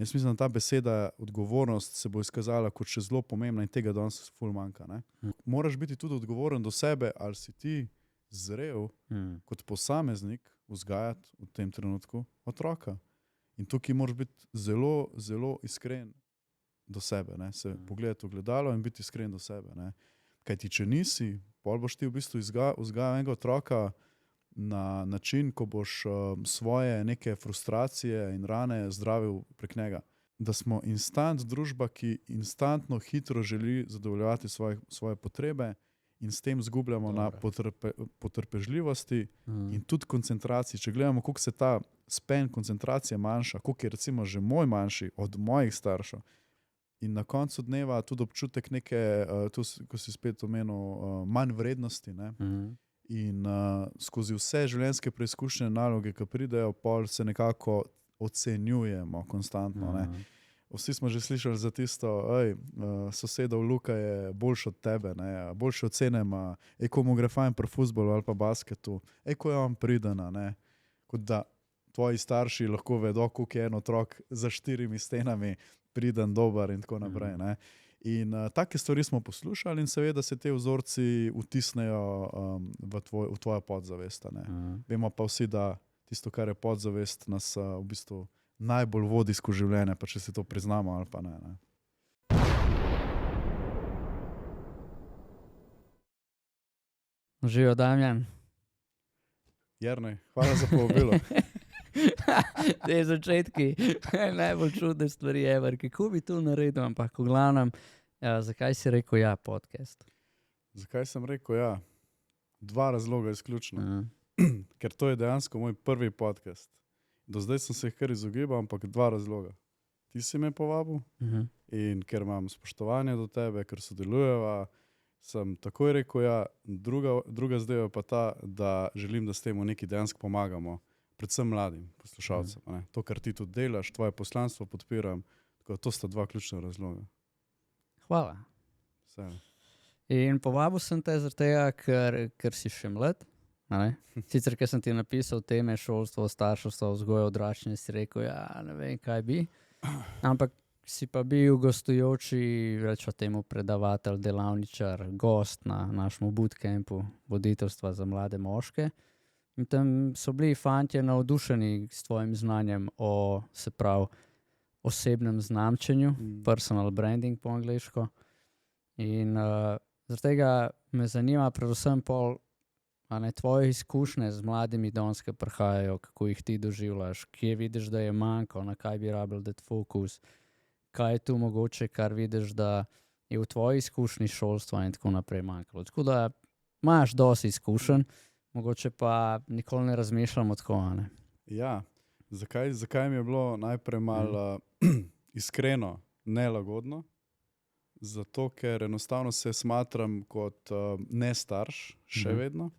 Jaz mislim, da ta beseda odgovornost se bo izkazala kot še zelo pomembna in tega danes ful manjka. Ne? Moraš biti tudi odgovoren do sebe, ali si ti zrel kot posameznik vzgajati v tem trenutku otroka. In tukaj moraš biti zelo, zelo iskren do sebe. Ne? Se pogledati v gledalo in biti iskren do sebe. Ne? Kaj ti, če nisi, pol boš ti v bistvu vzgajal enega otroka na način, ko boš svoje neke frustracije in rane zdravil prek njega. Da smo instant družba, ki instantno hitro želi zadovoljevati svoje potrebe in s tem zgubljamo na potrpežljivosti in tudi koncentraciji. Če gledamo, koliko se ta span koncentracije manjša, koliko je recimo že moj manjši od mojih staršev, in na koncu dneva tudi občutek neke, tu, ko si spet omenil, manj vrednosti, ne? In skozi vse življenjske preizkušnje naloge, ki pridejo, pol se nekako ocenjujemo konstantno. Ne? Vsi smo že slišali za tisto, sosedov Luka je boljši od tebe, ne? Boljše ocene ima, ko mu gre fajn pri fuzbolu ali pa basketu, ko je on pridena, ne? Kot da tvoji starši lahko vedo, koliko je en otrok za 4 stenami priden, dober in tako naprej. Ne? In take stvari smo poslušali in seveda se te vzorci vtisnejo v tvojo podzavest. Vemo pa vsi, da tisto, kar je podzavest, nas v bistvu najbolj vodi skozi življenje, pa če si to priznamo ali pa ne. Živijo, Damjan. Jernej, hvala za povabilo. Te začetki, najbolj čudne stvari ever, kako bi to naredil, ampak v glavnem, zakaj si rekel ja podcast? Zakaj sem rekel ja? 2 razloga izključno. Ker to je dejansko moj prvi podcast. Do zdaj sem se jih kar izogibal, ampak 2 razloga. Ti si me povabil in ker imam spoštovanje do tebe, ker sodelujeva, sem takoj rekel ja. Druga zdaj je pa ta, da želim, da s tem nekaj dejansko pomagamo. Predvsem mladim poslušalcem. To, kar ti tudi delaš, tvoje poslanstvo podpiram. Tako, to sta 2 ključna razloga. Hvala. Vse. In povabil sem te zaradi tega, ker si še mlad. Sicer, ker sem ti napisal teme šolstvo, starševstvo, vzgoja, odraščanje, si rekel, ja, ne vem, kaj bi. Ampak si pa bil gostujoči, rečemo temu predavatelj, delavničar, gost na našemu bootcampu voditeljstva za mlade moške. In tam so bili fantje navdušeni s tvojim znanjem o, se pravi, osebnem znamčenju, personal branding po angleško. In zaradi tega me zanima predvsem pol, tvoje izkušnje z mladimi danes, ki prihajajo, kako jih ti doživljaš, kje vidiš, da je manjko, na kaj bi rabili dati fokus, kaj je tu mogoče, kar vidiš, da je v tvoji izkušnji šolstva in tako naprej manjkalo. Tako da imaš dosti izkušenj, mogoče pa nikoli ne razmišljamo tako, ne? Ja, zakaj mi je bilo najprej malo iskreno nelagodno? Zato, ker enostavno se smatram kot ne starš, še vedno,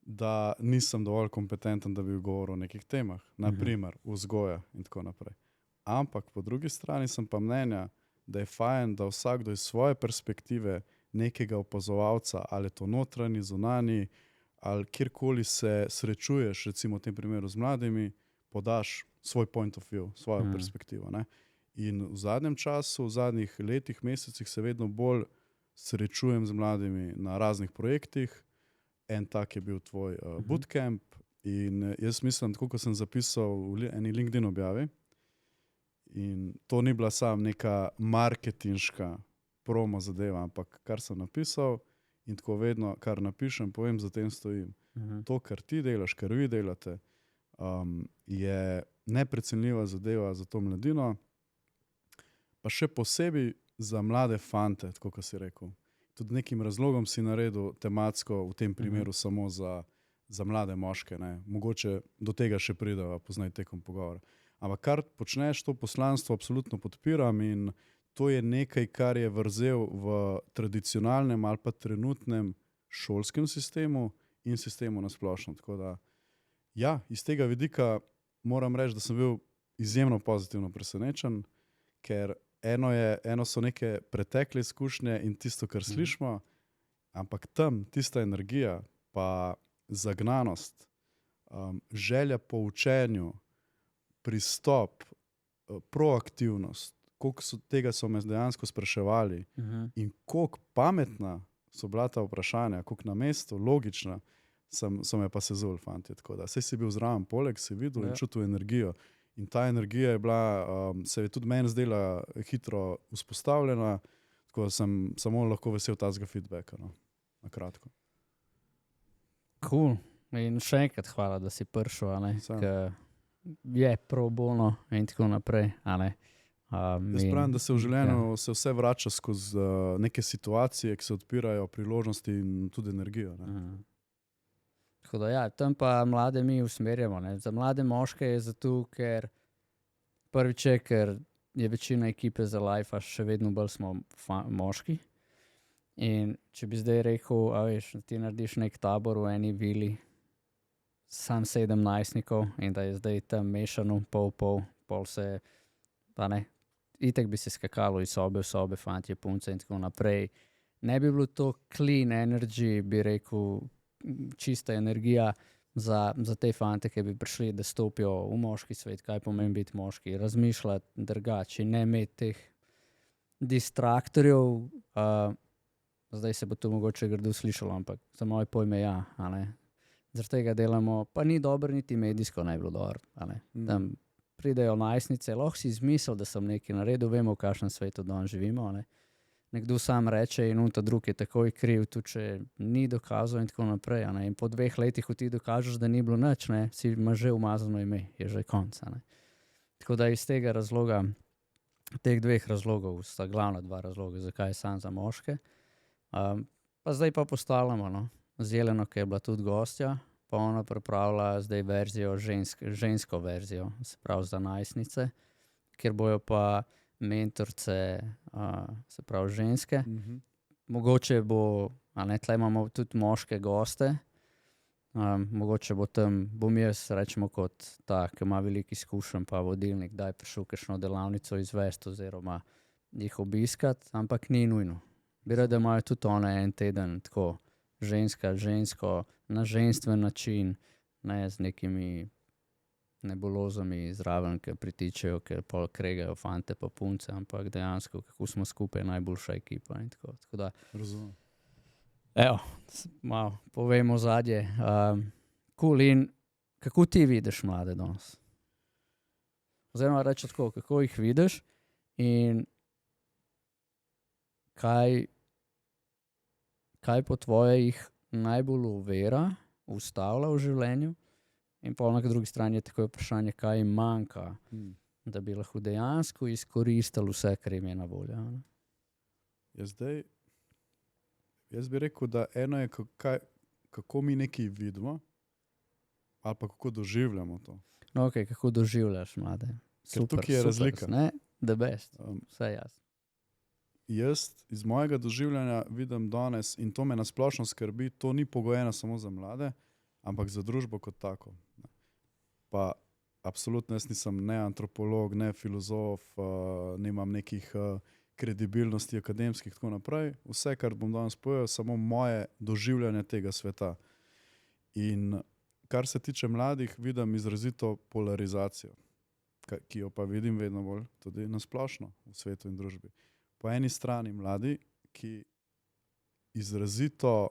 da nisem dovolj kompetenten, da bi govoril o nekih temah, naprimer vzgoja in tako naprej. Ampak po drugi strani sem pa mnenja, da je fajn, da vsakdo iz svoje perspektive nekega opazovalca, ali to notranji, zunanji, ali kjerkoli se srečuješ, recimo v tem primeru z mladimi, podaš svoj point of view, svojo perspektivo. Ne? In v zadnjem času, v zadnjih letih, mesecih se vedno bolj srečujem z mladimi na raznih projektih. En tak je bil tvoj bootcamp in jaz mislim, tako kot sem zapisal v eni LinkedIn objavi, in to ni bila samo neka marketinška promo zadeva, ampak kar sem napisal in tako vedno, kar napišem, povem, za tem stojim. To, kar ti delaš, kar vi delate, je neprecenljiva zadeva za to mladino, pa še posebej za mlade fante, tako kot si rekel. Tudi nekim razlogom si naredil tematsko, v tem primeru samo za mlade moške. Ne? Mogoče do tega še prideva poznaj tekom pogovora. Ampak kar počneš, to poslanstvo absolutno podpiram in to je nekaj, kar je vrzel v tradicionalnem ali pa trenutnem šolskem sistemu in sistemu na splošno. Tako da, ja, iz tega vidika moram reči, da sem bil izjemno pozitivno presenečen, ker eno so neke pretekle izkušnje in tisto, kar slišimo, ampak tam tista energija, pa zagnanost, želja po učenju, pristop, proaktivnost, koliko tega so me dejansko spraševali in koliko pametna so bila ta vprašanja, koliko na mestu, logična, so me pa sezuli, fanti. Tako da, saj si bil zraven, poleg si videl in čutil energijo. In ta energija je bila, se je tudi meni zdela hitro vzpostavljena, tako da sem samo lahko vesel tazga feedbacka, no, na kratko. Cool. In še enkrat hvala, da si prišel, ker je pro bono in tako naprej. Jaz pravim, da se v življenju se vse vrača skozi neke situacije, ki se odpirajo, priložnosti in tudi energijo. Tako da tam pa mlade mi usmerjamo. Za mlade moške je zato, ker prvič je, ker je večina ekipe za life, še vedno bolj smo moški. In če bi zdaj rekel, ti narediš nek tabor v eni vili, sam 17-nikov in da je zdaj tam mešano, pol se, pa ne, itek bi se skakalo iz sobe v sobe, fantje, punce in tako naprej. Ne bi bilo to clean energy, bi rekel, čista energija za te fante, ki bi prišli, da stopijo v moški svet, kaj pomeni biti moški, razmišljati drugače, ne imeti teh distraktorjev. Zdaj se bo to mogoče grdo slišalo, ampak za moje pojme zaradi tega delamo, pa ni dobro niti medijsko ne bilo dobro. Tam pridejo najstnice, lahko si izmisel, da sem nekaj naredil, vemo, v kakšnem svetu danes živimo. Nekdo sam reče in ta drug je takoj kriv, tudi če ni dokazal in tako naprej. In po 2 letih, ko ti dokažeš, da ni bilo nič, si imaš že umazano ime, je že konc. Tako da iz tega razloga, teh 2 razlogov sta glavna 2 razloga, zakaj je sam za moške. Pa zdaj pa postavljamo, Zeleno, ki je bila tudi gostja, pa ona pripravlja zdaj verzijo, žensko verzijo, se pravi za najstnice, kjer bojo pa mentorce, se pravi ženske. Mogoče bo, tle imamo tudi moške goste, mogoče bo tam, bom jaz, rečemo kot ta, ki ima veliko izkušenj, pa vodilnik, da je prišel kakšno delavnico izvesti oziroma jih obiskati, ampak ni nujno. Bi rad, da imajo tudi one en teden tako žensko, na ženstven način, ne z nekimi nebulozami zraven, ki pritičejo, ki pol kregajo fante pa punce, ampak dejansko, kako smo skupaj najboljša ekipa in tako. Tako da, razumem. Evo, malo povemo zadnje. Cool, in kako ti vidiš mlade danes? Oziroma reči tako, kako jih vidiš in kaj po tvoje jih najbolj ovira, ustavlja v življenju, in pa na drugi strani je tako vprašanje, kaj jim manjka, da bi lahko dejansko izkoristili vse, kar jim je na voljo. Jaz bi rekel, da eno je, kako mi nekaj vidimo, ali pa kako doživljamo to. No, ok, kako doživljaš mlade. Ker tukaj je razlika. Ne? The best, vse jasno. Jaz iz mojega doživljanja vidim danes, in to me nasplošno skrbi, to ni pogojeno samo za mlade, ampak za družbo kot tako. Pa absolutno jaz nisem ne antropolog, ne filozof, nimam nekih kredibilnosti akademskih, tako naprej. Vse, kar bom danes povedal, samo moje doživljanje tega sveta. In kar se tiče mladih, vidim izrazito polarizacijo, ki jo pa vidim vedno bolj tudi nasplošno v svetu in družbi. Po eni strani mladi, ki izrazito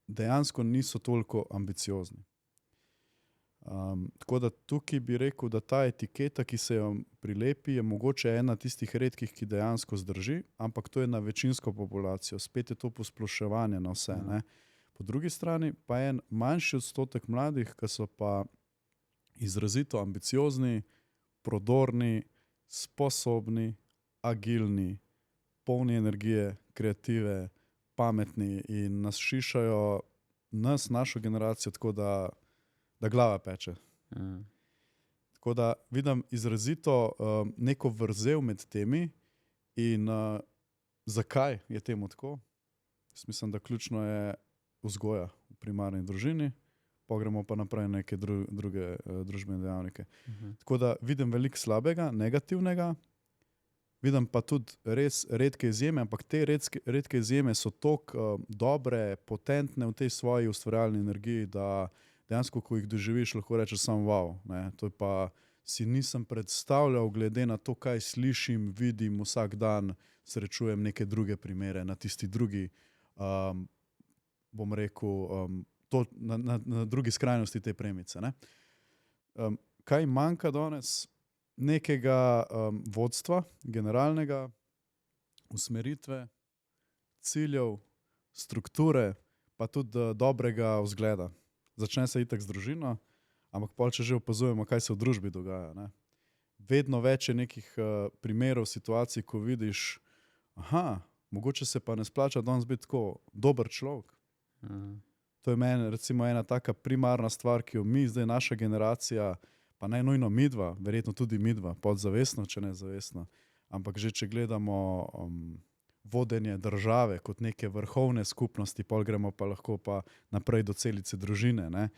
dejansko niso toliko ambiciozni. Tako da tukaj bi rekel, da ta etiketa, ki se jo prilepi, je mogoče ena tistih redkih, ki dejansko zdrži, ampak to je na večinsko populacijo. Spet je to posploševanje na vse. Ne? Po drugi strani pa je en manjši odstotek mladih, ki so pa izrazito ambiciozni, prodorni, sposobni, agilni, polni energije, kreative, pametni in nas šišajo, našo generacijo, tako da glava peče. Tako da vidim izrazito neko vrzel med temi in zakaj je temu tako? Jaz mislim, da ključno je vzgoja v primarni družini, pa gremo pa naprej neke druge družbene dejavnike. Tako da vidim veliko slabega, negativnega, vidim pa tudi res redke izjeme, ampak te redke izjeme so toliko dobre, potentne v tej svoji ustvarjalni energiji, da dejansko, ko jih doživiš, lahko rečeš samo wow. Ne? To je pa si nisem predstavljal, glede na to, kaj slišim, vidim vsak dan, srečujem neke druge primere na tisti drugi, bom rekel, na drugi skrajnosti te premice. Ne? Kaj manjka danes? Nekega vodstva, generalnega, usmeritve, ciljev, strukture, pa tudi dobrega vzgleda. Začne se itak z družino, ampak pol, če že opazujemo, kaj se v družbi dogaja. Ne? Vedno več je nekih primerov, situacij, ko vidiš, mogoče se pa ne splača danes biti tako dober človek. To je meni recimo ena taka primarna stvar, ki jo mi, zdaj naša generacija, pa ne nujno midva, verjetno tudi midva, podzavestno, če ne zavestno, ampak že če gledamo vodenje države kot neke vrhovne skupnosti, pol gremo pa lahko pa naprej do celice družine, ne?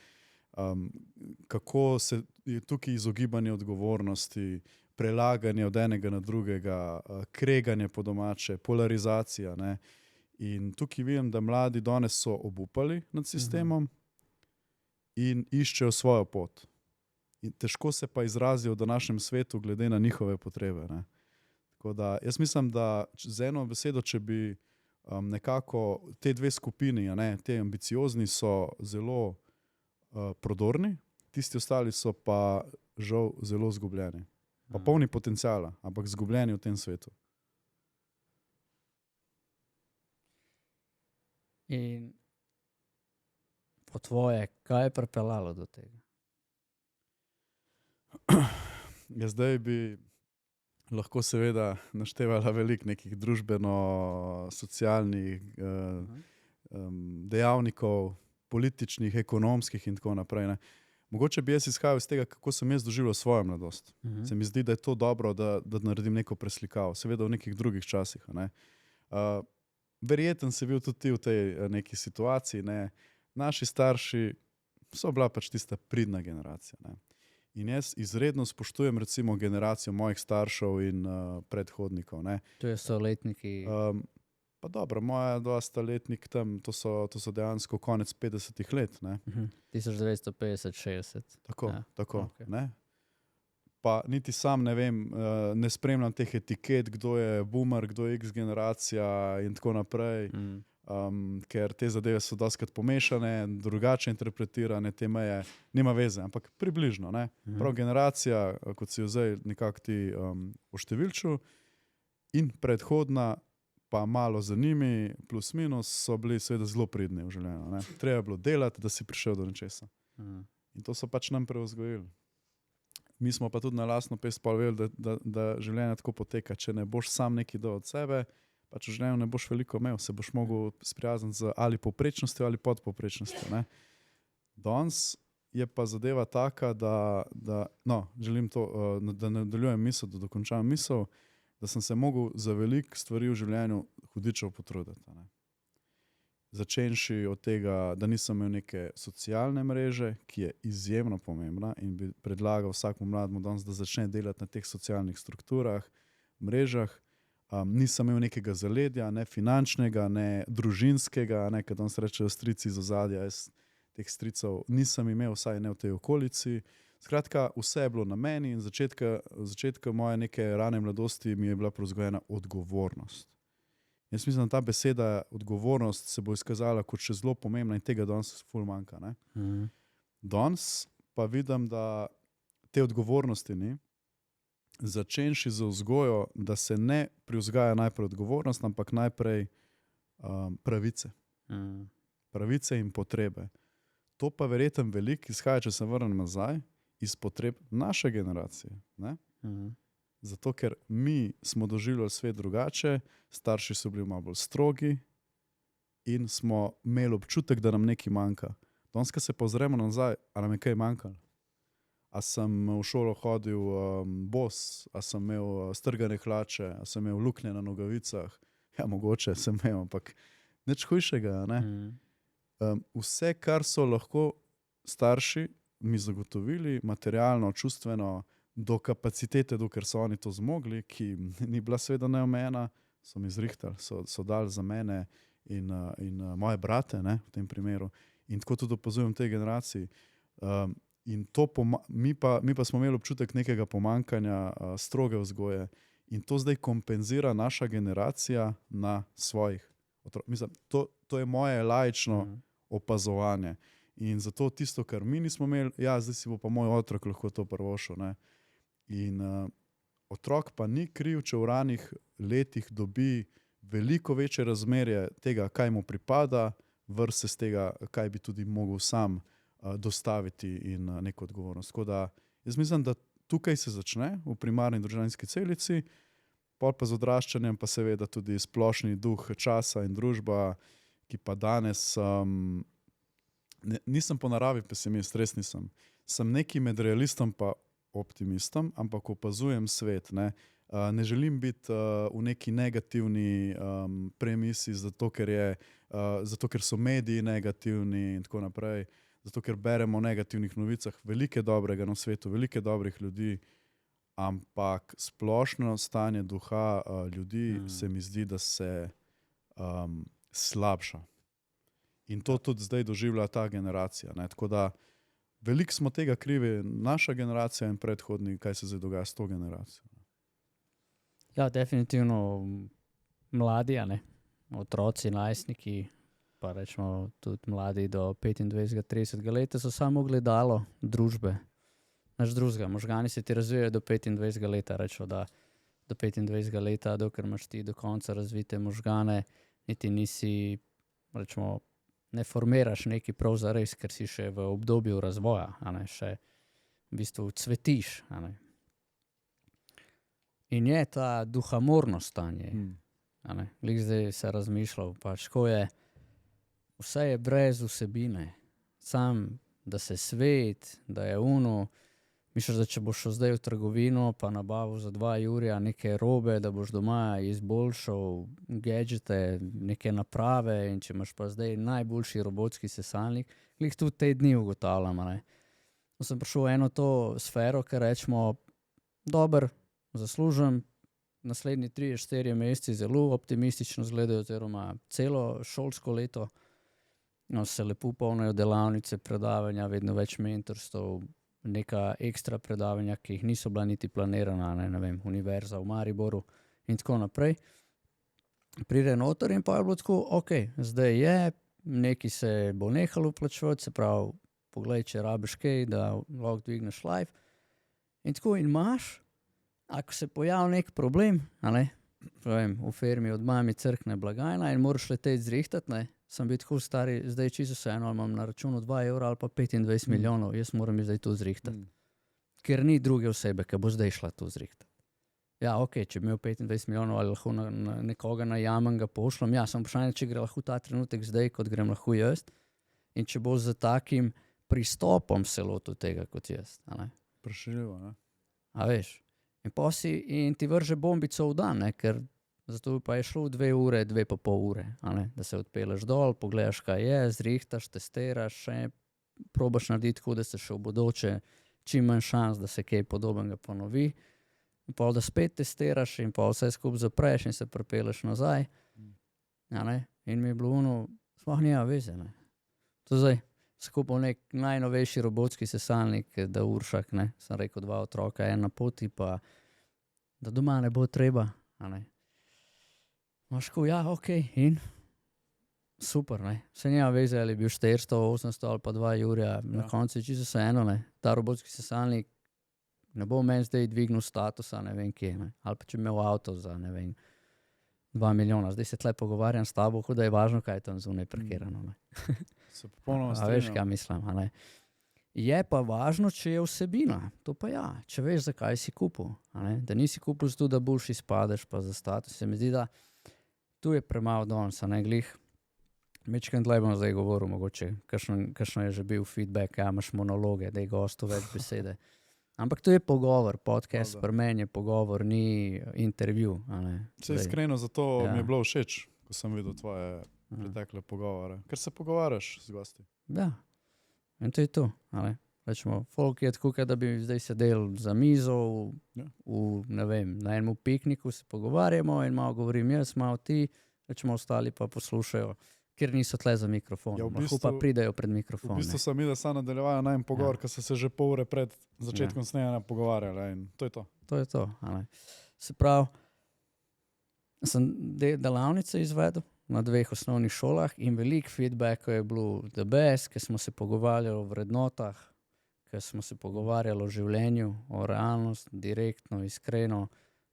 Kako se je tukaj izogibanje odgovornosti, prelaganje od enega na drugega, kreganje po domače, polarizacija, ne? In tukaj vidim, da mladi danes so obupali nad sistemom in iščejo svojo pot. In težko se pa izrazijo v današnjem svetu glede na njihove potrebe. Ne? Tako da jaz mislim, da z eno besedo, če bi nekako te dve skupini, ne, te ambiciozni so zelo prodorni, tisti ostali so pa žal zelo zgubljeni. Pa polni potenciala, ampak zgubljeni v tem svetu. In po tvoje, kaj je pripeljalo do tega? Ja, zdaj bi lahko seveda naštevala veliko nekih družbeno-socialnih dejavnikov, političnih, ekonomskih in tako naprej. Ne. Mogoče bi jaz izhajal iz tega, kako sem jaz doživljal svojo mladost. Se mi zdi, da je to dobro, da naredim neko preslikavo. Seveda v nekih drugih časih. Ne. Verjeten si bil tudi ti v tej neki situaciji. Ne. Naši starši so bila pač tista pridna generacija. Ne. In jaz izredno spoštujem recimo generacijo mojih staršev in predhodnikov. Ne. To so letniki. Pa dobro, moja 200-letnik tam, to so dejansko konec 50 let. Ne. 1950-60. Tako, Ja, tako. okej. Ne. Pa niti sam ne vem, ne spremljam teh etiket, kdo je boomer, kdo je X generacija in tako naprej. Ker te zadeve so dostikrat pomešane, drugače interpretirane, te meje, nima veze, ampak približno. Ne? Prav generacija, kot si jo zdaj nekako ti oštevilčil, in predhodna, pa malo za njimi, plus minus, so bili seveda zelo pridni v življenju. Ne? Treba je bilo delati, da si prišel do nečesa. In to so pač nam prevzgojili. Mi smo pa tudi na lastno pest pa vedeli, da življenje tako poteka. Če ne boš sam nekaj dal od sebe, pač v življenju ne boš veliko imel, se boš mogel sprijazniti z ali povprečnostjo ali podpovprečnostjo. Ne? Danes je pa zadeva taka, želim to, da nadaljujem misel, da dokončam misel, da sem se mogel za veliko stvari v življenju hudičev potruditi. Ne? Začenši od tega, da nisem imel neke socialne mreže, ki je izjemno pomembna in bi predlagal vsakmu mlademu danes, da začne delati na teh socialnih strukturah, mrežah. Nisem imel nekega zaledja, ne finančnega, ne družinskega, ne, kad danes rečejo strici iz ozadja, jaz teh stricov nisem imel, vsaj ne v tej okolici. Skratka, vse je bilo na meni in začetka moje neke rane mladosti mi je bila prevzgojena odgovornost. Jaz mislim, da ta beseda odgovornost se bo izkazala kot še zelo pomembna in tega danes ful manjka. Ne? Danes pa vidim, da te odgovornosti ni, začenši z vzgojo, da se ne privzgaja najprej odgovornost, ampak najprej pravice. Pravice in potrebe. To pa verjetno veliko izhaja, če se vrnem nazaj, iz potreb naše generacije. Ne? Zato, ker mi smo doživljali svet drugače, starši so bili malo bolj strogi in smo imeli občutek, da nam nekaj manjka. Danes, ko se pozremo nazaj, a nam je kaj manjkalo? A sem v šolo hodil bos, a sem imel strgane hlače, a sem imel luknje na nogavicah? Ja, mogoče sem imel, ampak nič hujšega. Ne? Vse, kar so lahko starši mi zagotovili, materialno, čustveno, do kapacitete, dokler so oni to zmogli, ki ni bila seveda neomejena, so mi zrihtali, so dali za mene in moje brate, ne, v tem primeru. In tako tudi opazujem v tej generaciji. In mi pa smo imeli občutek nekega pomankanja stroge vzgoje in to zdaj kompenzira naša generacija na svojih otrok. Mislim, to je moje laično opazovanje. In zato tisto, kar mi nismo imeli, ja, zdaj si bo pa moj otrok lahko to privoščil, ne. In otrok pa ni kriv, če v ranih letih dobi veliko večje razmerje tega, kaj mu pripada, versus tega, kaj bi tudi mogel sam dostaviti in neko odgovornost. Tako da jaz mislim, da tukaj se začne v primarni družinski celici, pol pa z odraščanjem pa seveda tudi splošni duh časa in družba, ki pa danes nisem po naravi pesimist, res nisem. Sem neki med realistom pa optimistom, ampak opazujem svet, ne. Ne želim biti v neki negativni premisi, zato ker so mediji negativni in tako naprej, zato ker beremo o negativnih novicah, veliko dobrega na svetu, veliko dobrih ljudi, ampak splošno stanje duha ljudi se mi zdi, da se slabša. In to tudi zdaj doživlja ta generacija, ne. Tako da veliko smo tega krivi, naša generacija in predhodni, kaj se zdaj dogaja s to generacijo. Ja, definitivno mladi, ne? Otroci, najstniki, pa rečemo tudi mladi do 25-30 leta so samo gledalo družbe. Naš drugega, možgani se ti razvijajo do 25 leta, rečemo, da do 25 leta, dokler imaš ti do konca razvite možgane, niti nisi, rečemo, ne formiraš neki prav zares, ker si še v obdobju razvoja, še v bistvu cvetiš. In je ta duhamorno stanje. Glih zdaj se razmišljal, pač ko je, vse je brez vsebine. Sam, da se svet, da je misliš, da če boš šel zdaj v trgovino, pa nabavil za 2 jurja neke robe, da boš doma izboljšal gadžete, neke naprave in če imaš pa zdaj najboljši robotski sesalnik, glih tudi te dni ugotavljam, Sem prišel v eno to sfero, ker rečemo, dober, zaslužim, naslednji 3-4 meseci zelo optimistično izgledajo, oziroma celo šolsko leto, se lepo polnijo delavnice, predavanja, vedno več mentorstv, neka ekstra predavanja, ki jih niso bila niti planirana, ne vem, univerza v Mariboru in tako naprej. Pride noter in pa je bilo tako, ok, zdaj je, neki se bo nehalo vplačevati, se pravi, poglej, če rabiš kaj, da lahko dvigneš live. In tako in imaš, ako se pojavi nek problem, v firmi od mami crkne blagajna in moraš leteti zrihtati, sem bil tako stari, zdaj čisto vseeno, imam na računu 2 evra ali pa 25 milijonov, jaz moram zdaj to zrihtati. Ker ni druge osebe, ki bo zdaj šla to zrihtati. Ja, ok, če bi imel 25 milijonov ali lahko nekoga najamem, ga pošljem, ja, sem vprašanje, če gre lahko ta trenutek zdaj, kot grem lahko jaz, in če bo z takim pristopom se lotil tega kot jaz. Prešljivo, ne? A veš? In ti vrže bombico v dan, ker zato pa je šlo 2 ure, 2,5 ure, da se odpeleš dol, pogledaš, kaj je, zrihtaš, testiraš, probaš narediti tako, da se še v bodoče čim manj šans, da se kaj podobnega ponovi, in pol da spet testiraš in pa vse skupaj zapreš in se pripeleš nazaj. In mi je bilo sploh nima veze. To zdaj, skupaj nek najnovejši robotski sesalnik, da Uršak, sem rekel 2 otroka, 1 na poti, pa da doma ne bo treba. Maško, ja, ok, in super, se nima veze, ali je bil 400, 800 ali pa 2 jurja, na koncu je čisto vseeno, ta robotski sesalnik ne bo meni zdaj dvignil statusa, ne vem kje, ali pa če imel avto za, ne vem, 2 milijona, zdaj se tle pogovarjam s tabo, da je važno, kaj je tam zunaj parkirano. Se popolnoma strinjam. A veš, kaj mislim, Je pa važno, če je vsebina, to pa ja, če veš, zakaj si kupil, da nisi kupil zato, da boljši izpadeš pa za status, se mi zdi, da tu je premalo danes, glih. Mečkaj tle bom zdaj govoril, mogoče, kakšno je že bil feedback, imaš monologe, da je gostu več besede. Ampak to je pogovor, podcast pri meni je pogovor, ni intervju. Se iskreno, zato mi je bilo všeč, ko sem videl tvoje pretekle pogovore, ker se pogovarjaš z gosti. Ja, in to je to. Rečemo, folk je tako, da bi zdaj sedel za mizo, ne vem, na enem pikniku se pogovarjamo in malo govorim jaz, malo ti, rečemo, ostali pa poslušajo, ker niso tle za mikrofon. Ja, v Lahko bistvu- pa pridejo pred V mikrofon. bistvu sem videl, da so nadaljevali najmen pogovor, ker so se že pol ure pred začetkom snemanja pogovarjali in to je to. To je to. A ne. Se pravi, sem delavnice izvedel na 2 osnovnih šolah in veliko feedbackov je bilo the best, ker smo se pogovarjali o vrednotah, ker smo se pogovarjali o življenju, o realnosti, direktno, iskreno.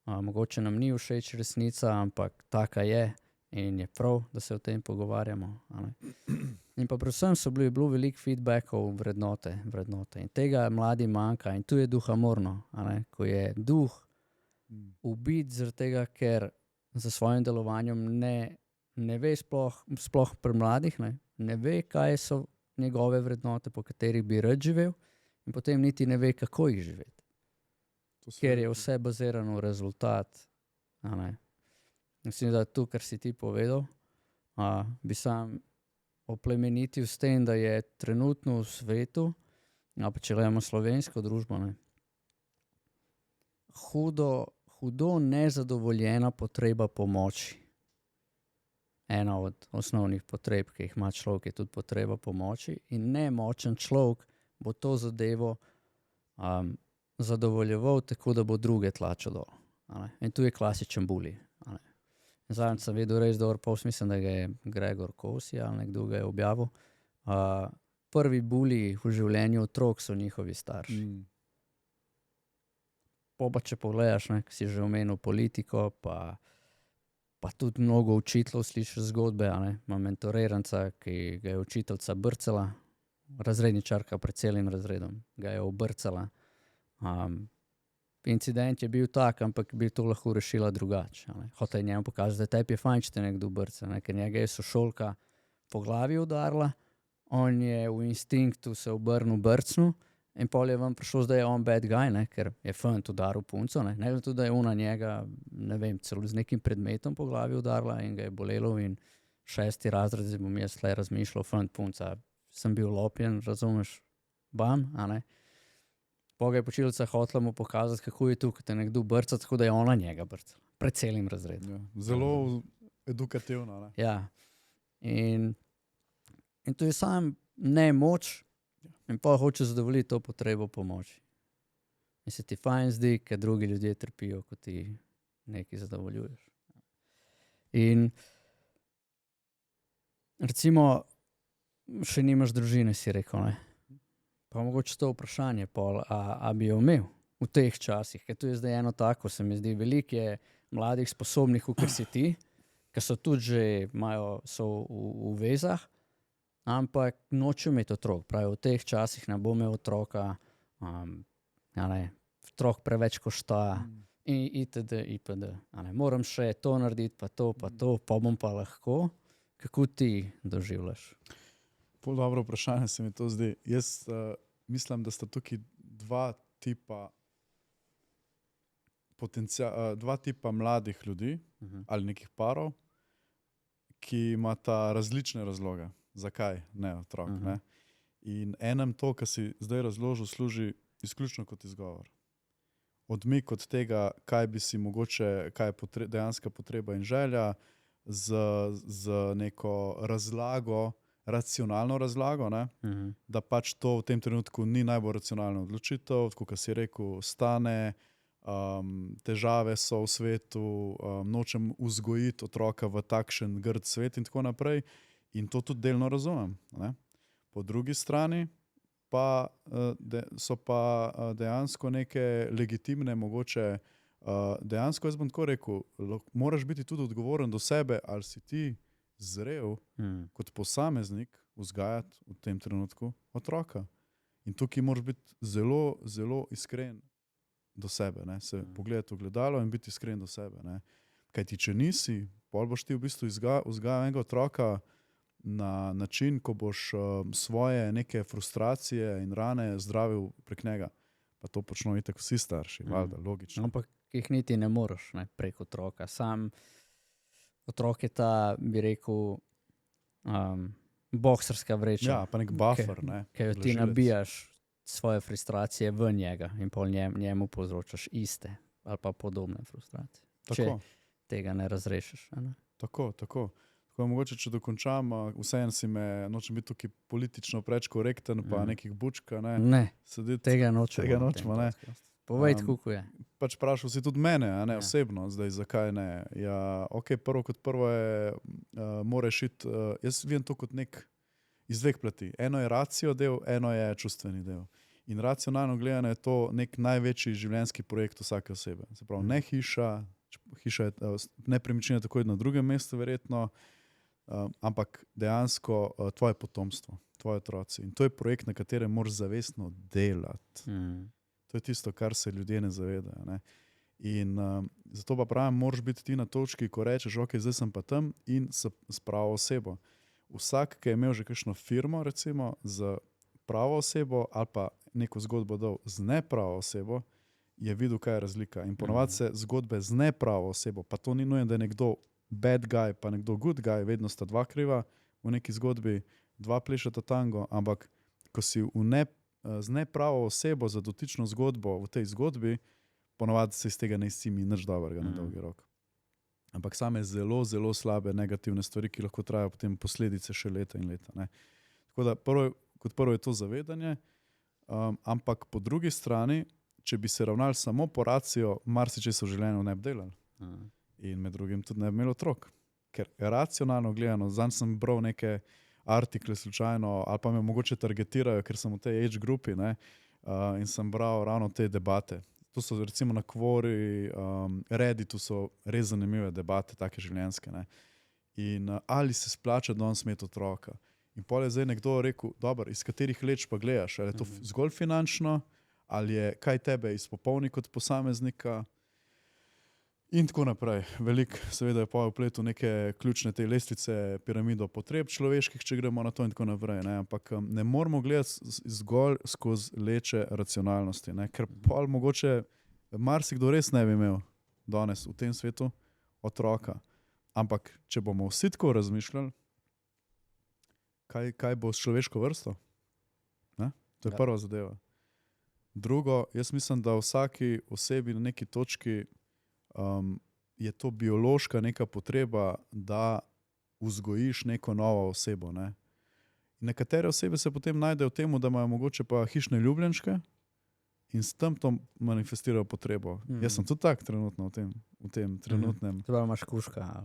Mogoče nam ni všeč resnica, ampak taka je in je prav, da se o tem pogovarjamo. A ne. In pa predvsem so bilo veliko feedbackov vrednote. In tega mladi manjka in tu je duhamorno, a ne, ko je duh ubit zaradi tega, ker za svojim delovanjem ne ve sploh pri mladih, ne ve, kaj so njegove vrednote, po katerih bi rad živel in potem niti ne ve, kako jih živeti. Ker je vse bazirano v rezultat. A ne. Mislim, da to, kar si ti povedal, bi sam oplemenitil s tem, da je trenutno v svetu, pa če gledamo slovensko družbo, ne, hudo nezadovoljena potreba pomoči. Ena od osnovnih potreb, ki jih ima človek, je tudi potreba pomoči in nemočen človek bo to zadevo zadovoljeval tako, da bo druge tlačil dol. In tu je klasičen bully. Zadnjič sem videl res dober post, mislim, da ga je Gregor Kosi ali nekdo ga je objavil. Prvi bully v življenju otrok so njihovi starši. Pa če pogledaš, ki si že omenil politiko, pa tudi mnogo učiteljev slišiš zgodbe. Imam mentoriranca, ki ga je učiteljica brcala, razredničarka pred celim razredom, ga je obrcala. Incident je bil tak, ampak bi to lahko rešila drugače. Hotela je njemu pokazati, da tebi je fajn, če te nekdo brca, ker njega je sošolka po glavi udarila, on je v instinktu se obrnil brcnu in pol je vam prišel, da je on bad guy, ker je fant udaril punco. Ne glede tudi, da je ona njega, ne vem, celo z nekim predmetom po glavi udarila in ga je bolelo in 6. razred, zdaj bom jaz tle razmišljal, fant, punca, sem bil lopljen, razumeš, bam, a ne. Poga je počilca hotela mu pokazati, kako je tu, ko te nekdo brca, tako da je ona njega brcala. Pred celim razredom. Ja, zelo edukativno. Ne? Ja. In to je sam nemoč in pa hoče zadovoljiti to potrebo pomoči. In se ti fajn zdi, ker drugi ljudje trpijo, ko ti nekaj zadovoljuješ. In recimo, še nimaš družine, si rekel, ne? Pa mogoče to vprašanje, Pol, a bi jo imel v teh časih, ker to je zdaj eno tako, se mi zdi, veliko je mladih sposobnih, kar si ti, ki so tudi že, so v vezah, ampak nočejo imeti otrok. Pravi, v teh časih ne bo imel otroka, otrok preveč košta, itd. Moram še to narediti, pa to, pa bom pa lahko. Kako ti doživljaš? Pol dobro vprašanje se mi to zdi. Jaz mislim, da sta tukaj dva tipa mladih ljudi ali nekih parov, ki imata različne razloge, zakaj ne otrok. Ne? In enem to, kar si zdaj razložil, služi izključno kot izgovor. Odmik od tega, kaj bi si mogoče, kaj je dejanska potreba in želja, z neko razlago, racionalno razlago, ne? Da pač to v tem trenutku ni najbolj racionalna odločitev, tako kot si rekel, stane, težave so v svetu, nočem vzgojiti otroka v takšen grd svet in tako naprej. In to tudi delno razumem. Ne? Po drugi strani pa so pa dejansko neke legitimne, mogoče dejansko, jaz bom tako rekel, moraš biti tudi odgovoren do sebe, ali si ti zrel kot posameznik vzgajati v tem trenutku otroka. In tukaj moraš biti zelo, zelo iskren do sebe. Ne? Se pogledati v gledalo in biti iskren do sebe. Ne? Kaj ti, če nisi, pol boš ti v bistvu vzgajal enega otroka na način, ko boš svoje neke frustracije in rane zdravil prek njega. Pa to počnejo itak vsi starši, valjda, logično. Ampak jih niti ne moreš, ne, prek otroka. Sam otrok je ta, bi rekel, boksarska vreča. Ja, pa nek buffer, ne. Ker ti nabijaš svoje frustracije v njega in pol njemu povzročaš iste ali pa podobne frustracije. Tako. Če tega ne razrešiš. Ne? Tako Tako mogoče, če dokončam, vseeno si me, nočem biti tukaj politično preč korekten, pa nekih bučka, ne. Ne, Sediti, tega nočemo. tega nočemo, ne. Povej, kako je. Pač vprašal si tudi mene, a ne, Ja. osebno, zdaj zakaj ne. Ja, ok, prvo kot prvo je, moraš iti, jaz vidim to kot nek iz dveh plati. Eno je racio del, eno je čustveni del. In racionalno gledano je to nek največji življenjski projekt vsake osebe. Se pravi, ne hiša, hiša je, nepremičnina tako je na drugem mestu verjetno, ampak dejansko tvoje potomstvo, tvoji otroci. In to je projekt, na katerem moraš zavestno delati. To je tisto, kar se ljudje ne zavedajo. Ne? In zato pa pravim, moraš biti ti na točki, ko rečeš, ok, zdaj sem pa tam in s pravo osebo. Vsak, ki je imel že kakšno firmo, recimo, z pravo osebo ali pa neko zgodbo dal z nepravo osebo, je videl, kaj je razlika. In ponovadi se zgodbe z nepravo osebo, pa to ni nujno, da je nekdo bad guy, pa nekdo good guy, vedno sta dva kriva v neki zgodbi, dva plešata tango, ampak ko si z nepravo osebo za dotično zgodbo v tej zgodbi, ponovadi se iz tega ne izcimi nič dobrega na dolgi rok. Ampak same zelo, zelo slabe negativne stvari, ki lahko trajajo potem posledice še leta in leta. Ne. Tako da kot prvo je to zavedanje, ampak po drugi strani, če bi se ravnali samo po racijo, marsičesa v življenju ne bi delali. In med drugim tudi ne bi imel otrok. Ker racionalno gledano, zanj sem bral neke artikle slučajno, ali pa me mogoče targetirajo, ker sem v tej age grupi, ne, in sem bral ravno te debate. To so recimo na Quori, Redditu so res zanimive debate, take življenjske. Ne. In ali se splača danes imeti otroka. In pol je zdaj nekdo rekel, dobro, iz katerih leč pa gledaš, ali je to zgolj finančno, ali je kaj tebe izpopolni kot posameznika in tako naprej. Veliko seveda je pa vpletu neke ključne te lestvice, piramido potreb človeških, če gremo na to in tako naprej. Ne. Ampak ne moramo gledati zgolj skozi leče racionalnosti, ne. Ker pol mogoče marsikdo res ne bi imel danes v tem svetu otroka. Ampak če bomo vsi tako razmišljali, kaj bo s človeško vrsto? Ne? To je prva zadeva. Drugo, jaz mislim, da vsaki osebi na neki točki je to biološka neka potreba, da vzgojiš neko novo osebo. Ne? Nekatere osebe se potem najdejo v tem, da imajo mogoče pa hišne ljubljenčke in s tem to manifestirajo potrebo. Jaz sem tudi tak trenutno v tem trenutnem. Zdaj imaš kužka.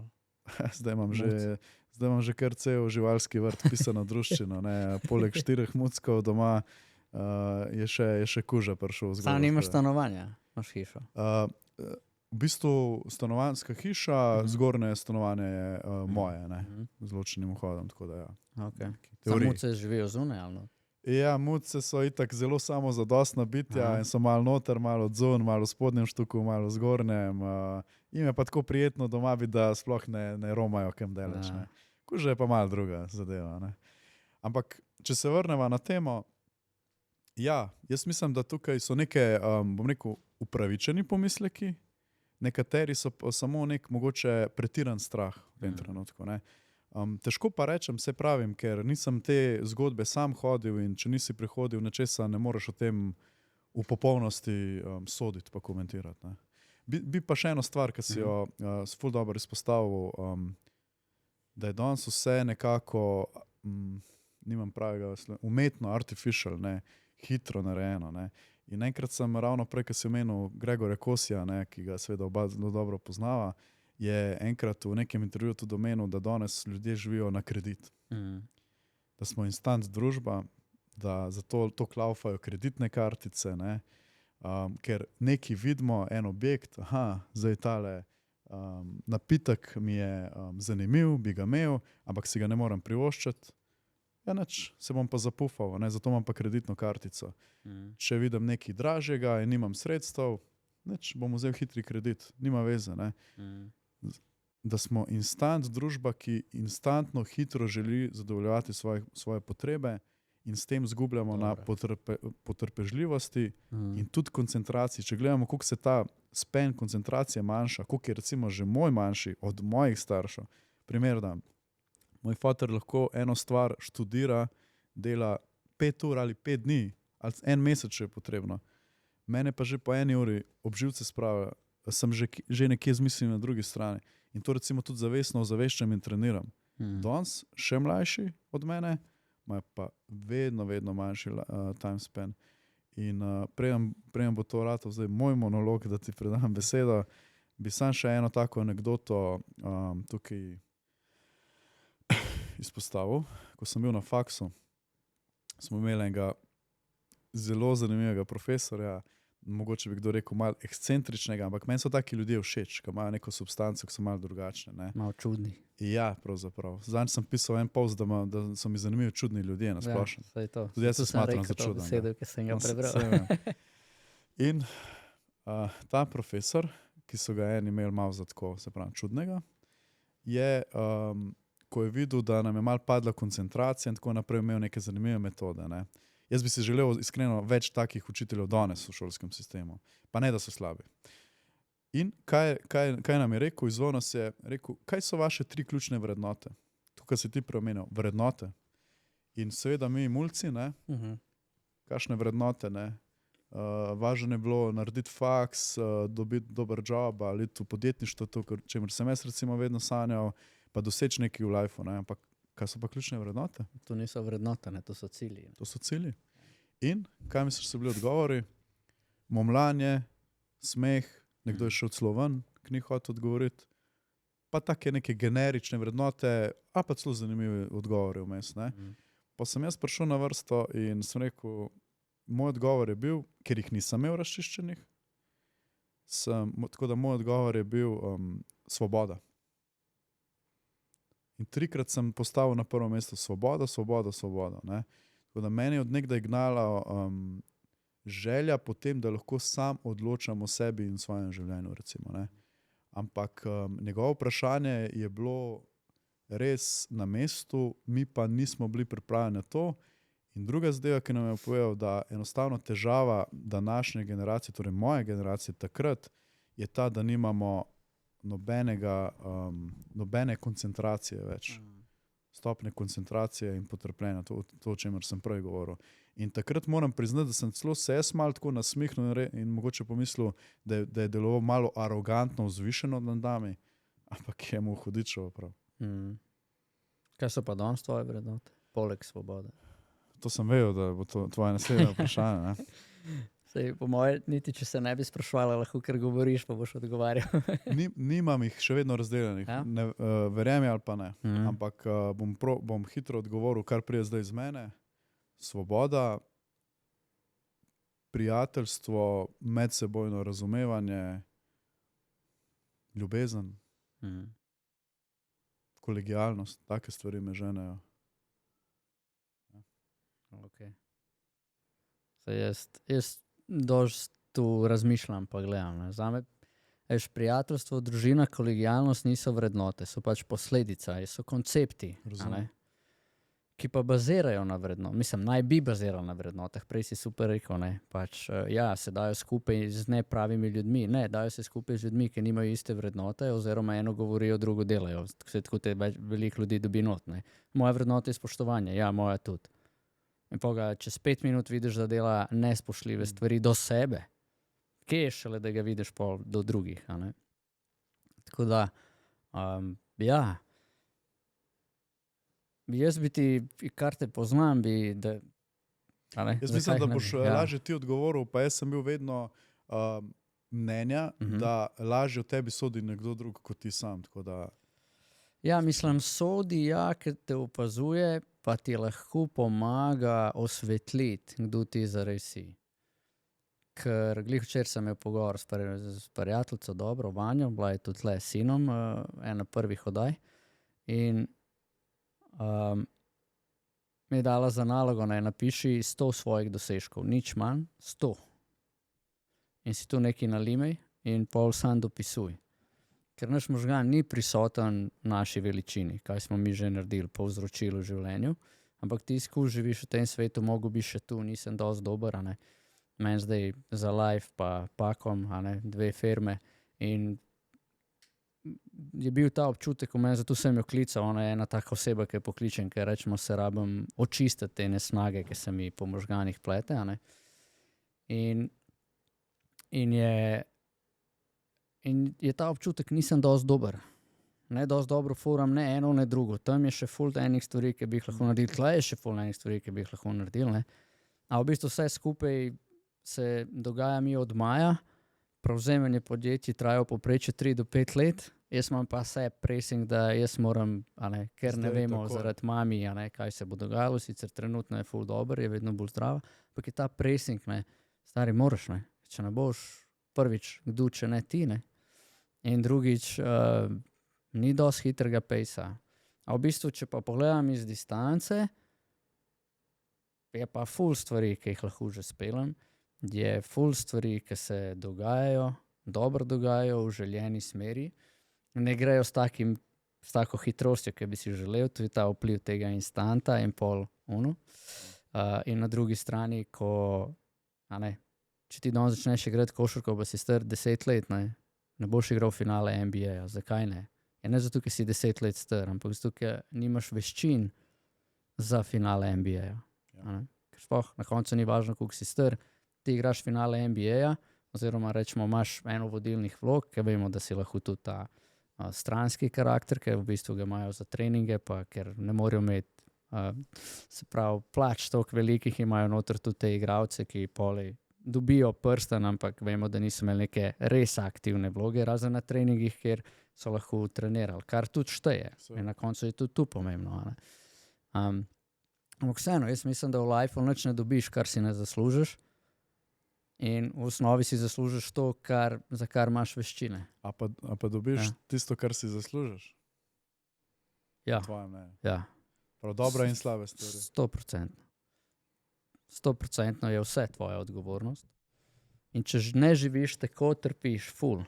Zdaj imam že kar cel živalski vrt pisano druščino. Ne? Poleg 4 muckov doma je še kuža prišel. Sam nimaš stanovanja, imaš hišo. V bistvu stanovanjska hiša, zgornje stanovanje je moje, ne? Z ločenim vhodom. Tako da, ja. Okay. Samo muce živijo zunaj, ali? Ja, muce so itak zelo samozadostna bitja in so malo noter, malo odzun, malo v spodnjem štuku, malo v zgornjem. Im je pa tako prijetno doma biti, da sploh ne romajo kam daleč. Ne? Kuža je pa malo druga zadeva. Ne? Ampak, če se vrnemo na temo, ja, jaz mislim, da tukaj so neke, bom rekel, upravičeni pomisleki, nekateri so pa samo nek mogoče pretiran strah v tem trenutku. Ne? Težko pa rečem, se pravim, ker nisem te zgodbe sam hodil in če nisi prihodil nečesa, ne moreš o tem v popolnosti soditi pa komentirati. Ne? Bi pa še eno stvar, ki si jo ful dobro izpostavil, da je danes vse nekako, nimam pravega, umetno, artificial, ne, hitro narejeno. Ne. In enkrat sem ravno prej, ko si omenil Gregorja Kosija, ne, ki ga seveda oba zelo dobro poznava, je enkrat v nekem intervjuju tudi omenil, da danes ljudje živijo na kredit. Da smo instant družba, da zato to klaufajo kreditne kartice, ne, ker neki vidimo en objekt, zdaj tale napitek mi je zanimiv, bi ga imel, ampak si ga ne morem privoščiti. Ja, nič, se bom pa zapufal, ne, zato imam pa kreditno kartico. Če vidim nekaj dražjega in nimam sredstev, nič, bom vzel hitri kredit, nima veze. Ne. Da smo instant družba, ki instantno hitro želi zadovoljevati svoje potrebe in s tem zgubljamo na potrpežljivosti in tudi koncentraciji. Če gledamo, koliko se ta span koncentracije manjša, koliko je recimo že moj manjši od mojih staršev. Primer dam. Moj foter lahko eno stvar študira, dela 5 ur ali 5 dni, ali en mesec, če je potrebno. Mene pa že po 1 uri obživce spravlja, sem že nekje z mislimi na drugi strani. In to recimo tudi zavestno ozaveščam in treniram. Danes še mlajši od mene, imajo pa vedno manjši time span. In preden bo to ratov zdaj moj monolog, da ti predam besedo, bi sam še eno tako anekdoto tukaj izpostavil. Ko sem bil na faksu, smo imeli enega zelo zanimivega profesorja, mogoče bi kdo rekel malo ekscentričnega, ampak meni so taki ljudje všeč, ki imajo neko substanco, ki so malo drugačne. Ne? Malo čudni. Ja, pravzaprav. Zadnjič sem pisal en post, da so mi zanimivi čudni ljudje na splošno. Ja, to. Tudi jaz se smatram za čuden. Besedo, ki sem ga prebral. In ta profesor, ki so ga eni imeli malo za tako, se pravi, čudnega, je, ko je videl, da nam je malo padla koncentracija in tako naprej, imel neke zanimive metode. Ne. Jaz bi si želel iskreno več takih učiteljev danes v šolskem sistemu, pa ne, da so slabi. In kaj nam je rekel? Izzval nas je rekel, kaj so vaše 3 ključne vrednote? Tukaj si ti preomenil, vrednote. In seveda mi mulci, ne, kakšne vrednote, ne, važno je bilo narediti faks, dobiti dober job ali iti v podjetništvo, to, čemer sem jaz recimo vedno sanjal, pa doseči nekaj v lifeu, ne, ampak kaj so pa ključne vrednote? To niso vrednote, ne, to so cilji. To so cilji. In kaj misliš, so bili odgovori? Momlanje, smeh, nekdo je šel celo ven, ki ni hotel odgovoriti, pa take neke generične vrednote, a pa celo zanimivi odgovori vmes, ne. Pa sem jaz prišel na vrsto in sem rekel, moj odgovor je bil, ker jih nisem imel razčiščenih, tako da moj odgovor je bil svoboda. In 3-krat sem postavil na prvo mesto svoboda, ne. Tako da meni je od nekdaj gnala želja po tem, da lahko sam odločam o sebi in svojem življenju, recimo, ne. Ampak njegovo vprašanje je bilo res na mestu, mi pa nismo bili pripravljeni na to. In druga zadeva, ki nam je povedal, da enostavno težava današnje generacije, torej moje generacije takrat, je ta, da nimamo nobene koncentracije več. Stopne koncentracije in potrpljenja, to, o čemer sem prej govoril. In takrat moram priznati, da sem celo se jaz malo tako nasmihnil in mogoče pomislil, da je deloval malo arogantno, vzvišeno nad nami, ampak je mu hudičevo prav. Kaj so pa danes tvoje vrednote, poleg svobode? To sem vedel, da bo to tvoje naslednje vprašanje. Ne? Sej, po moje, niti če se ne bi sprašvala, lahko ker govoriš, pa boš odgovarjal. Nimam jih še vedno razdeljenih, Ja? verjemi ali pa ne. Ampak bom hitro odgovoril, kar prije zdaj iz mene. Svoboda, prijateljstvo, medsebojno razumevanje, ljubezen, kolegijalnost, take stvari me ženejo. Okay. Jaz dost tu razmišljam pa gledam. Ne. Zame, prijateljstvo, družina, kolegijalnost niso vrednote, so pač posledica, so koncepti, ki pa bazirajo na vrednotah. Mislim, naj bi bazirali na vrednotah. Prej si super rekel, ne. Pač, ja, se dajo skupaj z nepravimi ljudmi. Ne, dajo se skupaj z ljudmi, ki nimajo iste vrednote, oziroma eno govorijo, drugo delajo. Tako te veliko ljudi dobi not. Ne. Moja vrednota je spoštovanje, ja, moja tudi. In pa ga čez 5 minut vidiš, da dela nespoštljive stvari do sebe. Kje je šele, da ga vidiš pol do drugih, a ne? Tako da, ja. Jaz bi ti, kar te poznam, bi, da... Jaz mislim, da boš lažje ti odgovoril, pa jaz sem bil vedno mnenja, da lažje v tebi sodi nekdo drug kot ti sam, tako da... Ja, mislim, sodi, ja, ker te opazuje, pa ti lahko pomaga osvetliti, kdo ti zares si. Ker glih včeraj sem imel pogovor s prijateljico, dobro, Vanjo, bila je tudi tle s sinom, ena prvih oddaj. In mi je dala za nalogo, naj napiši 100 svojih dosežkov, nič manj, 100. In si tu nekaj nalimej in pol sam dopisuj. Ker naš možgan ni prisoten naši veličini, kaj smo mi že naredili, povzročili v življenju, ampak ti skozi živiš v tem svetu, mogo bi še tu, nisem dosti dober, a ne. Meni zdaj za life pa pakom, a ne, 2 firme in je bil ta občutek v meni, zato sem jo klical, ona je ena taka oseba, ki je pokličen, ker rečemo se rabim očistiti te nesnage, ki se mi po možganih plete, a ne. In je ta občutek, nisem dosti dober. ne dosti dobro furam, ne eno, ne drugo. Tam je še ful enih stvari, ki bi jih lahko naredili, tle je še ful enih stvari, ki bi jih lahko naredili. Ne? A v bistvu vse skupaj se dogaja mi od maja, prevzemanje podjetij traja v povprečju 3 do 5 let, jaz imam pa vse pressing, da jaz moram, ker ne Zdaj vemo takoj. zaradi mami, kaj se bo dogajalo, sicer trenutno je ful dober, je vedno bolj zdrava, ampak je ta pressing, ne, stari moraš, ne, če ne boš prvič kdo, če ne ti, ne, in drugič ni dosti hitrega pejsa. A v bistvu, če pa pogledam iz distance, je pa ful stvari, ki jih lahko že speljem, je ful stvari, ki se dogajajo, dobro dogajajo v željeni smeri, ne grejo s tako hitrostjo, ki bi si želel, to je ta vpliv tega instanta in pol uno. In na drugi strani, če ti danes začneš igrati košarko, pa si star 10 let, ne boš igral finale NBA, zakaj ne? Je ne zato, ker si 10 let star, ampak zato, ker nimaš veščin za finale NBA. Ker sploh na koncu ni važno, koliko si star, ti igraš finale NBA, oziroma rečemo, imaš eno vodilnih vlog, ker vemo, da si lahko tudi ta stranski karakter, ker v bistvu ga imajo za treninge, pa ker ne morejo imeti, se pravi, plač toliko velikih imajo noter tudi te igralce, ki polej dobijo prsten, ampak vemo, da niso imeli neke res aktivne vloge, razen na treningih, kjer so lahko trenirali, kar tudi šteje. In na koncu je tudi tu pomembno. Ampak vseeno, jaz mislim, da v lifeu nič ne dobiš, kar si ne zaslužiš. In v osnovi si zaslužiš to, za kar imaš veščine. A pa dobiš tisto, kar si zaslužiš? Ja. Tvoje mnenje. Ja. Prav dobre in slabe stvari. 100%. 100% je vse tvoja odgovornost. In če ne živiš tako, trpiš ful.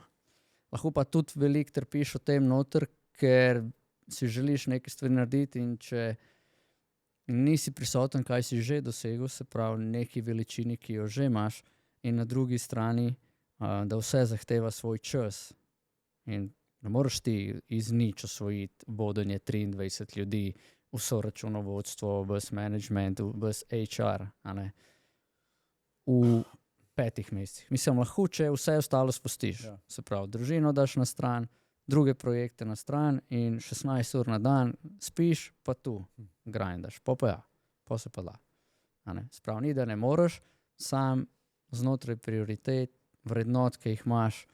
Lahko pa tudi veliko trpiš o tem noter, ker si želiš neke stvari narediti in če nisi prisoten, kaj si že dosegel, se pravi neki veličini, ki jo že imaš, in na drugi strani, da vse zahteva svoj čas. In ne moreš ti iz nič osvojiti vodenje 23 ljudi, vso računovodstvo, ves management, ves HR, v 5 mesecih. Mislim, lahko, če vse ostalo spustiš. Ja. Se pravi, družino daš na stran, druge projekte na stran in 16 ur na dan spiš, pa tu grindaš. Pa se pa da. Se pravi, ni da ne moreš, sam znotraj prioritet, vrednot, ki jih imaš.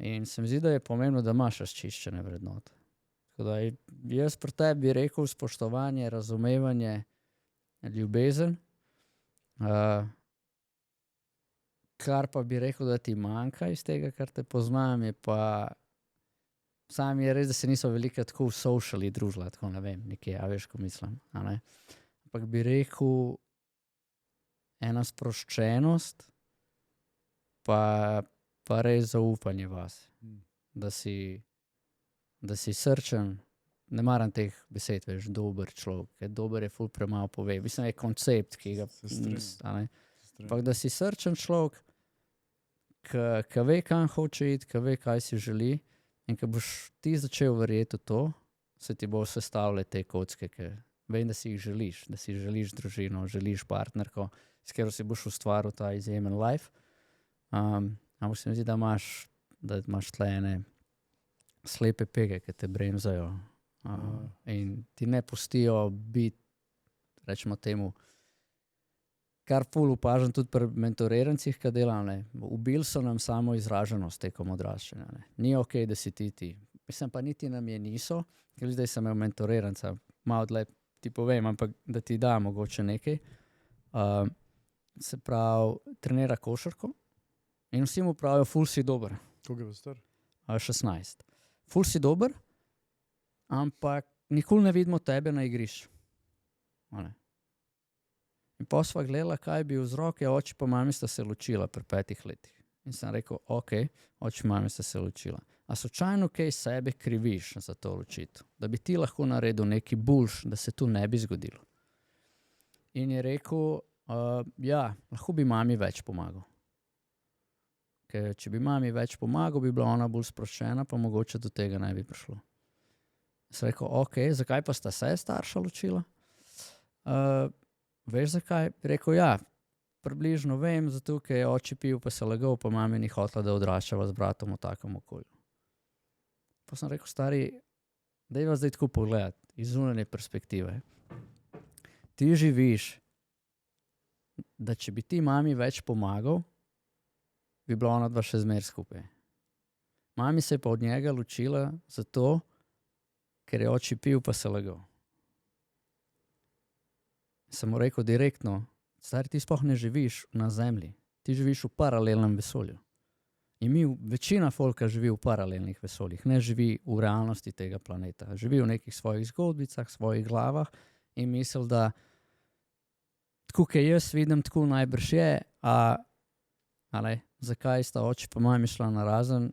In se mi zdi, da je pomembno, da imaš razčiščene vrednote. Tako da jaz pri tebi bi rekel spoštovanje, razumevanje, ljubezen. Kar pa bi rekel, da ti manjka iz tega, kar te poznam, je pa sam je res, da se niso veliko tako v sociali družila, tako ne vem, nekje, a veš, ko mislim. Ampak bi rekel ena sproščenost, pa res zaupanje vas. Da si srčen, ne maram teh besed, veš, dober človek, ker dober je ful premalo pove. Mislim, je koncept, ki ga... Ampak da si srčen človek, ki ve, kam hoče iti, ki ve, kaj si želi in ki boš ti začel verjeti v to, se ti bo sestavljati te kocke, ker vem, da si jih želiš, da si želiš družino, želiš partnerko, s katero si boš ustvaril ta izjemen life. Ampak se mi zdi, da imaš tle ene slepe pege, ki te bremzajo in ti ne pustijo biti, rečemo temu, kar ful opažam tudi pri mentorirancih, ki delam, ubili so nam samo izraženost tekom odraščanja. Ni okej, da si ti. Mislim pa niti nam je niso, ker zdaj sem imel mentoriranca, malo dlje ti povem, ampak da ti da mogoče nekaj. Se pravi, trenira košarko in vsi mu pravijo, ful si dober. Koliko je bil star? 16. Ful si dober, ampak nikoli ne vidimo tebe na igrišču. In pa sva gledala, kaj bi vzrok, oči pa mami sta se ločila pri 5 letih. In sem rekel, oči mami sta se ločila. A slučajno kaj sebe kriviš za to ločitev? Da bi ti lahko naredil neki boljš, da se to ne bi zgodilo. In je rekel, lahko bi mami več pomagal. Ker če bi mami več pomagal, bi bila ona bolj sproščena, pa mogoče do tega ne bi prišlo. Sem rekel, zakaj pa sta se starša ločila? Veš zakaj? Bi rekel, približno vem, zato ker je oči pil, pa se lagal, pa mami ni hotela, da odraščava z bratom v takem okolju. Pa sem rekel, stari, Dajva zdaj tako pogledati, iz zunanje perspektive. Ti živiš, da če bi ti mami več pomagal, bi bila ona dva še zmer skupaj. Mami se je pa od njega ločila zato, ker je oči pil pa se lagal. Sem mu rekel direktno, stari, ti sploh ne živiš na zemlji, ti živiš v paralelnem vesolju. In večina folka živi v paralelnih vesoljih, ne živi v realnosti tega planeta. Živi v nekih svojih zgodbicah, svojih glavah in misli, da tako, kaj jaz vidim, tako najbrž je, zakaj sta oči pa mami šla narazen,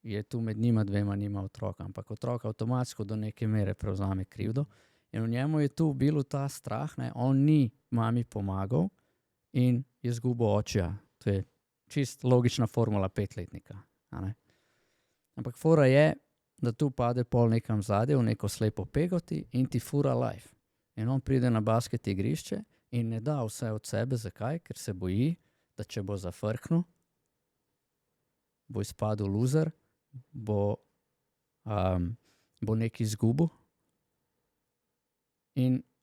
je tu med njima dvema nima otroka, ampak otrok avtomatsko do neke mere prevzame krivdo in v njemu je tu bil ta strah, ne? On ni mami pomagal in je izgubil očija. To je čist logična formula 5-letnika. Ampak fora je, da tu pade pol nekam zadje, v neko slepo pegoti in ti fura life. In on pride na basket igrišče in ne da vse od sebe. Zakaj? Ker se boji, da če bo zafrknil, bo izpadel loser, bo nekaj izgubil.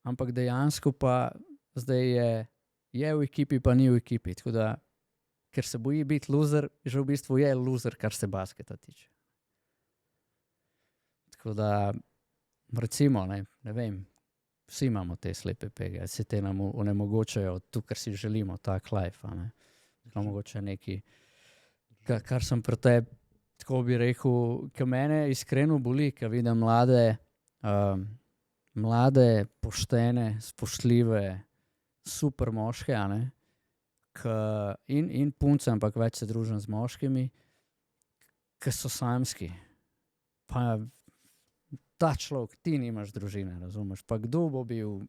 Ampak dejansko pa zdaj je v ekipi, pa ni v ekipi. Tako da, ker se boji biti loser, že v bistvu je loser, kar se basketa tiče. Tako da, recimo, ne vem, vsi imamo te slepe pege, se te nam onemogočajo tu, kar si želimo, tak life, mogoče neki, kar sem pri tebi, tako bi rekel, ki mene iskreno boli, ki vidim mlade, poštene, spoštljive, super moške, in punce, ampak več se družim z moškimi, ki so samski. Pa ta človek, ti nimaš družine, razumeš? Pa kdo bo bil,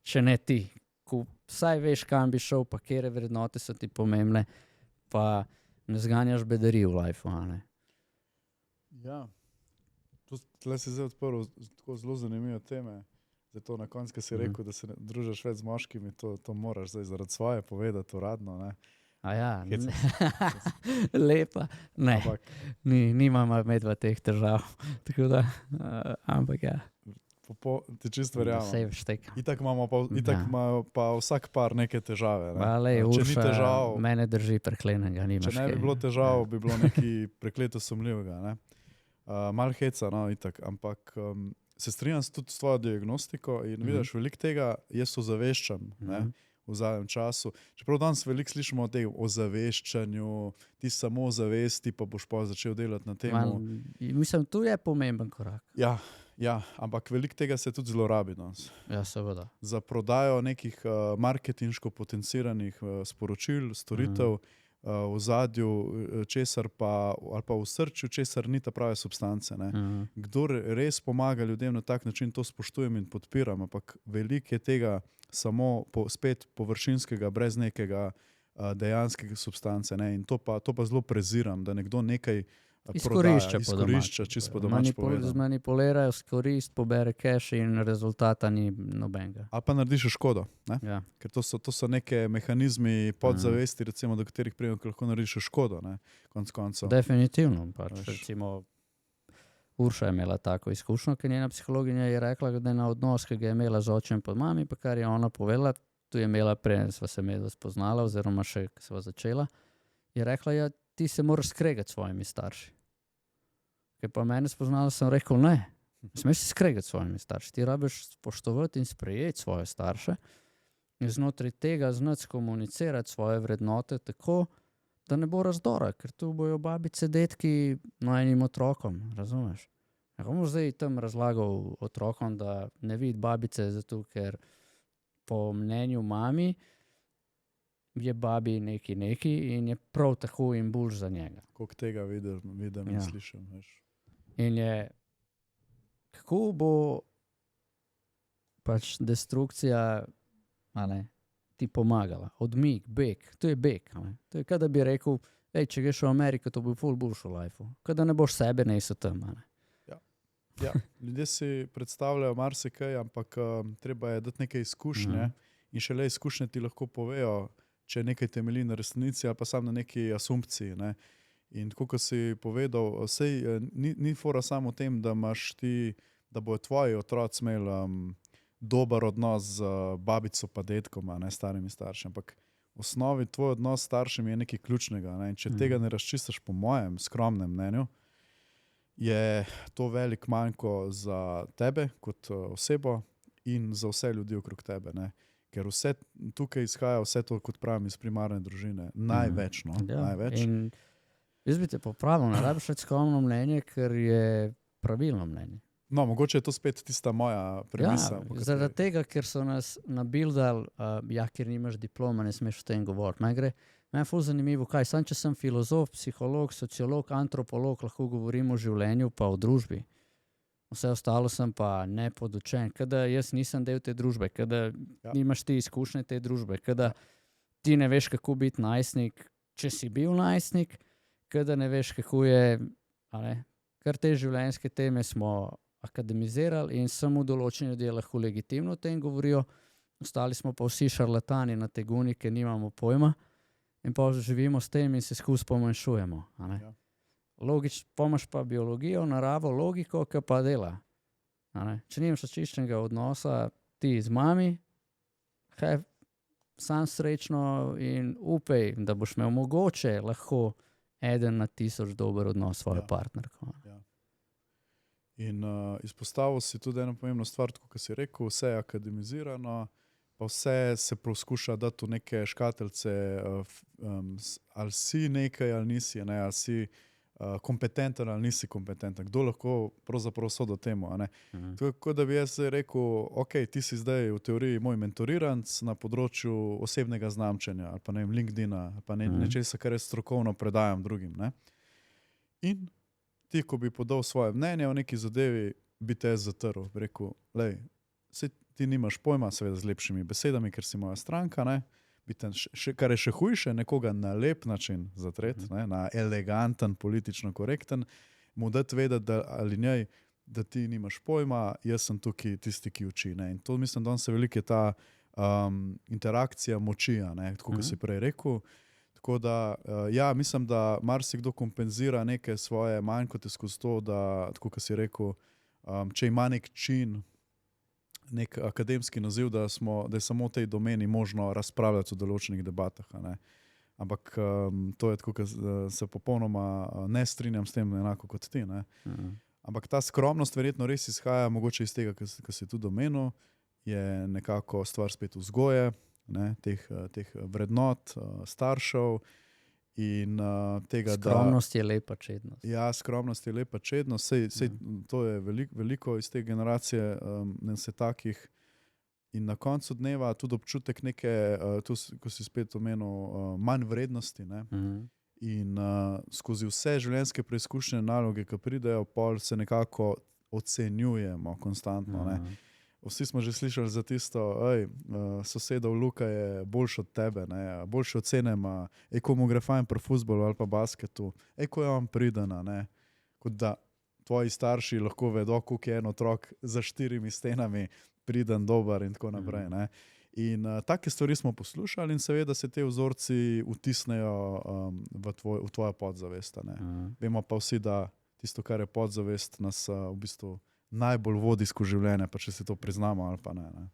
če ne ti? Ko vsaj veš, kam bi šel, pa kere vrednote so ti pomembne, pa ne zganjaš bedari v lifeu, Ja, tle si zdaj odprl tako zelo zanimive teme. Zdaj to na koncu, ki si rekel, da se družiš več z moškimi, to moraš zdaj zaradi svoje povedati uradno, ne? Lepa. Ne, nimam medva teh težav. Tako da, ampak ja. Ti čisto verjamem. Vse vštekam. Itak ima pa vsak par neke težave. Ne? Če ni težav, mene drži preklenega. Če ne bi bilo težav, bi bilo nekaj prekleto sumljivega. Ne? Mal heca, no, itak. Ampak se strinjam tudi s tvojo diagnostiko in vidiš, veliko tega jaz ozaveščam. V zadnjem času. Čeprav danes veliko slišimo o tem ozaveščanju, ti samo zavesti, pa boš pa začel delati na tem. Mislim, tu je pomemben korak. Ja, ampak veliko tega se tudi zlorabi danes. Ja, seveda. Za prodajo nekih marketinško potenciranih sporočil, storitev, v zadju česar pa, ali pa v srču česar ni ta prave substance. Kdor res pomaga ljudem na tak način, to spoštujem in podpiram, ampak veliko je tega samo spet površinskega, brez nekega dejanskega substance. Ne? In to pa zelo preziram, da nekdo nekaj izkorišča čisto po domač povedano. Zmanipulirajo, pobere cash in rezultata ni nobenega. A pa narediš škodo, ne? Ja. Ker to so neke mehanizmi podzavesti, recimo, do katerih prijemo, lahko narediš škodo, ne? Konec koncev. Definitivno. Recimo, Urša je imela tako izkušnjo, ker njena psihologinja je rekla, da je na odnos, ki ga je imela z očem pod mami, pa kar je ona povedala, tu je imela prej, sva se medva spoznala, oziroma še, ko sva začela, je rekla, ja, ti se moraš skregati s svojimi starši. Ker pa mene spoznala, sem rekel, ne, smeš se skregati s svojimi starši, ti rabiš spoštovati in sprejeti svoje starše in znotraj tega znati komunicirati svoje vrednote tako, da ne bo razdora, ker tu bojo babice, detki enim otrokom, razumeš? Kako boš zdaj tam razlagal otrokom, da ne vidi babice, zato ker po mnenju mami je babi neki in je prav tako in boljš za njega. Koliko tega vidim in slišim, veš. In je, kako bo pač destrukcija, ti pomagala. Odmik, beg. To je beg. To je, kada bi rekel, če greš v Ameriko, to bo ful boljš v lifeu. Kada ne boš sebe, ne so tam. Ja, ljudje si predstavljajo marsikaj, ampak treba je dati neke izkušnje in šele izkušnje ti lahko povejo, če nekaj temelji na resnici ali pa samo na neki asumpciji. Ne? In tako, kot si povedal, ni fora samo v tem, da imaš ti, da bojo tvoji otroci imeli dober odnos z babico pa dedkom, ne starimi starši, ampak v osnovi tvoj odnos s staršem je nekaj ključnega. Ne? In če tega ne razčistiš, po mojem skromnem mnenju, je to velik manjko za tebe kot osebo in za vse ljudi okrog tebe. Ne? Ker vse tukaj izhaja, vse to, kot pravim, iz primarne družine. Največ, no? Največ. In jaz bi te popravil, ne rabiš več skromno mnenje, ker je pravilno mnenje. No, mogoče je to spet tista moja premisa. Zaradi tega, ker so nas nabildali, ker nimaš diploma, ne smeš o tem govoriti. Meni je ful zanimivo, kaj sam, če sem filozof, psiholog, sociolog, antropolog, lahko govorim o življenju pa o družbi. Vse ostalo sem pa nepodučen, kada jaz nisem del te družbe, kada nimaš ti izkušnje te družbe, kada ti ne veš, kako biti najstnik, če si bil najstnik, kada ne veš, kako je, kar te življenjske teme smo akademizirali in samo določeni ljudje lahko legitimno o tem govorijo, ostali smo pa vsi šarlatani na teguni, ker nimamo pojma in pa živimo s tem in se skozi pomanjšujemo. Pomaš pa biologijo, naravo, logiko, ki pa dela. Če nimaš očiščenega odnosa ti z mami, sam srečno in upej, da boš imel mogoče lahko 1 na 1000 dober odnos s svojo partnerko. In izpostavil si tudi eno pomembno stvar, kot si rekel, vse je akademizirano, pa vse se poskuša dati v neke škateljce, ali si nekaj, ali nisi, ne, ali si kompetenten ali nisi kompetenten. Kdo lahko pravzaprav sodi temu? Tako da bi jaz rekel, ok, ti si zdaj v teoriji moj mentoriranc na področju osebnega znamčenja, ali pa ne vem, LinkedIna, ali pa nečesa, kar jaz strokovno predajam drugim. Ne? In ti, ko bi podal svoje mnenje o neki zadevi, bi te zatrl. Bi rekel, lej, ti nimaš pojma, seveda z lepšimi besedami, ker si moja stranka, ne? Kar je še hujše, nekoga na lep način zatreti, na eleganten, politično korekten, mu dati vedeti ali njej, da ti nimaš pojma, jaz sem tukaj tisti, ki uči. Ne? In to mislim, da se veliko je ta interakcija moči, tako kot si prej rekel. Tako da, mislim, da marsikdo kompenzira neke svoje manjkote skozi to, da, tako kot si rekel, če ima nek čin, nek akademski naziv, da je samo v tej domeni možno razpravljati v določenih debatah. Ampak to je tako, se popolnoma ne strinjam s tem enako kot ti. Ampak ta skromnost verjetno res izhaja mogoče iz tega, kar si tudi omenil, je nekako stvar spet vzgoje, teh vrednot staršev in tega, skromnost je lepa čednost. Ja, skromnost je lepa čednost. Sej to je veliko iz te generacije se takih in na koncu dneva tudi občutek neke, tu, ko si spet omenil, manj vrednosti. In skozi vse življenjske preizkušnje naloge, ki pridejo, pol se nekako ocenjujemo konstantno. Vsi smo že slišali za tisto, sosedov Luka je boljši od tebe, boljše ocene ima, ko mu gre fajn pri fuzbolu ali pa basketu, ko je on pridena, kot da tvoji starši lahko vedo, koliko je en otrok za 4 stenami priden, dober in tako naprej. In take stvari smo poslušali in seveda se te vzorci vtisnejo v tvojo podzavest. Vemo pa vsi, da tisto, kar je podzavest, nas v bistvu najbolj vodi skozi življenje, pa če se to priznamo ali pa ne.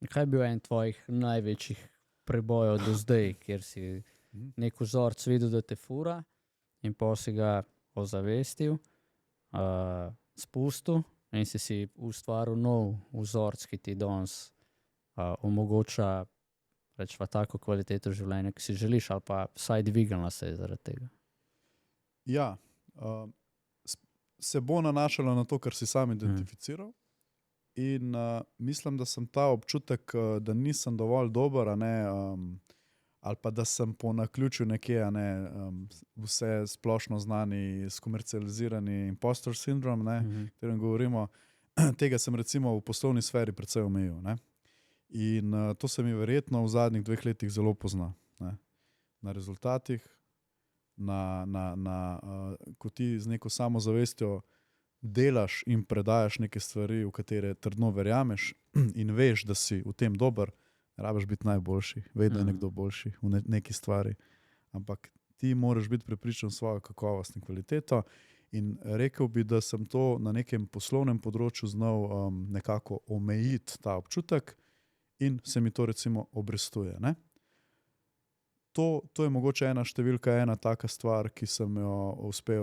Kaj je bil en tvojih največjih prebojev do zdaj, kjer si nek vzorc videl, da te fura in pa si ga ozavestil, spustil in si ustvaril nov vzorc, ki ti danes omogoča rečva tako kvaliteto življenja, ki si želiš, ali pa vsaj dvignila se je zaradi tega? Ja, se bo nanašalo na to, kar si sam identificiral in mislim, da sem ta občutek, da nisem dovolj dober, ali pa da sem po naključju nekje, vse splošno znani, skomercializirani impostor syndrome, katerem govorimo, tega sem recimo v poslovni sferi precej omejil. In to se mi verjetno v zadnjih 2 letih zelo pozna. Na rezultatih, ko ti z neko samozavestjo delaš in predajaš neke stvari, v katere trdno verjameš in veš, da si v tem dober, ne rabiš biti najboljši, vedno je nekdo boljši v neki stvari, ampak ti moraš biti prepričan v svojo kakovost in kvaliteto. In rekel bi, da sem to na nekem poslovnem področju znal nekako omejiti ta občutek in se mi to recimo obrestuje. Ne? To je mogoče ena taka stvar, ki sem jo uspel,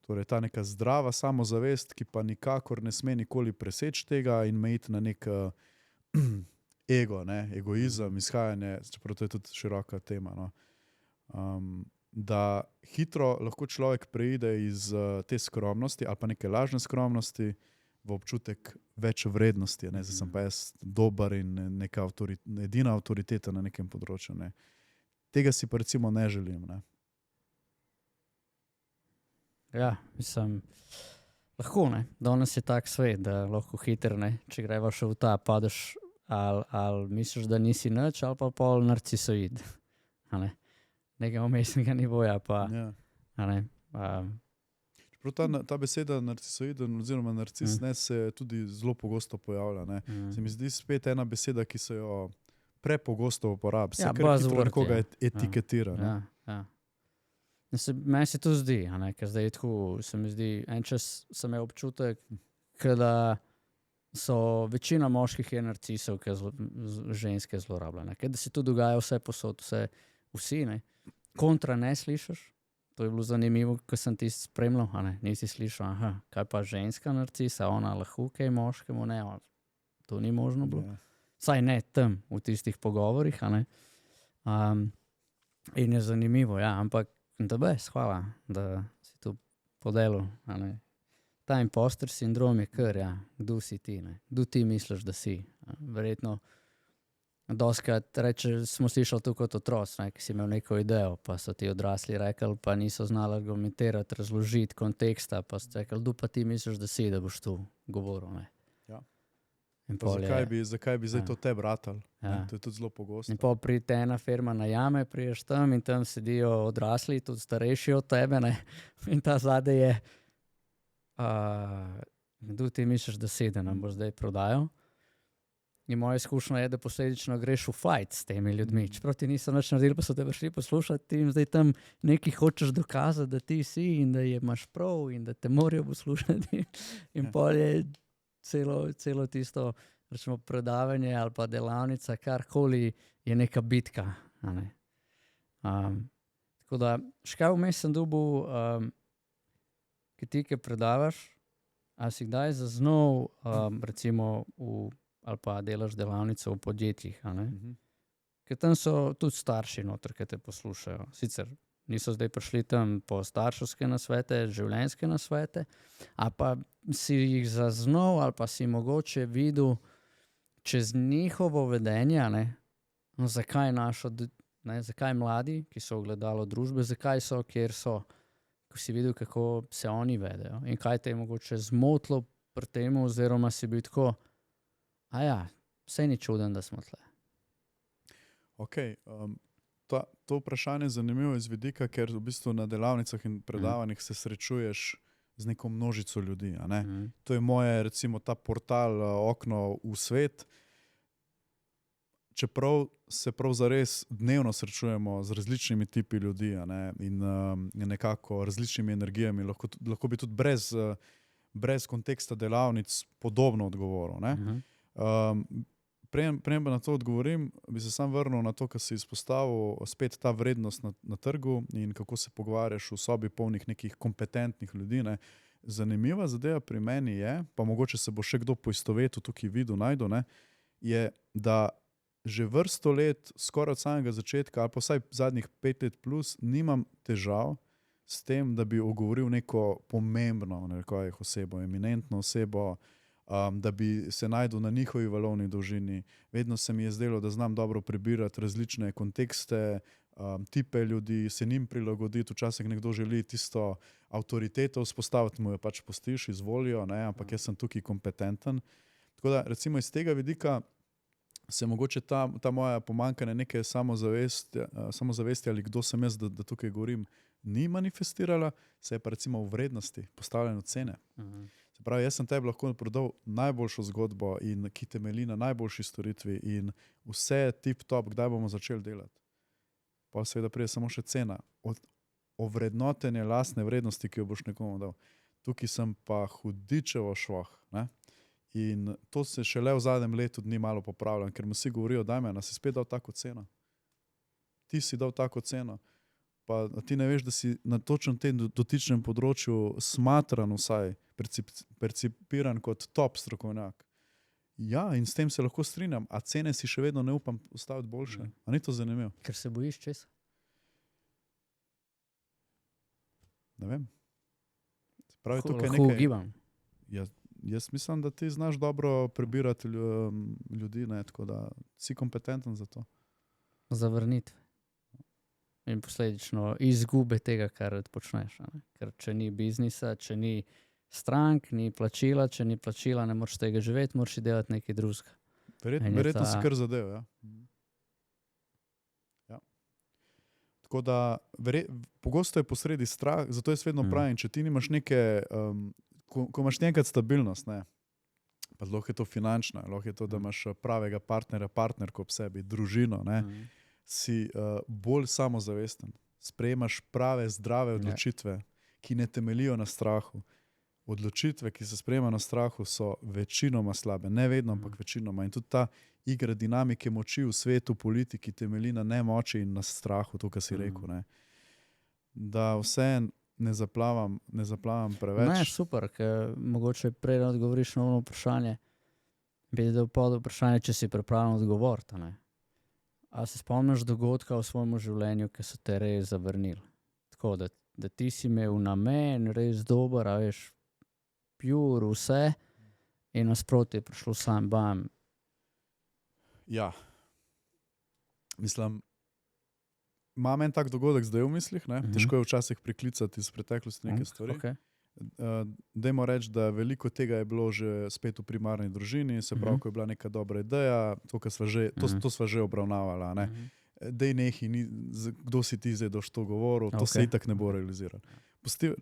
torej ta neka zdrava samozavest, ki pa nikakor ne sme nikoli preseči tega in mejiti na nek ego, ne? Egoizem, izhajanje, čeprav to je tudi široka tema. No? Da hitro lahko človek preide iz te skromnosti ali pa neke lažne skromnosti v občutek več vrednosti. Ne? Zdaj sem pa jaz dober in neka edina avtoriteta na nekem področju. Ne? Tega si pa recimo ne želim. Ne? Ja, mislim, lahko ne. Danes je tak svet, da lahko hitro, ne. Če greva še v ta, padeš ali misliš, da nisi nič, ali pa pol narcisoid. A ne. Nekega umestnega nivoja pa. Ja. A ne. Ta beseda narcisoiden oziroma narcis se tudi zelo pogosto pojavlja. Ne. Se mi zdi spet ena beseda, ki se jo prepogosto uporablja. Se kar hitro nekoga etiketira. Ja, ja. Meni se to zdi, a ne, ker zdaj je tako, se mi zdi, en čas sem imel občutek, da so večina moških je narcisov, ki ženske zlorabljajo. Ker da se to dogaja vse posod, vsi, ne. Kontra ne slišiš. To je bilo zanimivo, ko sem ti spremljal, a ne, nisi slišal, aha, kaj pa ženska narcisa, ona lahko kaj moškemu, ne, to ni možno bilo. Ja. Saj ne tam, v tistih pogovorih, a ne. In je zanimivo, ja, ampak tebe, hvala, da si tu podelil, a ne. Ta imposter sindrom je kar, ja, kdo si ti, ne, kdo ti misliš, da si. Verjetno doskrat smo slišali to kot otroci, ki si imel neko idejo, pa so ti odrasli rekli, pa niso znali argumentirati, razložiti konteksta, pa so rekli, kdo pa ti misliš, da si, da boš tu govoril. Ne. Ja. Zakaj bi zdaj to te bratal? Ja. To je tudi zelo pogosto. In pol pride ena firma najame, priješ tam in tam sedijo odrasli, tudi starejši od tebe, ne. In ta zadej je, kdo ti misliš, da si, da nam boš zdaj prodajal? In moja izkušnja je, da posledično greš v fajt s temi ljudmi. Čeprav ti niso nič naredili, pa so te prišli poslušati, ti jim zdaj tam nekaj hočeš dokazati, da ti si in da imaš prav in da te morajo poslušati. In pol je celo tisto, rečemo, predavanje ali pa delavnica, karkoli je neka bitka. A ne? Tako da, škaj vmes sem dobil, ki ti, ki predavaš, a si kdaj zaznal, recimo ali pa delaš delavnico v podjetjih, a ne? Ker tam so tudi starši noter, ki te poslušajo. Sicer niso zdaj prišli tam po starševske nasvete, življenjske nasvete, a pa si jih zaznal ali pa si mogoče videl čez njihovo vedenje, ne? No, zakaj zakaj mladi, ki so ogledalo družbe, zakaj so, kjer so, ko si videl, kako se oni vedejo in kaj te je mogoče zmotilo pri tem, oziroma si bil tako, vse ni čuden, da smo tle. Ok, to vprašanje je zanimivo iz vidika, ker v bistvu na delavnicah in predavanjih se srečuješ z neko množico ljudi. A ne? To je moje, recimo, ta portal, okno v svet. Čeprav se prav zares dnevno srečujemo z različnimi tipi ljudi, a ne? In nekako različnimi energijami, lahko bi tudi brez konteksta delavnic podobno odgovoril. Ne? Preden pa na to odgovorim, bi se sam vrnil na to, kar si izpostavil, spet ta vrednost na trgu in kako se pogovarjaš v sobi polnih nekih kompetentnih ljudi. Ne. Zanimiva zadeva pri meni je, pa mogoče se bo še kdo poistovetil tukaj videl, najdu, ne, je, da že vrsto let, skoraj od samega začetka, ali pa vsaj zadnjih 5 let plus, nimam težav s tem, da bi ogovoril neko pomembno osebo, eminentno osebo, da bi se najdel na njihovi valovni dolžini. Vedno se mi je zdelo, da znam dobro prebirati različne kontekste, tipe ljudi, se njim prilagoditi. Včasih nekdo želi tisto avtoriteto vzpostaviti, mu jo pač pustiš, izvolijo, ne, ampak jaz sem tukaj kompetenten. Tako da, recimo iz tega vidika se mogoče ta moja pomanjkanje neke samozavesti ali kdo sem jaz, da tukaj govorim, ni manifestirala, se je pa recimo v vrednosti, postavljanju cene. Se pravi, jaz sem tebi lahko prodal najboljšo zgodbo, in ki temelji na najboljši storitvi in vse tip top, kdaj bomo začeli delati. pa seveda prije samo še cena. Ovrednotenje lastne vrednosti, ki jo boš nekomu dal. Tukaj sem pa hudičevo švoh. Ne? In to se šele v zadnjem letu dni malo popravljam, ker mu vsi govorijo, daj me, si spet dal tako ceno. Ti si dal tako ceno. Pa ti ne veš, da si na točno tem dotičnem področju smatran vsaj, percipiran kot top strokovnjak. Ja, in s tem se lahko strinjam, a cene si še vedno ne upam postaviti boljše. A ni to zanimivo? Ker se bojiš česa? Ne vem. Pravi, tukaj Lahko nekaj... ugibam. Jaz mislim, da ti znaš dobro prebirati ljudi, ne, tako da si kompetenten za to. Zavrnitve. In posledično izgube tega, kar počneš. Ne? Ker če ni biznisa, če ni strank, ni plačila, če ni plačila, ne moreš tega živeti, moraš delati nekaj drugega. Verjetno si kar zadev, ja. Ja. Tako da, pogosto je posredi strah, zato jaz vedno pravim, če ti nimaš neke, ko imaš nekaj stabilnost, ne, pa lahko je to finančna, lahko je to, da imaš pravega partnera, partnerko ob sebi, družino, ne, si bolj samozavesten, sprejemaš prave, zdrave odločitve, ki ne temeljijo na strahu. Odločitve, ki se sprejema na strahu, so večinoma slabe, ne vedno, ampak večinoma. In tudi ta igra dinamike moči v svetu, politiki temelji na nemoči in na strahu, to, kar si rekel. Ne. Da vse ne zaplavam preveč. Ne, super, ker mogoče prej odgovoriš na ono vprašanje, bi dal pod vprašanje, če si pripravljen odgovoriti, ne. A se spomniš dogodka v svojem življenju, ki so te res zavrnili? Tako, da ti si imel namen, res dober, a veš, pure, vse, in nasproti je prišlo sam bam. Ja. Mislim, imam en tak dogodek zdaj v mislih, ne? Težko je včasih priklicati iz preteklosti neke stvari. Okay. Dajmo reči, da veliko tega je bilo že spet v primarni družini, se pravi, ko je bila neka dobra ideja, to sva že obravnavala. Ne? Dej nehi, kdo si ti zdaj doš to govoril, to se itak ne bo realiziralo.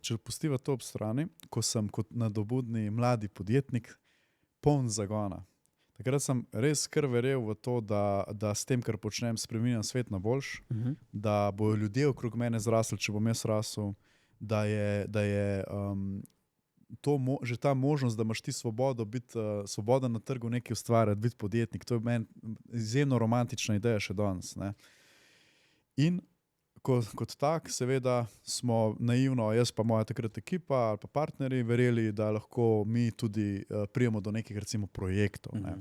Če pustiva to ob strani, ko sem kot nadobudni mladi podjetnik poln zagona. Takrat sem res kar verjel v to, da s tem, kar počnem, spreminjam svet na boljš, da bojo ljudje okrog mene zrasli, če bom jaz rasel, da je že ta možnost, da imaš ti svobodo, biti svoboden na trgu, nekaj ustvarjati, biti podjetnik, to je meni izjemno romantična ideja še danes. Ne? In kot tak, seveda, smo naivno, jaz pa moja takrat ekipa ali pa partnerji, verjeli, da lahko mi tudi prijemo do nekih, recimo, projektov. Ne?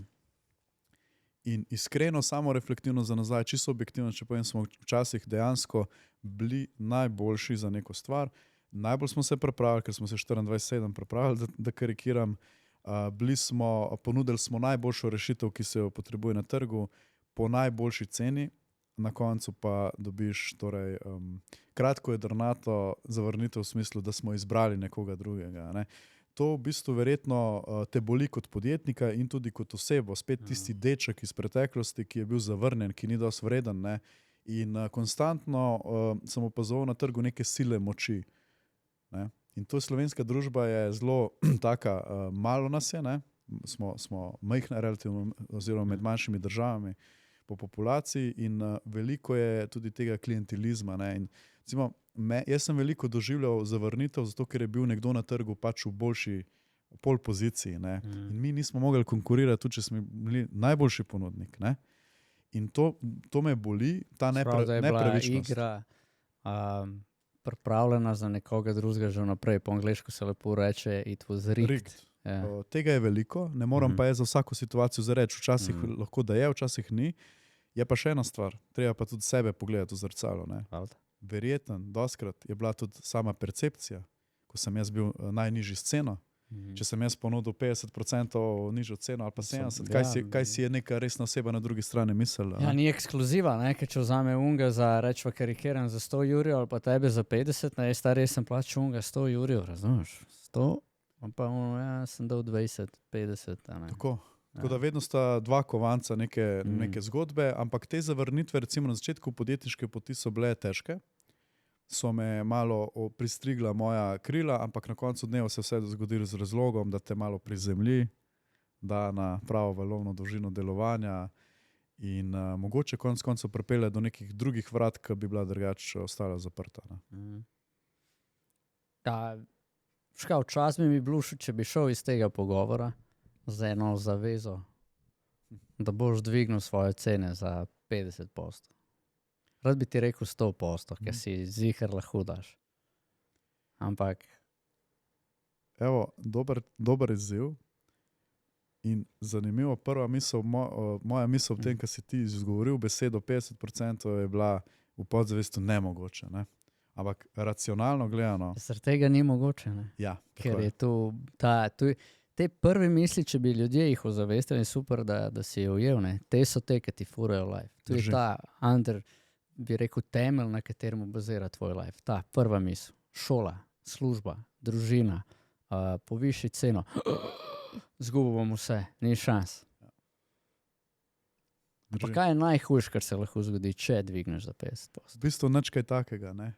In iskreno, samo reflektivno za nazaj, čisto objektivno, če povem, smo včasih dejansko bili najboljši za neko stvar. Najbolj smo se pripravili, ker smo se 24/7 pripravili, da karikiram. Ponudili smo najboljšo rešitev, ki se jo potrebuje na trgu, po najboljši ceni. Na koncu pa dobiš kratko jedrnato zavrnitev v smislu, da smo izbrali nekoga drugega. Ne. To v bistvu verjetno te boli kot podjetnika in tudi kot osebo. Spet tisti deček iz preteklosti, ki je bil zavrnjen, ki ni dosti vreden. Ne. In konstantno sem opazoval na trgu neke sile moči. Ne. In to slovenska družba je zelo taka, malo nas je, ne. Smo majhna relativno, oziroma med manjšimi državami po populaciji in veliko je tudi tega klientelizma. Ne. In, recimo, jaz sem veliko doživljal zavrnitev, zato ker je bil nekdo na trgu pač v boljši pol poziciji. Ne. In mi nismo mogli konkurirati, tudi če smo bili najboljši ponudnik. Ne. In to me boli, ta nepravičnost. Da je bila igra pripravljena za nekoga drugega že vnaprej. Po angleško se lepo reče it was rigged. Yeah. Tega je veliko, ne moram pa jaz za vsako situacijo zareči. Včasih lahko da je, včasih ni. Je pa še ena stvar, treba pa tudi sebe pogledati v zrcalo. Ne. Verjeten, doskrat je bila tudi sama percepcija, ko sem jaz bil najnižji s ceno. Če sem jaz ponudil 50% nižjo ceno ali pa 70%, kaj si je neka resna oseba na drugi strani mislila? Ja, ni ekskluziva, ne? Ker če vzame unga za, rečva karikiram, za 100 jurjev ali pa tebe za 50, ne, stari sem plačal unga 100 jurjev, razumeš? 100, pa ja, sem dal 20, 50. Ne? Tako da vedno sta dva kovanca neke zgodbe, ampak te zavrnitve, recimo na začetku podjetniške poti so bile težke, so me malo pristrigla moja krila, ampak na koncu dneva se vse zgodilo z razlogom, da te malo prizemlji, da na pravo valovno dolžino delovanja In mogoče konec koncev pripelje do nekih drugih vrat, ki bi bila drugače ostala zaprta. Ne? Ja, včasih bi mi bilo všeč, če bi šel iz tega pogovora z eno zavezo, da boš dvignil svoje cene za 50%. Rad bi ti rekel 100%, ker si ziher lahko daš. Ampak Evo, dober izziv. In zanimivo, prva misel, moja misel v tem, kar si ti izgovoril, besedo 50% je bila v podzavestju nemogoče. Ne? Ampak racionalno gledano. zaradi tega ni mogoče, ne? Ja, Ker je te prve misli, če bi ljudje jih ozavestili, super, da si je ujel, ne? Te so te, ki ti furajo life. To je ta bi rekel, temelj, na katerem bazira tvoj life. Ta prva misel. Šola, služba, družina, poviši ceno. Zgubil bom vse, ni šans. Pa kaj je najhujše, kar se lahko zgodi, če dvigneš za 50%? V bistvu nič kaj takega. Ne?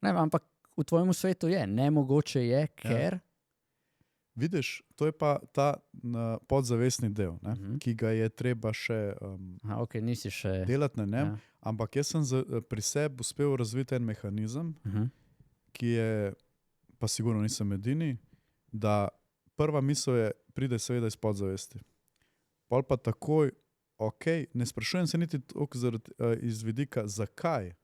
Ne, ampak v tvojem svetu je. Nemogoče je, ker... Vidiš, to je pa ta podzavestni del, ki ga je treba še nisi še... delati na njem. Ampak jaz sem pri sebi uspel razviti en mehanizem, ki je, pa sigurno nisem edini, da prva misel pride seveda iz podzavesti. Pol pa takoj, ne sprašujem se niti iz vidika, zakaj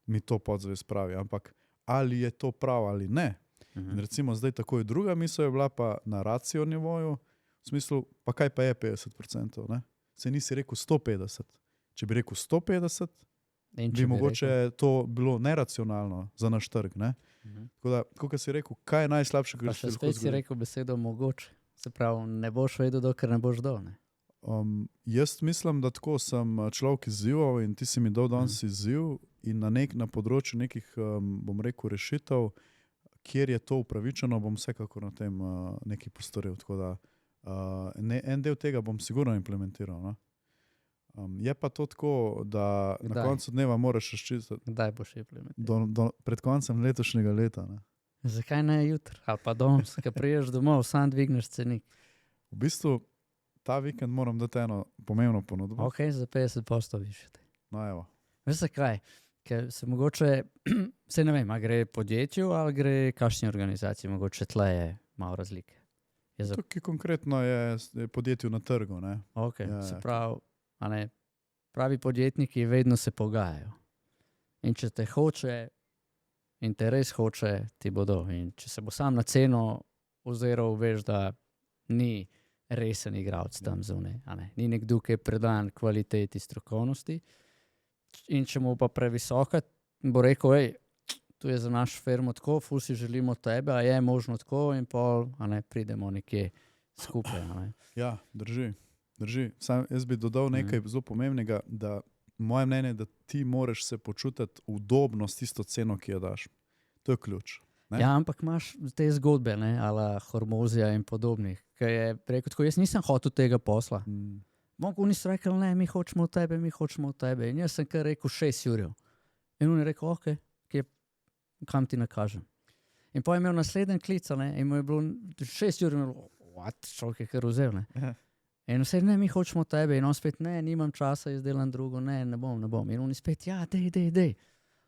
mi to podzavest pravi, ampak ali je to prav ali ne. In recimo zdaj takoj druga misel je bila pa na racio nivoju, v smislu, pa kaj pa je 50%, ne? Se nisi rekel 150. Če bi rekel 150, bi mogoče to bilo neracionalno za naš trg, ne? Tako da, kot si rekel, kaj je najslabše, kar se lahko zgodi? Pa še spet si rekel besedo mogoče. Se pravi, ne boš vedel, dokler ne boš dol, ne? Jaz mislim, da tako sem človek izzival in ti si mi dal danes izziv in na področju nekih, bom rekel, rešitev, kjer je to upravičeno, bom vsekakor na tem nekaj postoril. Tako da en del tega bom sigurno implementiral. No? Je pa to tako, da na koncu dneva moraš razčistiti. Kdaj boš implementiral? Pred koncem letošnjega leta. Ne? Zakaj ne jutri? Ali pa danes, ko priješ domov, sam dvigneš cenik. V bistvu ta vikend moram dati eno pomembno ponudbo. Ok, za 50% više. No, evo. Veš zakaj? Ker se mogoče, se ne vem, a gre podjetju ali gre kakšni organizaciji, mogoče tle je malo razlike. Tukaj konkretno je podjetju na trgu. Ne? Ok, se pravi, pravi podjetniki vedno se pogajajo. In če te hoče, in te res hoče, ti bodo. In če se bo sam na ceno oziral, veš, da ni resen igralec tam zunaj. Ni nekdo, ki je predan kvaliteti strokovnosti. In če mu pa previsoka, bo rekel, tu je za našo firmo tako, ful si želimo tebe, a je možno tako in pol, pridemo nekje skupaj. Ja, drži. Sam jaz bi dodal nekaj zelo pomembnega, da moje mnenje je, da ti moraš se počutiti udobno s tisto ceno, ki jo daš. To je ključ. Ne? Ja, ampak imaš te zgodbe, ala Hormozija in podobnih, ki je rekel tako, jaz nisem hotel tega posla. Oni so rekli, ne, mi hočemo od tebe. In jaz sem kar rekel 6 jurjev. In on je rekel, ok, kam ti nakažem. In potem je imel naslednji klic, in mu je bilo 6 jurjev, človek je kar vzel. In vse, ne, mi hočemo od tebe. In on spet, ne, nimam časa, izdelam drugo, ne bom. In on je spet, ja, dej.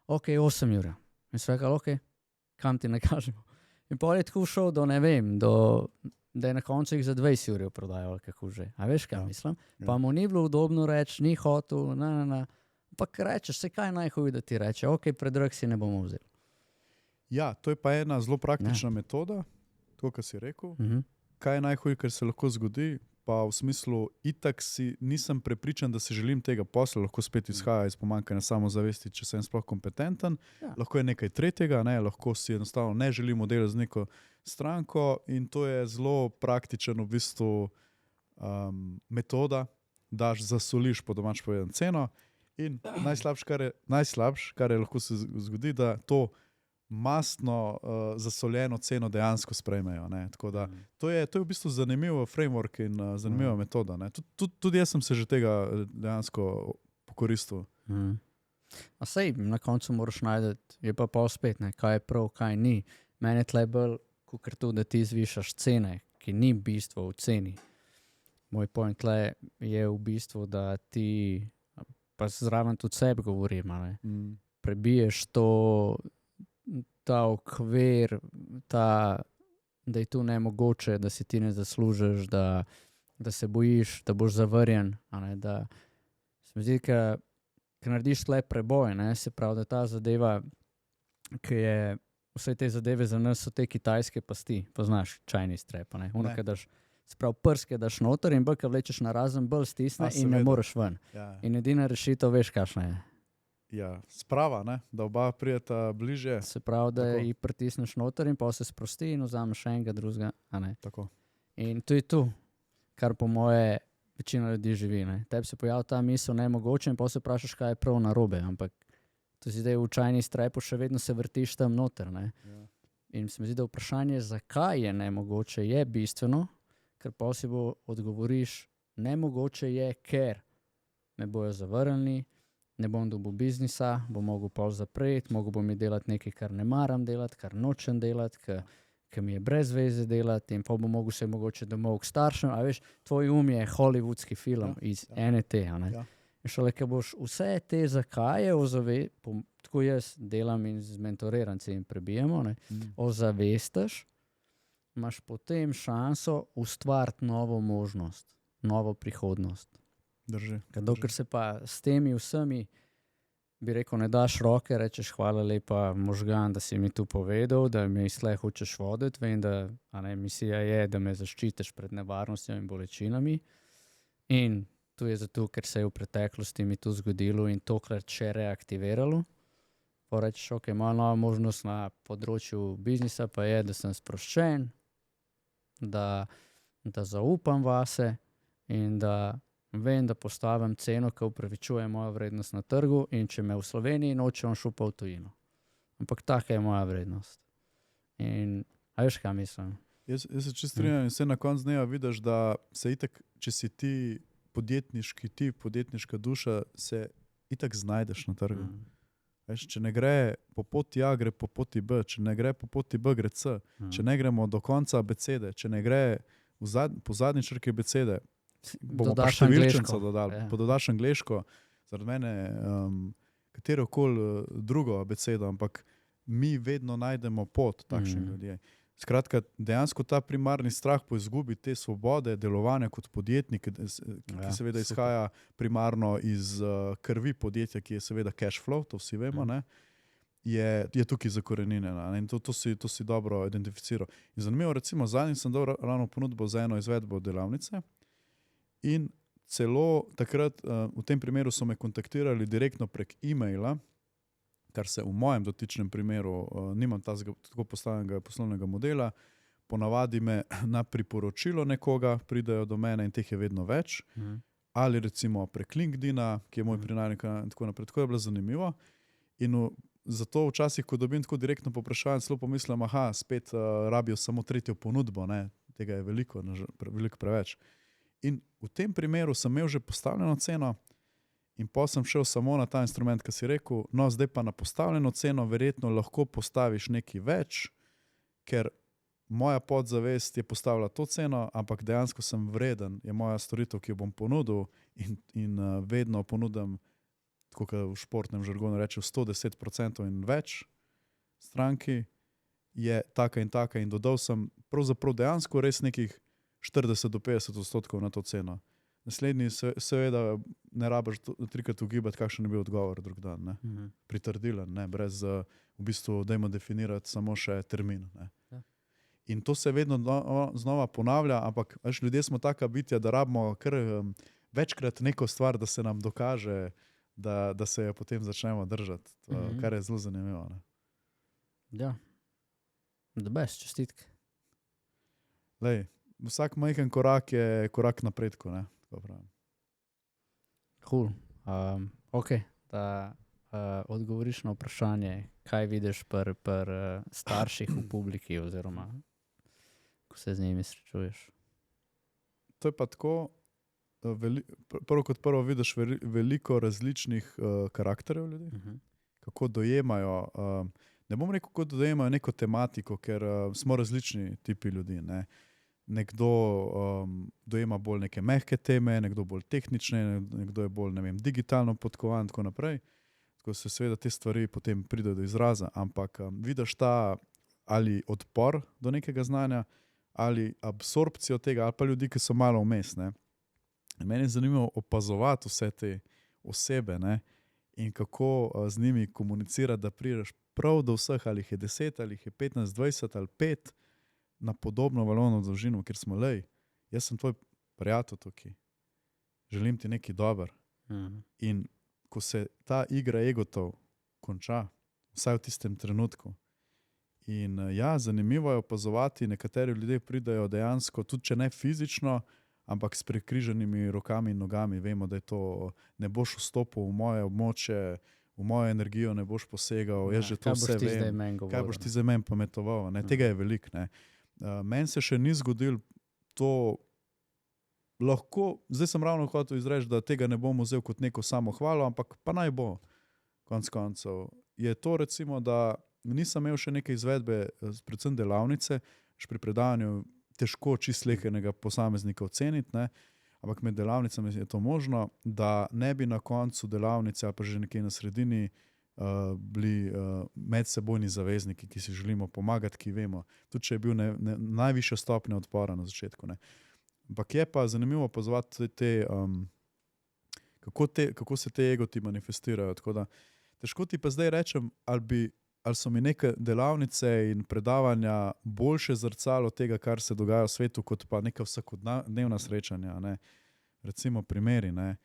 Ok, 8 jurjev. In so rekli, ok, kam ti nakažemo. In potem je tako šel do, ne vem, da je na koncu jih za 20 jurjev prodajal, kako že. A veš, kaj mislim? Pa mu ni bilo udobno reči, ni hotel, Pa rečeš, se kaj najhuj, da ti reče, ok, predrag si ne bomo vzeli. Ja, to je pa ena zelo praktična metoda, to, kar si rekel. Kaj je najhuj, kar se lahko zgodi, pa v smislu, itak nisem prepričan, da si želim tega posla, lahko spet izhaja iz pomanjkanja samozavesti, če sem sploh kompetenten. Lahko je nekaj tretjega, lahko si enostavno ne želimo delati z neko stranko in to je zelo praktičen v bistvu metoda, da zasoliš po domač povedan ceno in najslabše, kar je lahko se zgodi, da to mastno zasoljeno ceno dejansko sprejmejo. Tako da to je v bistvu zanimiv framework in zanimiva metoda. Tudi jaz sem se že tega dejansko pokoristil. A sej, na koncu moraš najti, je pa spet, kaj je prav, kaj ni. Mene tle bolj, kakor to, da ti zvišaš cene, ki ni bistvo v ceni. moj point tle je v bistvu, da ti pa zraven tudi sebi govorim, a ne. Prebiješ ta okvir, da je tu nemogoče, da si ti ne zaslužiš, da se bojiš, da boš zavrjen, a ne, da se mi zdi, ker narediš tle preboj, ne, se pravi, da ta zadeva, ki je, vse te zadeve za nas so te kitajske pasti, poznaš Chinese trap, ne, ono, ki daš, se pravi, prske daš noter in bolj, ki vlečeš na razen, bolj stisne in ne moreš ven. Ja. In edina rešitev, veš, kakšna je. Ja, sprava, ne? Da oba prijeta bliže. Se pravi, da jih pritisneš noter in pa se sprosti in vzameš enega drugega, a ne. Tako. In to je tu, kar po moje večina ljudi živi, ne. Tebi se pojavi ta misel nemogoče in pa se vprašaš, kaj je prav narobe, ampak to si zdaj v Chinese trapu še vedno se vrtiš tam noter, ne. Ja. In se mi zdi, da vprašanje, zakaj je nemogoče, je bistveno, ker pa si bo odgovoriš, nemogoče je, ker me bojo zavrnili, ne bom dobil biznisa, bom mogel pol zapreti, mogel bom delati nekaj, kar ne maram delati, kar nočem delati, ki mi je brez veze delati in pol bom mogel se mogoče domov k staršem. A veš, tvoj je hollywoodski film iz ene te, a ne. Ja. In šele, ko boš vse te zakaje tako jaz delam in z mentoriranci in prebijemo, ne, ozavestaš, imaš potem šanso ustvariti novo možnost, novo prihodnost. Drži. Dokler se pa s temi vsemi, bi rekel, ne daš roke, rečeš hvala lepa možgan, da si mi tu povedal, da me iz tle hočeš voditi, vem, da misija je, da me zaščitiš pred nevarnostjo in bolečinami. In tu je zato, ker se je v preteklosti mi to zgodilo in tokrat še reaktiviralo. Pa rečeš, ok, moja nova možnost na področju biznisa pa je, da sem sproščen, da zaupam vase in da vem, da postavim ceno, ki upravičuje mojo vrednost na trgu in če me v Sloveniji nočem, šel pa v tujino. Ampak taka je moja vrednost. In, a veš, kaj mislim? Jaz se čisto strinjam in vse na koncu dneva vidiš, da se itak, če si ti podjetniški tip, podjetniška duša, se itak znajdeš na trgu. Veš, če ne gre po poti A, gre po poti B, če ne gre po poti B, gre C. Če ne gremo do konca abecede, če ne gre po zadnji črki abecede, bomo pa številčnico dodali. Pa dodaš angleško, zaradi mene katerokoli drugo abecedo, ampak mi vedno najdemo pot takšnih ljudje. Skratka, dejansko ta primarni strah po izgubi te svobode, delovanja kot podjetnik, ki seveda izhaja primarno iz krvi podjetja, ki je seveda cash flow, to vsi vemo, ne, je tukaj zakorenjena. In to si dobro identificiral. In zanimivo, recimo, zadnjič sem dal ravno ponudbo za eno izvedbo delavnice in celo takrat, v tem primeru so me kontaktirali direktno prek e-maila, kar se v mojem dotičnem primeru, nimam tako postavljenega poslovnega modela, ponavadi me na priporočilo nekoga pridejo do mene in teh je vedno več, ali recimo prek LinkedIna, ki je moj prinajnik in tako naprej. Tako je bilo zanimivo in zato včasih, ko dobim tako direktno poprašanje, celo pomislim, spet rabijo samo tretjo ponudbo, ne? Tega je veliko preveč. In v tem primeru sem imel že postavljeno ceno in pa sem šel samo na ta instrument, ki si rekel, no zdaj pa na postavljeno ceno verjetno lahko postaviš nekaj več, ker moja podzavest je postavila to ceno, ampak dejansko sem vreden, je moja storitev, ki jo bom ponudil in vedno ponudim, tako kot v športnem žargonu reče, 110% in več stranki, je taka in dodal sem pravzaprav dejansko res nekih 40-50% na to ceno. Naslednji seveda ne rabiš trikrat ugibati, kakšen je bil odgovor drug dan. Ne? Pritrdilen, ne? Brez v bistvu dajmo definirati samo še termin. Ne? Ja. In to se vedno znova ponavlja, ampak veš, ljudje smo taka bitja, da rabimo kar večkrat neko stvar, da se nam dokaže, da se jo potem začnemo držati, kar je zelo zanimivo. Ne? Ja, the best, čestitke. Lej, vsak majhen korak je korak napredku, ne? Cool. Ok, da odgovoriš na vprašanje, kaj vidiš pri starših v publiki oziroma ko se z njimi srečuješ. To je pa tako, prvo kot prvo vidiš veliko različnih karakterjev ljudi, kako dojemajo, ne bom rekel, kako dojemajo neko tematiko, ker smo različni tipi ljudi, ne. nekdo dojema bolj neke mehke teme, nekdo bolj tehnične, nekdo je bolj, ne vem, digitalno podkovan in tako naprej. Tako se seveda te stvari potem pridejo do izraza, ampak vidiš ta ali odpor do nekega znanja, ali absorpcijo tega, ali pa ljudi, ki so malo vmes, ne. In meni je zanimivo opazovati vse te osebe, ne, in kako z njimi komunicirati, da prideš prav do vseh, ali jih je 10, ali jih je 15, 20 ali 5, na podobno valovno dolžino, ker smo lej. Jaz sem tvoj prijatelj tukaj. Želim ti nekaj dober. In ko se ta igra egotov konča, vsaj v tistem trenutku. In ja, zanimivo je opazovati, nekateri ljudje pridajo dejansko, tudi če ne fizično, ampak s prekrižanimi rokami in nogami. Vemo, da je to, ne boš vstopil v moje območje, v mojo energijo ne boš posegal, jaz že to vse vem. Kaj boš ti zdaj meni pametoval? Ne? Tega je veliko. Meni se še ni zgodilo to, lahko, zdaj sem ravno hotel izreči, da tega ne bom vzel kot neko samohvalo, ampak pa naj bo, konec koncev. Je to recimo, da nisem imel še neke izvedbe, predvsem delavnice, še pri predavanju težko čist slehernega posameznika oceniti, ne? Ampak med delavnicami je to možno, da ne bi na koncu delavnice ali pa že nekje na sredini bili medsebojni zavezniki, ki si želimo pomagati, ki vemo, tudi če je bil najvišja stopnja odpora na začetku. Ne. Ampak je pa zanimivo opazovati kako se te egoti manifestirajo. Tako da, težko ti pa zdaj rečem, ali so mi neke delavnice in predavanja boljše zrcalo tega, kar se dogaja v svetu, kot pa neka vsakodnevna srečanja. Ne. Recimo primeri, ne.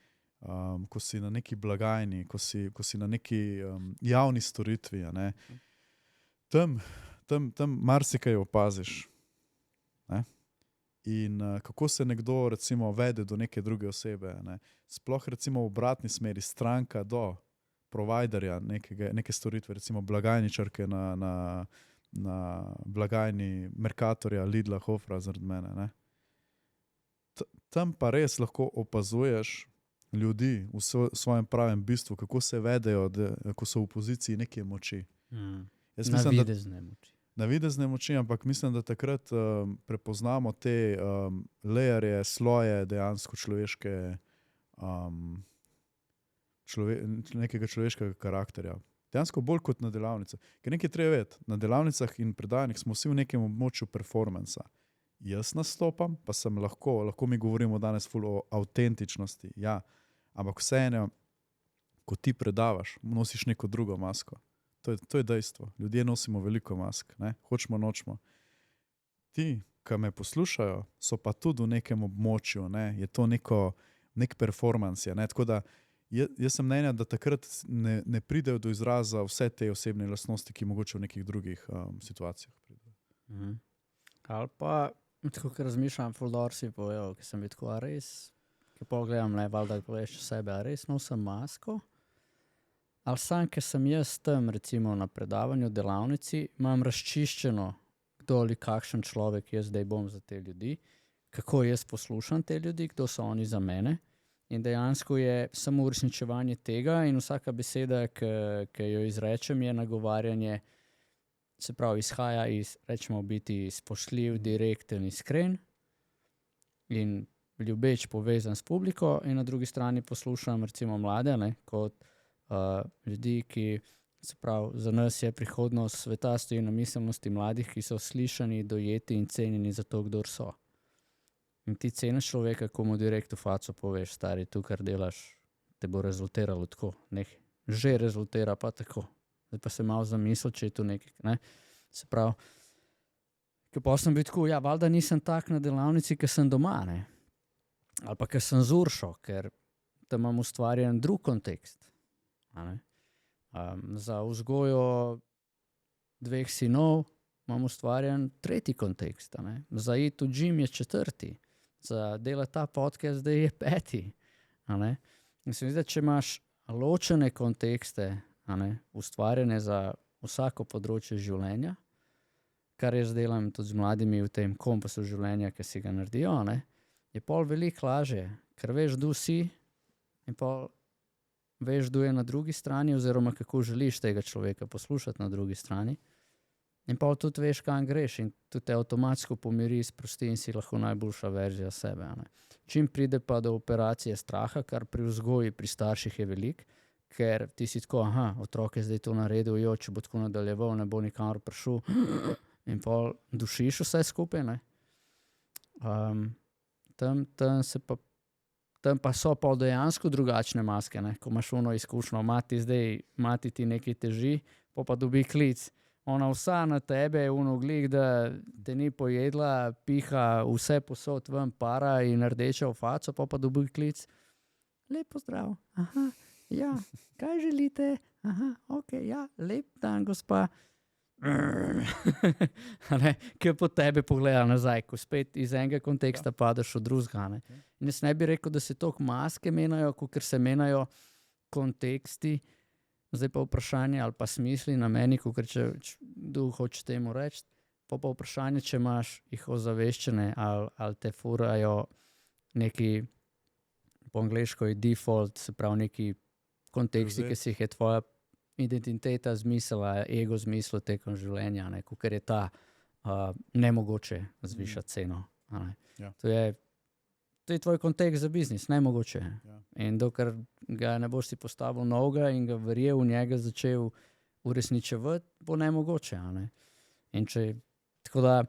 Ko si na neki blagajni, ko si na neki javni storitvi, ne. Tam marsikaj opaziš. Ne. In kako se nekdo recimo vede do neke druge osebe. Ne. Sploh recimo v obratni smeri, stranka do providerja neke storitve, recimo blagajničarke na blagajni Mercatorja, Lidla, Hofra zaradi mene. Ne. Tam pa res lahko opazuješ ljudi v svojem pravem bistvu, kako se vedejo, ko so v poziciji neke moči. Navidezne moči. Navidezne moči, ampak mislim, da takrat prepoznamo te layerje, sloje dejansko nekega človeškega karakterja. Dejansko bolj kot na delavnicah. Ker nekaj treba vedeti, na delavnicah in predajanjih smo vsi v nekem območju performansa. Jaz nastopam, pa sem lahko mi govorimo danes ful o avtentičnosti, ja, ampak vseeno, ko ti predavaš, nosiš neko drugo masko. To je dejstvo. Ljudje nosimo veliko mask, ne? Hočemo, nočemo. Ti, ki me poslušajo, so pa tudi v nekem območju, ne? Je to nek performans, ne? Tako da jaz sem mnenja, da takrat ne pridejo do izraza vse te osebne lastnosti, ki mogoče v nekih drugih situacijah pridejo. Ali pa, tako kot razmišljam, fuldor si povedal, ki sem bil tako, a res, ki pogledam, ne, valjda poveš sebe, a res nosim masko, ali sam, ker sem jaz tam, recimo na predavanju, delavnici, imam razčiščeno, kdo ali kakšen človek jaz zdaj bom za te ljudi, kako jaz poslušam te ljudi, kdo so oni za mene, in dejansko je samo uresničevanje tega in vsaka beseda, ki jo izrečem, je nagovarjanje, se pravi, izhaja iz, rečemo, biti spoštljiv, direkten, iskren in ljubeč povezan s publiko, in na drugi strani poslušam recimo mlade, ne, kot ljudi, ki, se pravi, za nas je prihodnost sveta stoji na miselnosti mladih, ki so slišani, dojeti in cenjeni za to, kdor so. In ti ceniš človeka, ko mu direkt v faco poveš, stari, tu, kar delaš, te bo rezultiralo tako, že rezultira pa tako. Zdaj pa se malo zamisli, če je tu nekaj, ne. Se pravi, ker pa sem bil tako, ja, valjda nisem tak na delavnici, ker sem doma, ne. Ali pa ker sem z Uršo, ker tam imam ustvarjen drug kontekst. Za vzgojo 2 sinov imam ustvarjen tretji kontekst. Za iti v gym je 4. Za delati ta podcast zdaj je 5. In se mi zdi, če imaš ločene kontekste, ustvarjene za vsako področje življenja, kar jaz delam tudi z mladimi v tem kompasu življenja, ki si ga naredijo, je pol veliko lažje, ker veš, kdo si in pol veš, kdo je na drugi strani oziroma kako želiš tega človeka poslušati na drugi strani. In pa tudi veš, kam greš in tudi te avtomatsko pomiri, sprosti in si lahko najboljša verzija sebe. Ne. Čim pride pa do operacije straha, kar pri vzgoji pri starših je veliko, ker ti si tako, otrok je zdaj to naredil, če bo tako nadaljeval, ne bo nikamor prišel in pa dušiš vse skupaj. Ne. Tam pa so pa dejansko drugačne maske, ne. Ko imaš ono izkušnjo, mati ti nekaj teži, pa dobi klic. Ona vsa na tebe je unoglik, da te ni pojedla, piha vse posod ven, para in rdeča v faco, pa dobi klic. Lepo zdrav. Aha, ja, kaj želite? Aha, ok, ja, lep dan, gospa. Ki po tebe pogleda nazaj, ko spet iz enega konteksta padeš v drugega. In jaz ne bi rekel, da se toliko maske menjajo, kot se menjajo konteksti. Zdaj pa vprašanje ali pa smisli na meni, kot če duh hoče temu reči, pa vprašanje, če imaš jih ozaveščene ali te furajo neki, po angleško je default, se pravi neki konteksti, ki si jih je tvoja identiteta zmislila, ego zmislil tekom življenja, kot je ta nemogoče zvišati ceno. Ja. To je tvoj kontekst za biznis, nemogoče. Ja. In dokler ga ne boš si postavil novega in ga verjel v njega začel uresničevati, bo nemogoče. In tako da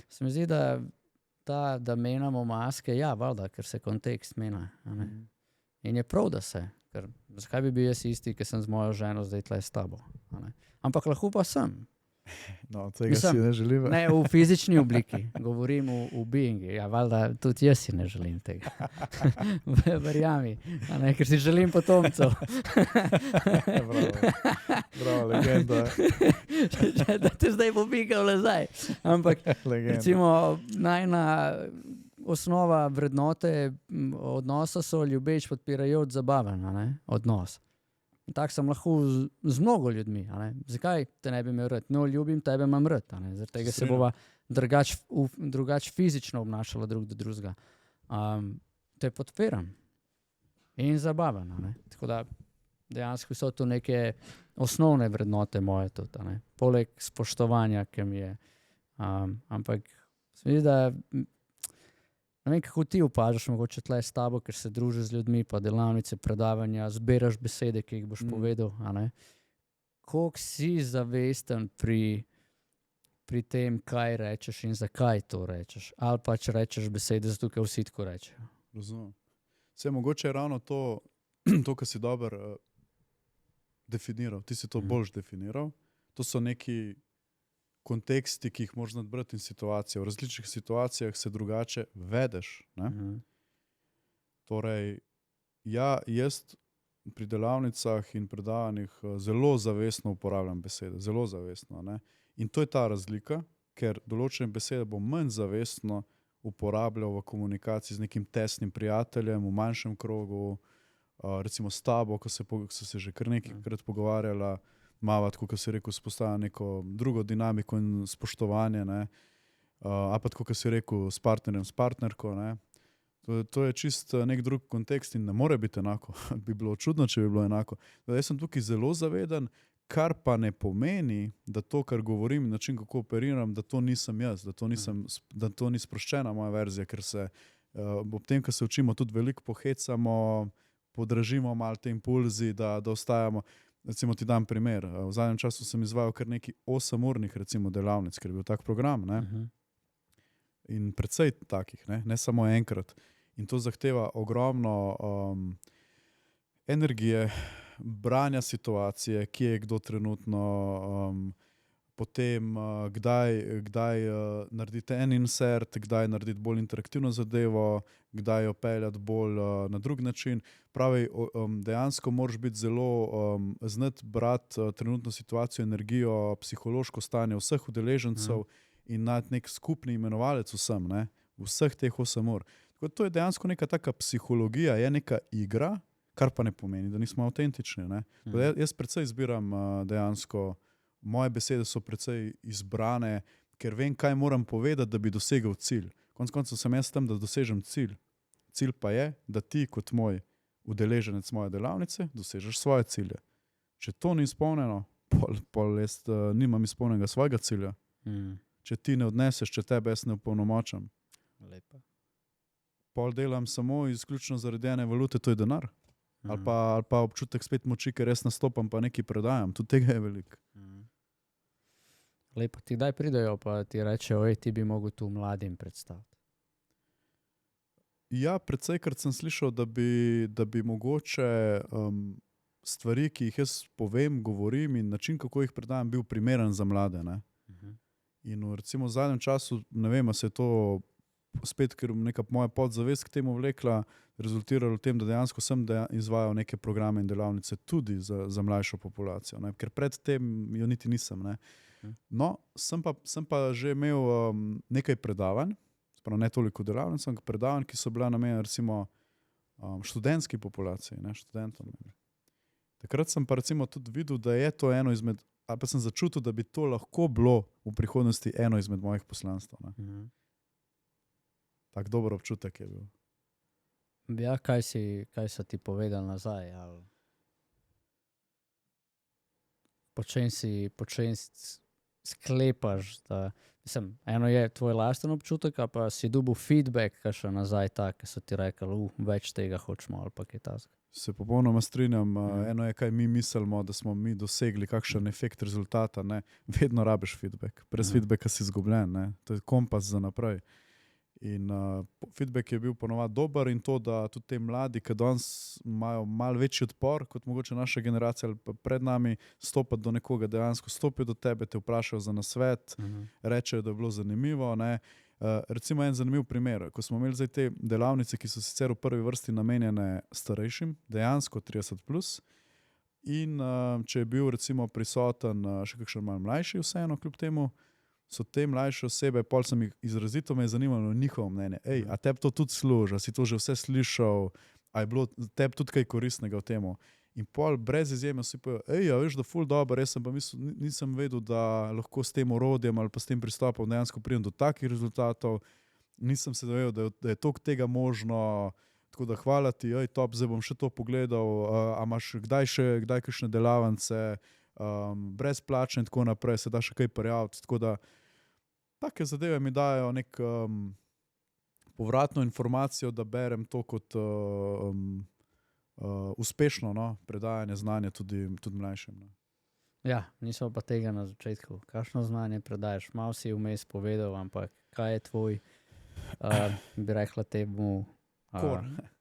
se mi zdi, da menjamo maske, ja, valjda, ker se kontekst menja. In je prav, da se. Ker zakaj bi bil jaz isti, ki sem z mojo ženo zdaj tle s tabo? Ampak lahko pa sem. No, tega si ne želim. Ne, v fizični obliki, govorim v beingu. Ja, valjda, tudi jaz si ne želim tega. Verjami, ker si želim potomcev. Bravo, legenda. Da te zdaj pobikal nazaj. Ampak, recimo, najna osnova vrednote odnosa so ljubeč, podpirajoč, zabaven odnos. In tako sem lahko z mnogo ljudmi. Zakaj te ne bi imel rad? No, ljubim tebe, imam rad. Zaradi tega se bova drugače fizično obnašala drug do drugega. Te podpiram. In zabaven. Tako da dejansko so to neke osnovne vrednote moje tudi. Poleg spoštovanja, ki mi je. Ampak se mi zdi, da ne vem, kako ti opažaš, mogoče tle s tabo, ker se družiš z ljudmi, pa delavnice, predavanja, zbiraš besede, ki jih boš povedal. Koliko si zavesten pri tem, kaj rečeš in zakaj to rečeš? Ali pač rečeš besede, zato ker vsi tako rečejo? Razumem. Vse mogoče je ravno to, kar si dobro definiral. Ti si to boljš definiral. To so neki konteksti, ki jih moraš nadbrati in situacije. V različnih situacijah se drugače vedeš. Torej, jaz pri delavnicah in predavanjih zelo zavestno uporabljam besede. Zelo zavestno. In to je ta razlika, ker določene besede bom manj zavestno uporabljal v komunikaciji z nekim tesnim prijateljem, v manjšem krogu, recimo s tabo, ko so se že kar nekajkrat pogovarjala, mavati, kot si rekel, spostavlja neko drugo dinamiko in spoštovanje, a pa tako, kot si rekel, s partnerjem, s partnerko. To je čist nek drug kontekst in ne more biti enako. Bi bilo čudno, če bi bilo enako. Jaz sem tukaj zelo zaveden, kar pa ne pomeni, da to, kar govorim, način, kako operiram, da to nisem jaz, da to ni sproščena moja verzija, ker se ob tem, ko se učimo, tudi veliko pohecamo, podražimo malo te impulzi, da ostajamo. Recimo ti dam primer. V zadnjem času sem izvajal kar neki 8-urnih recimo delavnic, ker je bil tak program. In precej takih, ne samo enkrat. In to zahteva ogromno energije, branja situacije, kje je kdo trenutno, potem kdaj narediti en insert, kdaj narediti bolj interaktivno zadevo, kdaj jo peljati bolj na drug način. Pravi, dejansko moraš biti zelo znati brati trenutno situacijo, energijo, psihološko stanje vseh udeležencev in najti nek skupni imenovalec vsem, vseh teh 8 ur. Tako to je dejansko neka taka psihologija, je neka igra, kar pa ne pomeni, da nismo avtentični. Jaz precej izbiram dejansko, moje besede so precej izbrane, ker vem, kaj moram povedati, da bi dosegel cilj. Konec koncev sem jaz tam, da dosežem cilj. Cilj pa je, da ti kot moj udeleženec moje delavnice dosežeš svoje cilje. Če to ni izpolnjeno, pol jaz nimam izpolnjenega svojega cilja. Če ti ne odneseš, če tebe jaz ne opolnomočam. Lepo. Pol delam samo izključno zaradi ene valute, to je denar. Ali pa občutek spet moči, ker res nastopam, pa nekaj predajam. Tudi tega je veliko. Lepo, ti kdaj pridejo, pa ti rečejo, oj, ti bi mogel tu mladim predstaviti. Ja, predsejkrat sem slišal, da bi mogoče stvari, ki jih jaz povem, govorim in način, kako jih predajam, bil primeren za mlade. Ne? In recimo v zadnjem času, ne vem, a se je to spet, ker neka moja podzavest k temu vlekla, rezultiralo v tem, da dejansko sem izvajal neke programe in delavnice tudi za mlajšo populacijo, ne? Ker predtem jo niti nisem. Ne? No, sem pa že imel nekaj predavanj, sprav ne toliko delavnic, ampak predavanj, ki so bila namenjena recimo študentski populaciji, ne, študentom. Takrat sem pa recimo tudi videl, da je to eno izmed, ali pa sem začutil, da bi to lahko bilo v prihodnosti eno izmed mojih poslanstv. Tak dober občutek je bil. Ja, kaj so ti povedali nazaj? Ali po čem sklepaš, da mislim, eno je tvoj lasten občutek, a pa si dobil feedback, kaj še nazaj tak, ki so ti rekli, več tega hočemo ali pa kaj takega. Se popolnoma strinjam. Eno je, kaj mi mislimo, da smo mi dosegli, kakšen efekt rezultata. Ne? Vedno rabiš feedback. Brez feedbacka si izgubljen. Ne? To je kompas za naprej. In feedback je bil ponovadi dober in to, da tudi te mladi, ki danes imajo malo večji odpor, kot mogoče naša generacija ali pa pred nami, stopati do nekoga, dejansko stopijo do tebe, te vprašajo za nasvet, rečejo, da je bilo zanimivo. Ne? Recimo en zanimiv primer, ko smo imeli zdaj te delavnice, ki so sicer v prvi vrsti namenjene starejšim, dejansko 30+, in če je bil recimo prisoten še kakšen malo mlajši vseeno, kljub temu, so te mlajše osebe, pol sem jih izrazito me je zanimalo njihovo mnenje. Ej, a tebi to tudi služi, a si to že vse slišal, a je bilo tebi tudi kaj koristnega v temu? In pol brez izjeme vsi povedo, ej, ja, veš, da ful dobro, jaz sem pa nisem vedel, da lahko s tem orodjem ali pa s tem pristopom dejansko pridem do takih rezultatov, nisem se dovedel, da je toliko tega možno, tako da hvala ti, ej, top, zdaj bom še to pogledal, a imaš kdaj kakšne delavnice, brezplačne in tako naprej, se da še kaj prijaviti, tako da take zadeve mi dajo nek povratno informacijo, da berem to kot uspešno predajanje znanja tudi mlajšim. Ne. Ja, nismo pa tega na začetku. Kakšno znanje predajaš? Malo si vmes povedal, ampak kaj je tvoj, bi rekla temu,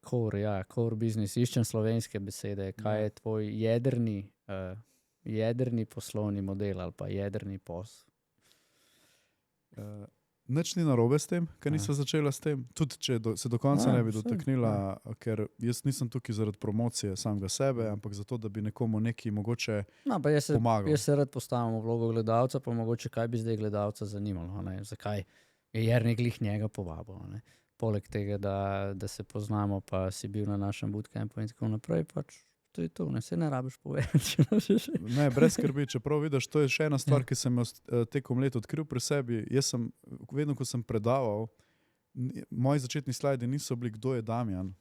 core business. Iščem slovenske besede. Kaj je tvoj jedrni poslovni model ali pa jedrni posel? Nič ni narobe s tem, ker nisem začela s tem. Tudi če se do konca ne bi dotaknila, ker jaz nisem tukaj zaradi promocije samega sebe, ampak zato, da bi nekomu nekaj mogoče pomagal. Jaz se rad postavim v vlogo gledalca, pa mogoče kaj bi zdaj gledalca zanimalo. Ne? Zakaj je Jernej glih njega povabil. Ne? Poleg tega, da se poznamo, pa si bil na našem bootcampu in tako naprej, pač to je to, ne se ne rabiš povedati. Ne, brez skrbi, čeprav vidiš, to je še ena stvar, ki sem jo tekom let odkril pri sebi. Jaz sem, vedno ko sem predaval, moji začetni slajdi niso bili, kdo je Damjan,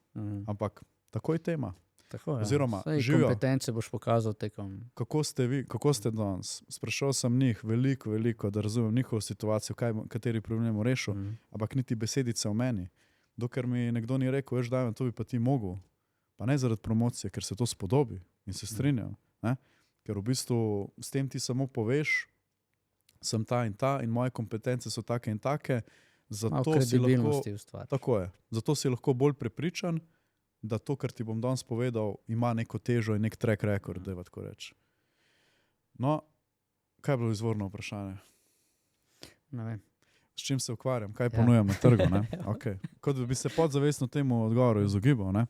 ampak takoj tema. Tako je. Oziroma, živijo. Kompetence boš pokazal tekom. Kako ste vi, kako ste danes? Sprašal sem njih veliko, da razumem njihovo situacijo, kateri problem rešil, ampak niti besedice o meni. Dokler mi nekdo ni rekel, veš Damjan, to bi pa ti mogel. Pa ne zaradi promocije, ker se to spodobi in se strinjam. Ne? Ker v bistvu s tem ti samo poveš, sem ta in moje kompetence so take in take, zato si lahko, tako je, zato si lahko bolj prepričan, da to, kar ti bom danes povedal, ima neko težo in nek track record, da tako reči. No, kaj je bilo izvorno vprašanje? Ne vem. S čim se ukvarjam? Kaj ponujam na trgu? Ne? Okay. Kot bi se podzavestno temu odgovoru izogibal, ne?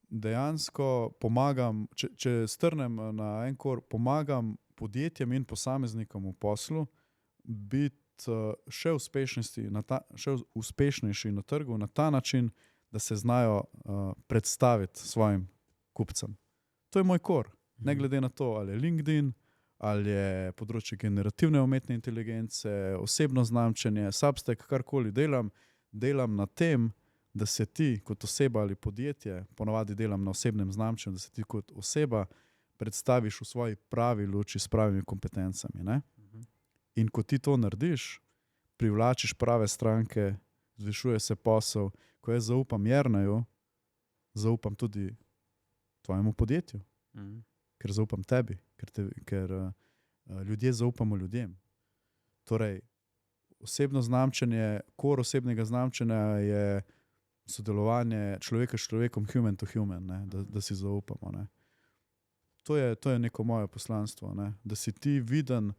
Dejansko pomagam, če strnem na en kor, pomagam podjetjem in posameznikom v poslu biti še uspešnejši na trgu na ta način, da se znajo predstaviti svojim kupcem. To je moj kor. Ne glede na to, ali je LinkedIn, ali je področje generativne umetne inteligence, osebno znamčenje, Substack, karkoli delam na tem, da se ti kot oseba ali podjetje, ponavadi delam na osebnem znamčenju, da se ti kot oseba predstaviš v svoji pravi luči s pravimi kompetencami. Ne? In ko ti to narediš, privlačiš prave stranke, zvišuje se posel. Ko jaz zaupam Jerneju, zaupam tudi tvojemu podjetju, ker zaupam tebi, ker ljudje zaupamo ljudem. Torej, osebno znamčenje, core osebnega znamčenja je sodelovanje človeka s človekom, human to human, ne? Da si zaupamo. Ne? To je neko moje poslanstvo, ne? Da si ti viden,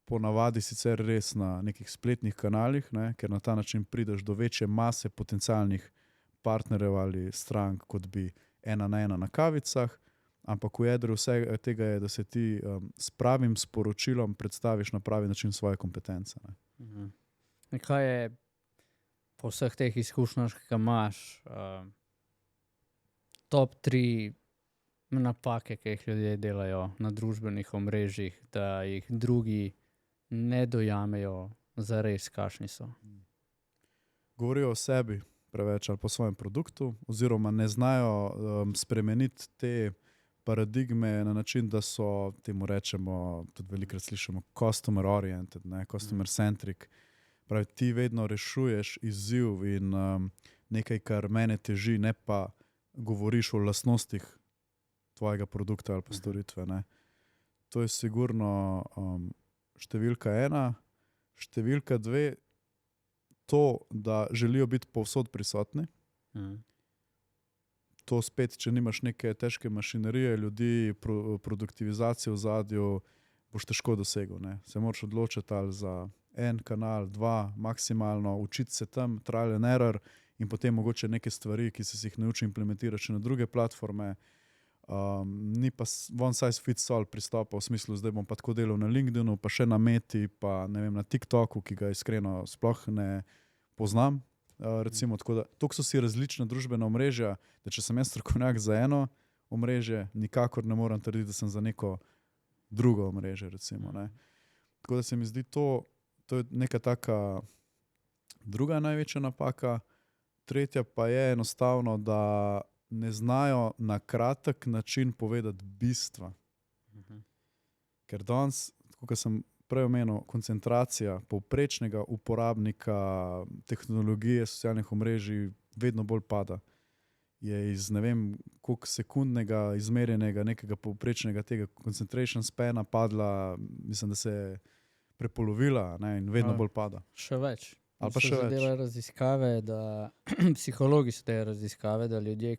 ponavadi sicer res na nekih spletnih kanalih, ne? Ker na ta način prideš do večje mase potencialnih partnerjev ali strank, kot bi 1-1 na kavicah, ampak v jedru vsega tega je, da se ti s pravim sporočilom predstaviš na pravi način svoje kompetence. Ne? Kaj je po vseh teh izkušnjah, ki imaš, top 3 napake, ki jih ljudje delajo na družbenih omrežjih, da jih drugi ne dojamejo zares, kakšni so? Govorijo o sebi preveč ali po svojem produktu, oziroma ne znajo spremeniti te paradigme na način, da so, temu rečemo, tudi velikrat slišimo, customer oriented, ne, customer centric. Pravi, ti vedno rešuješ izziv in nekaj, kar mene teži, ne pa govoriš o lastnostih tvojega produkta ali pa storitve. Ne. To je sigurno številka 1. Številka 2, to, da želijo biti povsod prisotni. To spet, če nimaš neke težke mašinerije, ljudi, produktivizacije v zadju, boš težko dosegel. Ne. Se moraš odločiti ali za en kanal, 2, maksimalno, učiti se tam, trial and error, in potem mogoče neke stvari, ki si jih naučil implementirati še na druge platforme. Ni pa one size fits all pristopa v smislu, zdaj bom pa tako delal na LinkedInu, pa še na Meti, pa ne vem, na TikToku, ki ga iskreno sploh ne poznam. Recimo, tako da, toliko so si različna družbena omrežja, da če sem jaz strokovnjak za eno omrežje, nikakor ne morem trditi, da sem za neko drugo omrežje, recimo, ne. Tako da se mi zdi to je neka taka druga največja napaka. Tretja pa je enostavno, da ne znajo na kratek način povedati bistva. Ker danes, tako kot sem prej omenil, koncentracija povprečnega uporabnika tehnologije, socialnih omrežij vedno bolj pada. Je iz ne vem koliko sekundnega izmerjenega nekega povprečnega tega concentration spana padla, mislim, da se je prepolovila, ne, in vedno bolj pada. Še več. Ali pa še več. Delajo raziskave, da psihologi so delajo raziskave, da ljudje,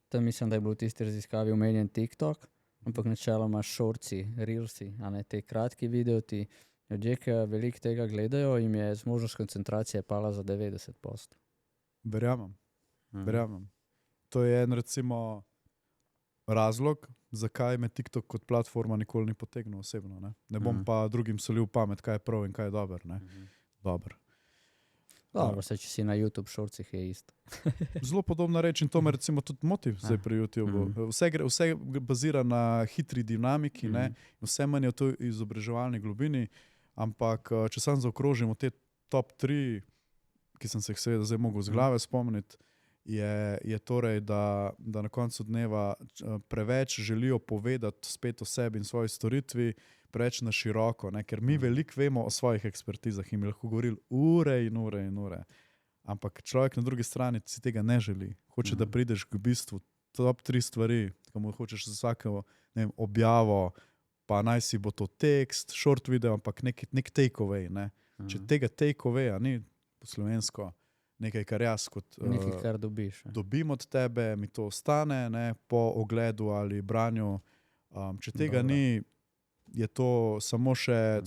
tam mislim, da je bil v tisti raziskavi omenjen TikTok, ampak načeloma shortsi, reelsi, a ne te kratki videoti, ljudje, ki veliko tega gledajo, jim je zmožnost koncentracije pala za 90%. Verjamem. To je en recimo razlog, zakaj me TikTok kot platforma nikoli ni potegnil osebno. Ne bom pa drugim solil pamet, kaj je prav in kaj je dobro. Dobro. Dobro, če si na YouTube shortsih je isto. Zelo podobna reč in to me recimo tudi moti zdaj pri YouTubeu. Vse bazira na hitri dinamiki, ne? Vse manj je v tej izobraževalni globini, ampak če sam zaokrožimo te top 3, ki sem se jih seveda zdaj mogel z glave spomniti, je torej, da na koncu dneva preveč želijo povedati spet o sebi in svoji storitvi, preveč na široko, ne? Ker mi veliko vemo o svojih ekspertizah in mi lahko govorili ure in ure in ure. Ampak človek na drugi strani si tega ne želi. Hoče, da prideš k bistvu top 3 stvari, ko mu hočeš za vsako, ne vem, objavo, pa naj si bo to tekst, short video, ampak nek take away. Ne? Če tega take awaya ni po slovensko, nekaj, kar jaz kot nekaj, kar dobiš, dobim od tebe, mi to ostane, ne, po ogledu ali branju. Če tega ni, je to samo še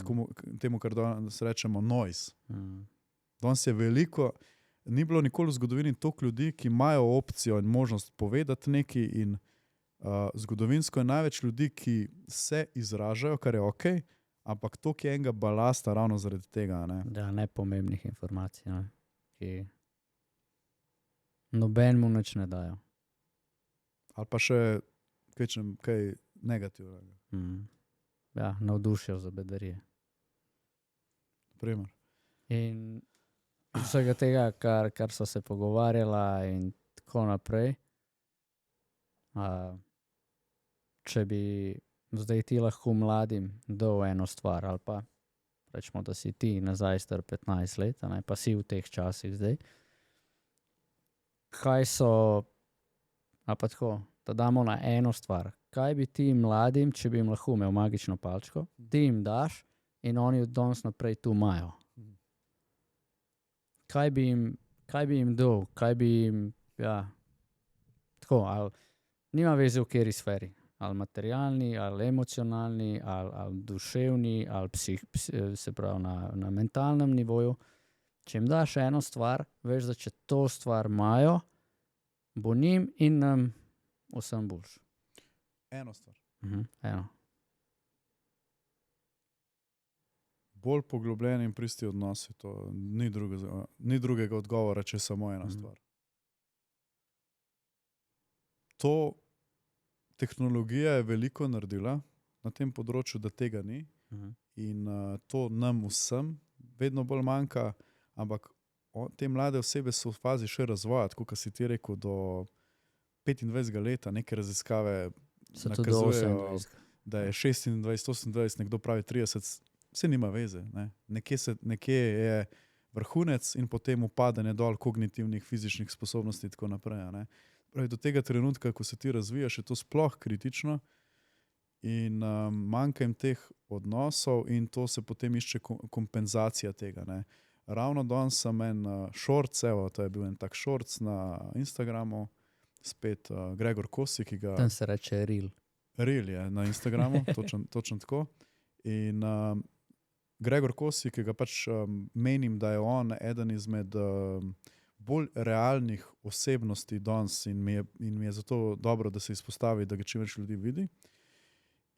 temu, kar danes rečemo noise. Danes je veliko, ni bilo nikoli v zgodovini toliko ljudi, ki imajo opcijo in možnost povedati nekaj, in zgodovinsko je največ ljudi, ki se izražajo, kar je okej, ampak toliko je enega balasta ravno zaradi tega. Ne? Da, nepomembnih informacij, ne? Ki nobenemu nič ne dajo. Ali pa še kaj negativnega. Ja, navdušijo za bedarije. Primer. In vsega tega, kar so se pogovarjala in tako naprej, če bi zdaj ti lahko mladim dal eno stvar ali pa rečemo, da si ti nazaj star 15 let, a ne, pa si v teh časih zdaj. Kaj so, a pa tako, da damo na eno stvar. Kaj bi ti mladim, če bi jim lahko imel magično palčko, ti jim daš in oni od danes naprej tu imajo. Kaj bi jim dal, kaj bi jim, ja, tako, ali nima veze v kateri sferi, ali materialni, ali emocionalni, ali duševni, ali se pravi na mentalnem nivoju. Če jim daš eno stvar, veš, da če to stvar imajo, bo njim in nam vsem boljš. Eno stvar. Eno. Bolj poglobljeni in pristi odnosi, to ni drugega odgovora, če je samo ena stvar. To tehnologija je veliko naredila na tem področju, da tega ni. In to nam vsem vedno bolj manjka, ampak te mlade osebe so v fazi še razvoja, tako kot si ti rekel, do 25 leta neke raziskave nakazujejo, da je 26, 28, nekdo pravi 30, vse nima veze. Ne? Nekje je vrhunec in potem upadanje dol kognitivnih, fizičnih sposobnosti in tako naprej. Ne? Pravi, do tega trenutka, ko se ti razvijaš, je to sploh kritično in manjka jim teh odnosov in to se potem išče kompenzacija tega. Ne? Ravno danes sem en shorts, evo, to je bil en tak shorts na Instagramu, spet Gregor Kosi, ki ga... Tam se reče Reel. Reel je na Instagramu, točno tako. In Gregor Kosi, ki ga pač menim, da je on eden izmed bolj realnih osebnosti danes in mi je zato dobro, da se izpostavi, da ga čim več ljudi vidi.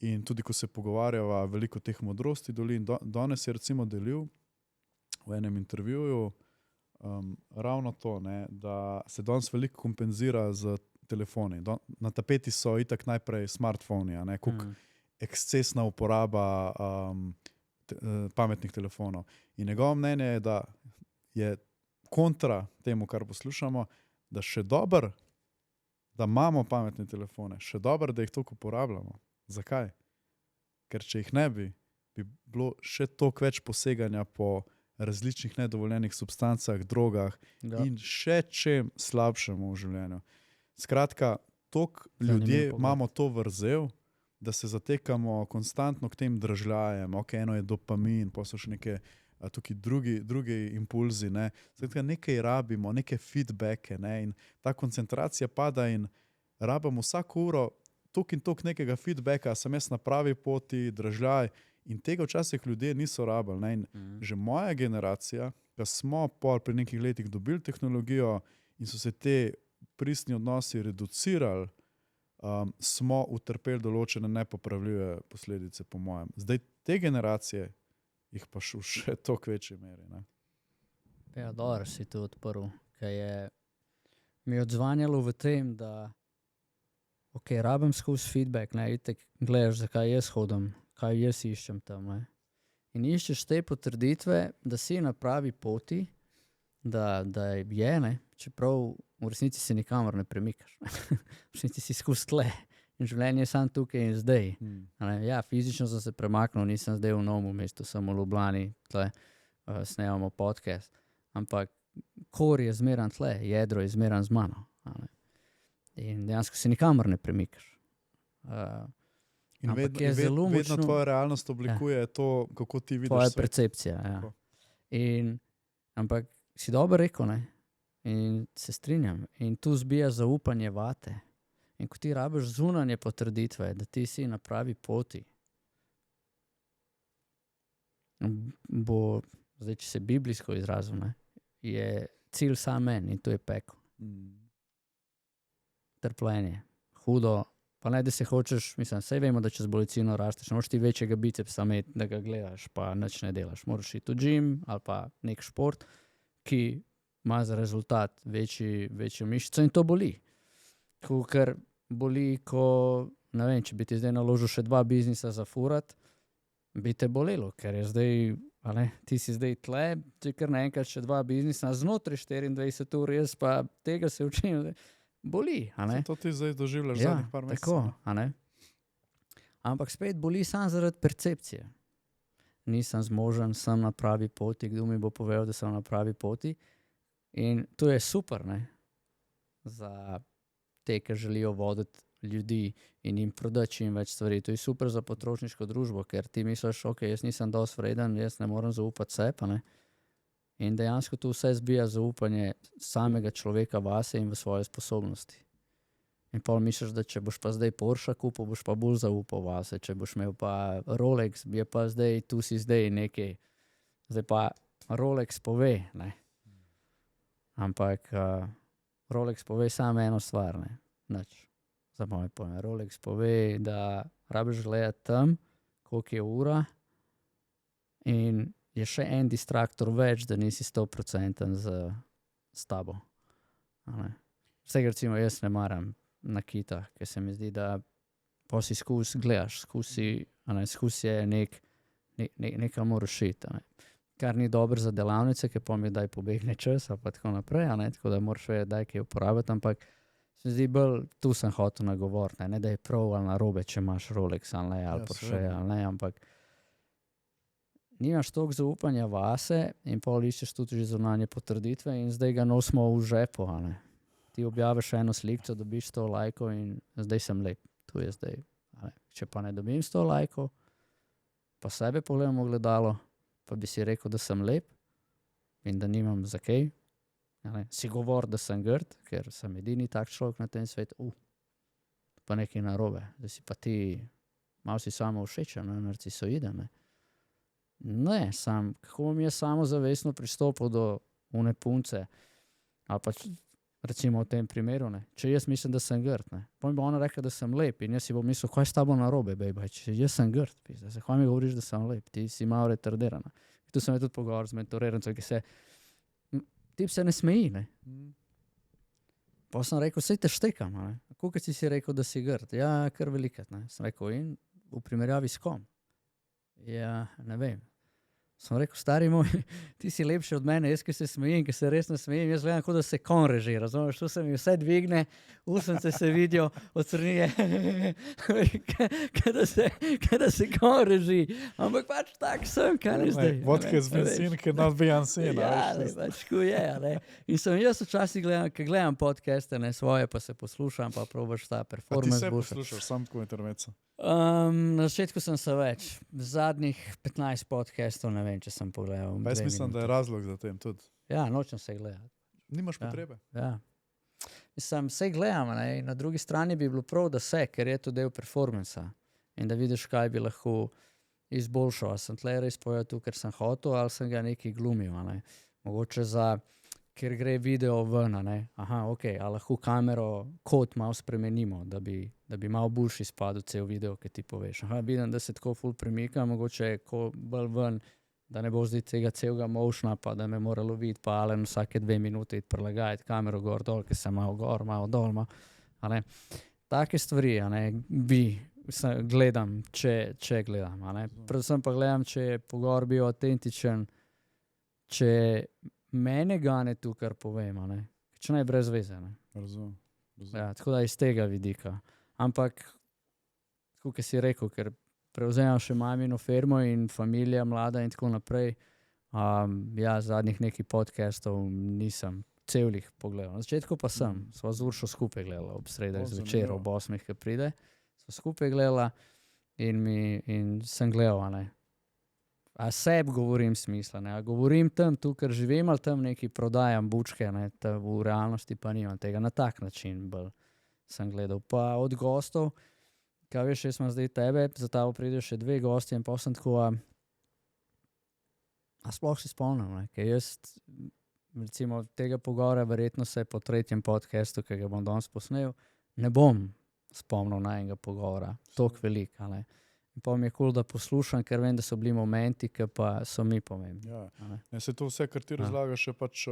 In tudi, ko se pogovarjava, veliko teh modrosti doli. Danes je recimo delil v enem intervjuju ravno to, ne, da se danes veliko kompenzira z telefoni. Na tapeti so itak najprej smartfoni, a ne, koliko ekscesna uporaba pametnih telefonov. In njegovo mnenje je, da je kontra temu, kar poslušamo, da še dobro, da imamo pametne telefone, še dobro, da jih toliko uporabljamo. Zakaj? Ker če jih ne bi bilo še toliko več poseganja po različnih nedovoljenih substancah, drogah in še čem slabšemu v življenju. Skratka, toliko ljudje imamo to vrzel, da se zatekamo konstantno k tem dražljajem. Ok, eno je dopamin, pa so še neke tukaj drugi impulzi. Ne. Skratka, nekaj rabimo, neke feedbacke, ne, in ta koncentracija pada in rabimo vsako uro toliko in toliko nekega feedbacka, sem jaz na pravi poti, dražljaj, in tega včasih ljudje niso rabili. Ne. In že moja generacija, ko smo pri nekih letih dobili tehnologijo in so se te pristni odnosi reducirali, smo utrpeli določene nepopravljive posledice, po mojem. Zdaj te generacije jih pa še toliko večji meri. Ne. Ja, dobro si to odprl, ker je mi odzvanjalo v tem, da ok, rabim skozi feedback, ne, itek gledaš, zakaj jaz hodim, kaj jaz iščem tam, ne. In iščeš te potrditve, da si na pravi poti, da je, ne, čeprav v resnici se nikamor ne premikaš. V resnici si skozi tle in življenje je samo tukaj in zdaj. Ja, fizično sem se premaknil, nisem zdaj v Novem mestu, sem v Ljubljani, tle snemamo podcast, ampak kor je zmeran tle, jedro je zmeran z mano. In dejansko se nikamor ne premikaš. In vedno tvoja realnost oblikuje to, kako ti vidiš tvoja svet. Percepcija, ja. Ampak si dobro rekel, ne? In se strinjam. In tu zbija zaupanje vate. In ko ti rabiš zunanje potrditve, da ti si na pravi poti, bo, zdaj če se biblijsko izrazil, ne, je cilj sam en in to je pekel. Trpljenje, hudo, pa ne, da se hočeš, mislim, saj vemo, da čez bolečino rasteš, ne moraš ti večjega bicepsa imeti, da ga gledaš, pa nič ne delaš. Moraš iti v gym ali pa nek šport, ki ima za rezultat večjo mišico in to boli. Ker boli, ko, ne vem, če bi ti zdaj naložil še 2 biznisa za furat, bi te bolelo, ker je zdaj, ti si zdaj tle, če kar naenkrat še 2 biznisa znotraj 24 ur, jaz pa tega se učim, boli, To ti zdaj doživljaš zadnjih par mesecev. Tako, Ampak spet boli samo zaradi percepcije. nisem zmožen, sem na pravi poti, kdo mi bo povedal, da sem na pravi poti. In to je super, ne, za te, ki želijo voditi ljudi in jim prodati čim več stvari. To je super za potrošniško družbo, ker ti misliš, ok, jaz nisem dosti vreden, jaz ne morem zaupati sebi, ne. In dejansko to vse zbija zaupanje samega človeka vase in v svoje sposobnosti. In pol misliš, da če boš pa zdaj Porsche kupil, boš pa bolj zaupal vase. Če boš imel pa Rolex, je pa zdaj, tu si zdaj nekaj. Zdaj pa Rolex pove, ne. Ampak Rolex pove samo eno stvar, ne. Nič. Za moje pojme. Rolex pove, da rabiš gledati tam, koliko je ura in je še en distraktor več, da nisi 100% s tabo. Vse, recimo, jaz ne maram nakita, ker se mi zdi, da pa si gledaš, skus je nekaj moraš šiti. Kar ni dobro za delavnice, ker pa mi daj pobegne čas, pa tako naprej, tako da moraš vedeti, daj kaj uporabiti, ampak se mi zdi bolj, tu sem hotel nagovoriti, ne, da je prav ali narobe, če imaš Rolex ali Porsche, ampak nimaš toliko zaupanja vase in pol iščeš tudi že zunanje potrditve in zdaj ga nosimo v žepu, Ti objaviš eno slikco, dobiš 100 lajkov in zdaj sem lep. Tu je zdaj. Če pa ne dobim 100 lajkov, pa sebe pogledam v ogledalo, pa bi si rekel, da sem lep in da nimam za kaj. Si govor, da sem grd, ker sem edini tak človek na tem svetu. Pa nekaj narobe. Da si pa ti, malo si samo všečen, narcisoiden, ne. Ne, kako bom jaz samozavestno pristopil do one punce, ali pa recimo v tem primeru, ne, če jaz mislim, da sem grd, ne, pa mi bo ona rekla, da sem lep in jaz si bom mislil, kaj je s tabo narobe, bejba, če jaz sem grd, zakaj mi govoriš, da sem lep, ti si malo retardirana. Tu sem tudi pogovoril z mentorirancem, ki se, tip se ne smeji, ne. Pa sem rekel, sej te štekam, ne, koliko si rekel, da si grd, ja, kar velikat, ne, sem rekel, in v primerjavi s kom? Ja, ne vem. Sem rekel, stari moj, ti si lepši od mene, jaz, ki se smejim, ki se res ne smejim, jaz gledam, kot da se kon reži, razumeš, tu se mi vse dvigne, usence se vidijo, odsrnije, kada se kon reži, ampak pač tak sem, kaj ne zdaj. Vodka z benzinke, not Beyoncé, ja, pač ko je, ne. In sem jaz včasih gledam podcaste, ne, svoje, pa se poslušam, pa probaš ta performance. A ti se poslušaš, sam tako intermeco? Na začetku sem se več, zadnjih 15 podcastov, ne vem, če sem pogledal. Pa jaz mislim, da je razlog za tem tudi. Ja, nočem se gledati. Nimaš potrebe. Ja. Mislim, se gledam, ne, in na drugi strani bi bilo prav, da se, ker je to del performansa in da vidiš, kaj bi lahko izboljšal. A sem tle res povedal tu, ker sem hotel, ali sem ga nekaj glumil, ne. Mogoče ker gre video ven, ne. Aha, ok, a lahko kamero kot malo spremenimo, da bi malo boljši izpadel cel video, ki ti poveš. Aha, vidim, da se tako ful premika, mogoče ko bolj ven, da ne bo zdaj tega celega motiona, pa da me mora loviti, pa Alen vsake 2 minute iti prilagajati kamero gor dol, ker sem malo gor, malo dol, a ne. Take stvari, a ne, gledam, če gledam, a ne. Predvsem pa gledam, če je pogovor bil avtentičen, če mene gane tu, kar povem, a ne. Če ne brez veze, ne. Razumem. Ja, tako da iz tega vidika. Ampak, tako ki si rekel, ker prevzemam še mamino firmo in familija mlada in tako naprej, ja, zadnjih nekaj podcastov nisem celih pogledal. Na začetku pa sem, sva z Uršo skupaj gledala ob sredah zvečer, ob 8, ki pride, sva skupaj gledala in sem gledal, a ne. A sebi govorim smisla, ne, a govorim tam, tu, ker živim, ali tam nekaj prodajam bučke, ne, v realnosti pa nimam tega, na tak način bolj sem gledal. Pa od gostov, kaj veš, jaz imam zdaj tebe, za tabo pridejo še 2 gosti in pa sem tako, a sploh si spomnim, ne, ker jaz, recimo, tega pogovora verjetno se po 3. podcastu, ki ga bom danes posnel, ne bom spomnil na enega pogovora, toliko velik, a ne. In pa mi je cool, da poslušam, ker vem, da so bili momenti, ki pa so mi pomembni. Ja, ne, se to vse, kar ti razlagaš, je pač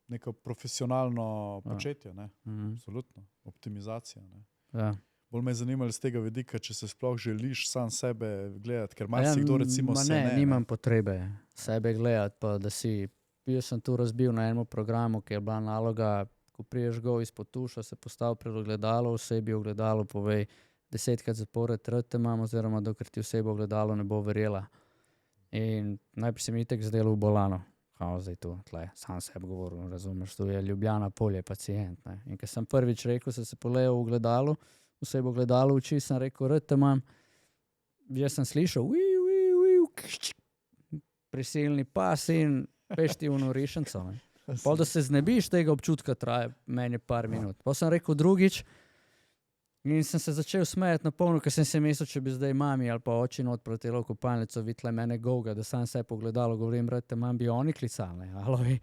neko profesionalno početje, ne, absolutno, optimizacija, ne. Ja. Bolj me je zanimalo z tega vidika, če se sploh želiš sam sebe gledati, ker marsikdo recimo se ne. Nimam potrebe sebe gledati, pa da si, jaz sem tu razbil na enem programu, ki je bila naloga, ko priješ gol izpod tuša, se postavi pred ogledalo, osebi ogledalo povej, 10krat zapored rad te imam, oziroma dokler ti oseba ogledalo ne bo verjela. In najprej se mi itek zdelo v bolano. Kao zdaj tu, tle, sam sebi govoril, razumeš, tu je Ljubljana, polje, pacient. Ne? In ko sem prvič rekel, se polejal v gledalu, vse bo gledalo oči, sem rekel, rete imam, jaz sem slišal, prisilni pas in pešti v norišenco. Pol, da se znebiš tega občutka, traja meni par minut. Pa sem rekel drugič in sem se začel smejati na polno, ker sem se mislil, če bi zdaj mami ali pa oči not proti telo kopalnico vidle mene golga, da sam se pogledalo, govorim, rete, mam bi oni klicali, alovi.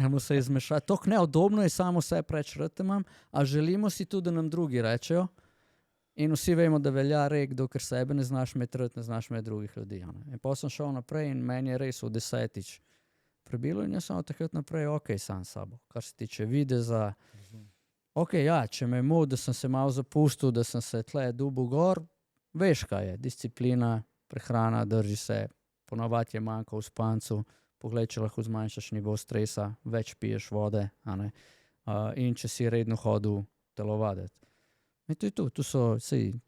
Mu se je zmešati. Tok neodobno je samo vse preč, rete mam, a želimo si tudi, da nam drugi rečejo. In vsi vemo, da velja rek, dokler sebe ne znaš imeti rad, ne znaš imeti drugih ljudi. In pa sem šel naprej in meni je res v 10. prebilo in jaz sem takrat naprej, ok, sam sabo. Kar se tiče videza, ok, ja, če me je mod, da sem se malo zapustil, da sem se tle dubu gor, veš kaj je, disciplina, prehrana, drži se, ponavadi je manjka v spancu, poglej, če lahko zmanjšaš nivo stresa, več piješ vode, in če si redno hodil telovaditi. In to je to, tu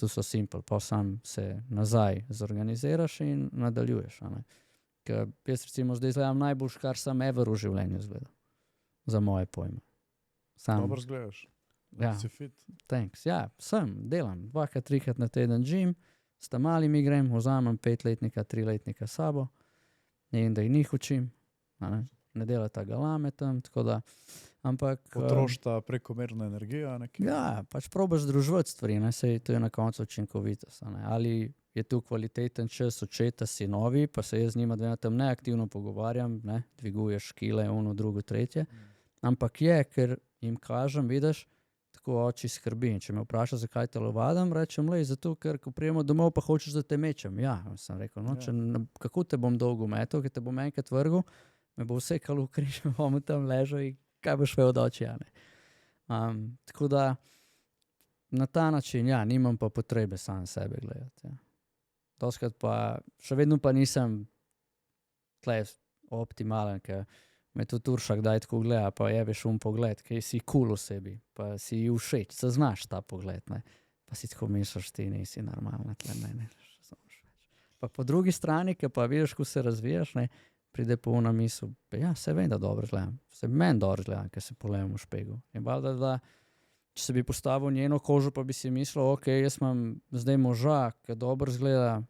so simple, pa sam se nazaj zorganiziraš in nadaljuješ. Ker jaz recimo zdaj izgledam najboljš, kar sem ever v življenju izgledal. Za moje pojme. Dobro izgledaš. Ja, Si fit. thanks. Ja, delam 2-3 na teden gym, s malimi grem, vzamem 5-letnika, 3-letnika sabo in da jih učim. Ne delata galame tam, tako da, ampak... Potrošta prekomerna energija nekje. Ja, pač probaš združevati stvari, sej to je na koncu učinkovitost. Ali je tu kvaliteten čas očeta sinovi, pa se jaz z njima tam neaktivno pogovarjam, dviguješ kile, ono, drugo, tretje. Ampak je, ker jim kažem, vidiš, tako oči skrbi. In če me vpraša, zakaj telovadam, rečem, zato, ker ko prijemo domov, pa hočeš, da te mečem. Ja, sem rekel, kako te bom dolgo metal, ker te bom enkrat vrgel, me bo vse kalo v križ, bom tam ležal in kaj boš ve od oči, tako da na ta način, ja, nimam pa potrebe sam sebe gledati. Ja. Doskrat pa, še vedno pa nisem tle optimalen, ker me tudi Urša kdaj tako gleda, pa jebeš pogled, kaj si cool v sebi, pa si ji všeč, zaznaš ta pogled, pa si tako misliš, ti nisi normalna, tle mene. Pa po drugi strani, ker pa vidiš, ko se razvijaš, pride pa ona misel, ja, se vem, da dobro gledam, se meni dobro gledam, ker se polejem v špegu. In valjda, da če se bi postavil njeno kožo, pa bi si mislil, ok, jaz imam zdaj moža, ki dobro zgleda,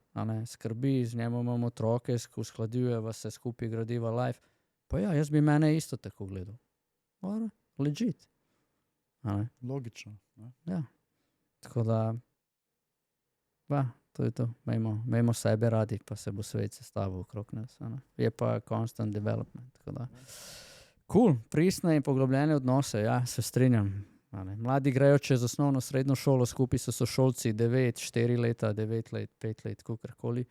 skrbi, z njemu imam otroke, uskladujeva se, skupaj gradiva life. Pa ja, jaz bi mene isto tako gledal. Legit. Logično. Ja. Tako da, to je to. Imejmo sebe radi, pa se bo svet sestavil okrog nas. Je pa constant development. Tako da. Cool, pristne in poglobljene odnose, ja, se strinjam. Mladi grejo čez osnovno srednjo šolo, skupaj so sošolci 9, 4 leta, 9 let, 5 let, kakorkoli.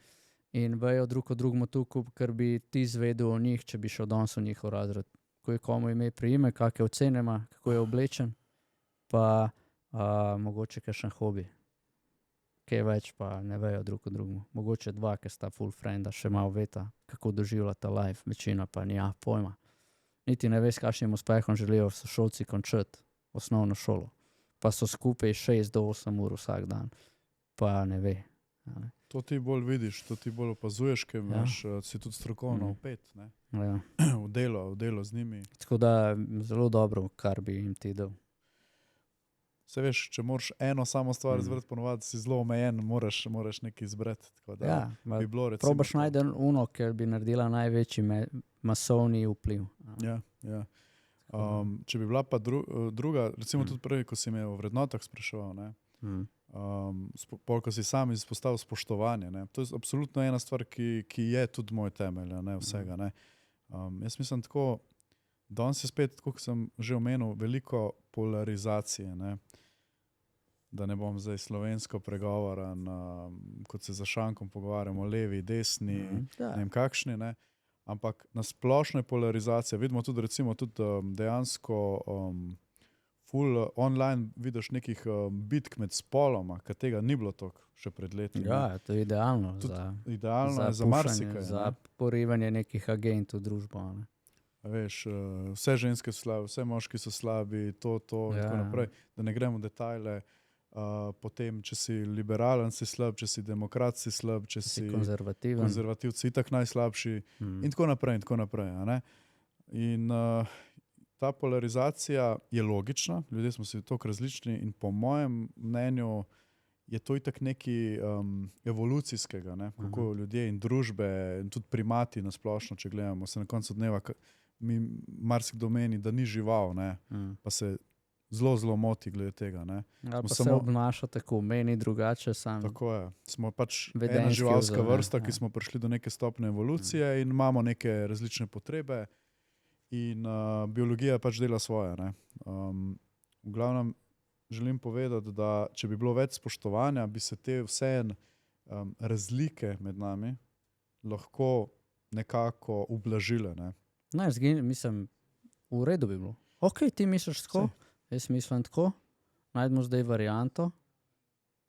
In vejo drug od drugemu tukaj, kar bi ti izvedel o njih, če bi šel danes v njihov razred. Ko je komu ime, priime, kakšne ocene ima, kako je oblečen, pa mogoče kakšen hobi. Kaj več pa ne vejo drug od drugemu. Mogoče 2, ki sta full frienda, še malo veta, kako doživljata life, večina pa nija pojma. Niti ne veš, kakšnim uspehom želijo sošolci končati osnovno šolo. Pa so skupaj 6 do 8 ur vsak dan. Pa ne ve. To ti bolj vidiš, to ti bolj opazuješ, ker imaš, si tudi strokovno vpet, v delo z njimi. Tako da zelo dobro, kar bi jim ti dal. Se veš, če moraš eno samo stvar izbrati, ponovadi si zelo omejen, moraš nekaj izbrati. Ja, bi bilo recimo... Probaš najti ono, ker bi naredila največji masovni vpliv. Ja. Če bi bila pa druga, recimo tudi prej, ko si me o vrednotah spraševal, ko si sam izpostavil spoštovanje. To je absolutno ena stvar, ki je tudi moj temelj vsega. Jaz mislim tako, danes je spet, kot sem že omenil, veliko polarizacije. Da ne bom zdaj slovensko pregovoren, kot se za šankom pogovarjamo, levi, desni, ne vem kakšni, ampak na splošno je polarizacija. Vidimo tudi recimo dejansko full online vidiš nekih bitk med spoloma, ker tega ni bilo toliko še pred leti. Ja, to je idealno. Idealno je za marsikaj. Za porivanje nekih agentov v družbo. Veš, vse ženske so slabe, vse moški so slabi, to in tako naprej. Da ne gremo v detajle. potem, če si liberalen, si slab, če si demokrat, si slab, če Si si konzervativen. konzervativci, itak najslabši in tako naprej, in tako naprej. A ne? In ta polarizacija je logična, ljudje smo si toliko različni in po mojem mnenju je to itak nekaj evolucijskega, ne? Kako ljudje in družbe in tudi primati nasplošno, če gledamo, se na koncu dneva mi marsikdo meni, da ni žival, ne? Pa se zelo moti glede tega. Ne? Ali pa se obnaša tako, meni drugače sam. Tako je. Smo pač ena Vedenjski živalska vzor, vrsta, ki smo prišli do neke stopne evolucije in imamo neke različne potrebe in biologija pač dela svoje. Ne? V glavnem želim povedati, da če bi bilo več spoštovanja, bi se te vseeno razlike med nami lahko nekako ublažile. Ne? Mislim, v redu bi bilo. Ok, ti misliš tako, jaz mislim tako, najdemo zdaj varianto,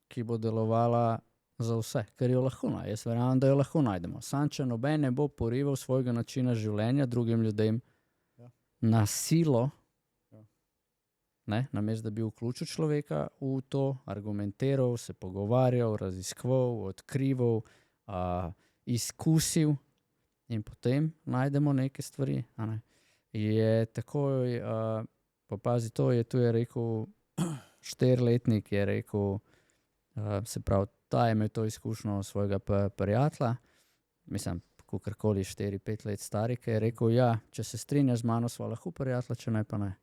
ki bo delovala za vse, ker jo lahko najdemo. Jaz verjamem, da jo lahko najdemo. Sam, če noben ne bo porival svojega načina življenja drugim ljudem na silo, namesto da bi vključil človeka v to, argumentiral, se pogovarjal, raziskoval, odkrival, izkusil in potem najdemo neke stvari. Je takoj, pa pazi to, tu je rekel 4-letnik, je rekel, se pravi, ta je imel to izkušnjo svojega prijatelja, mislim, kakorkoli 4-5 let stari, ki je rekel, ja, če se strinja z mano, sva lahko prijatelja, če ne, pa ne.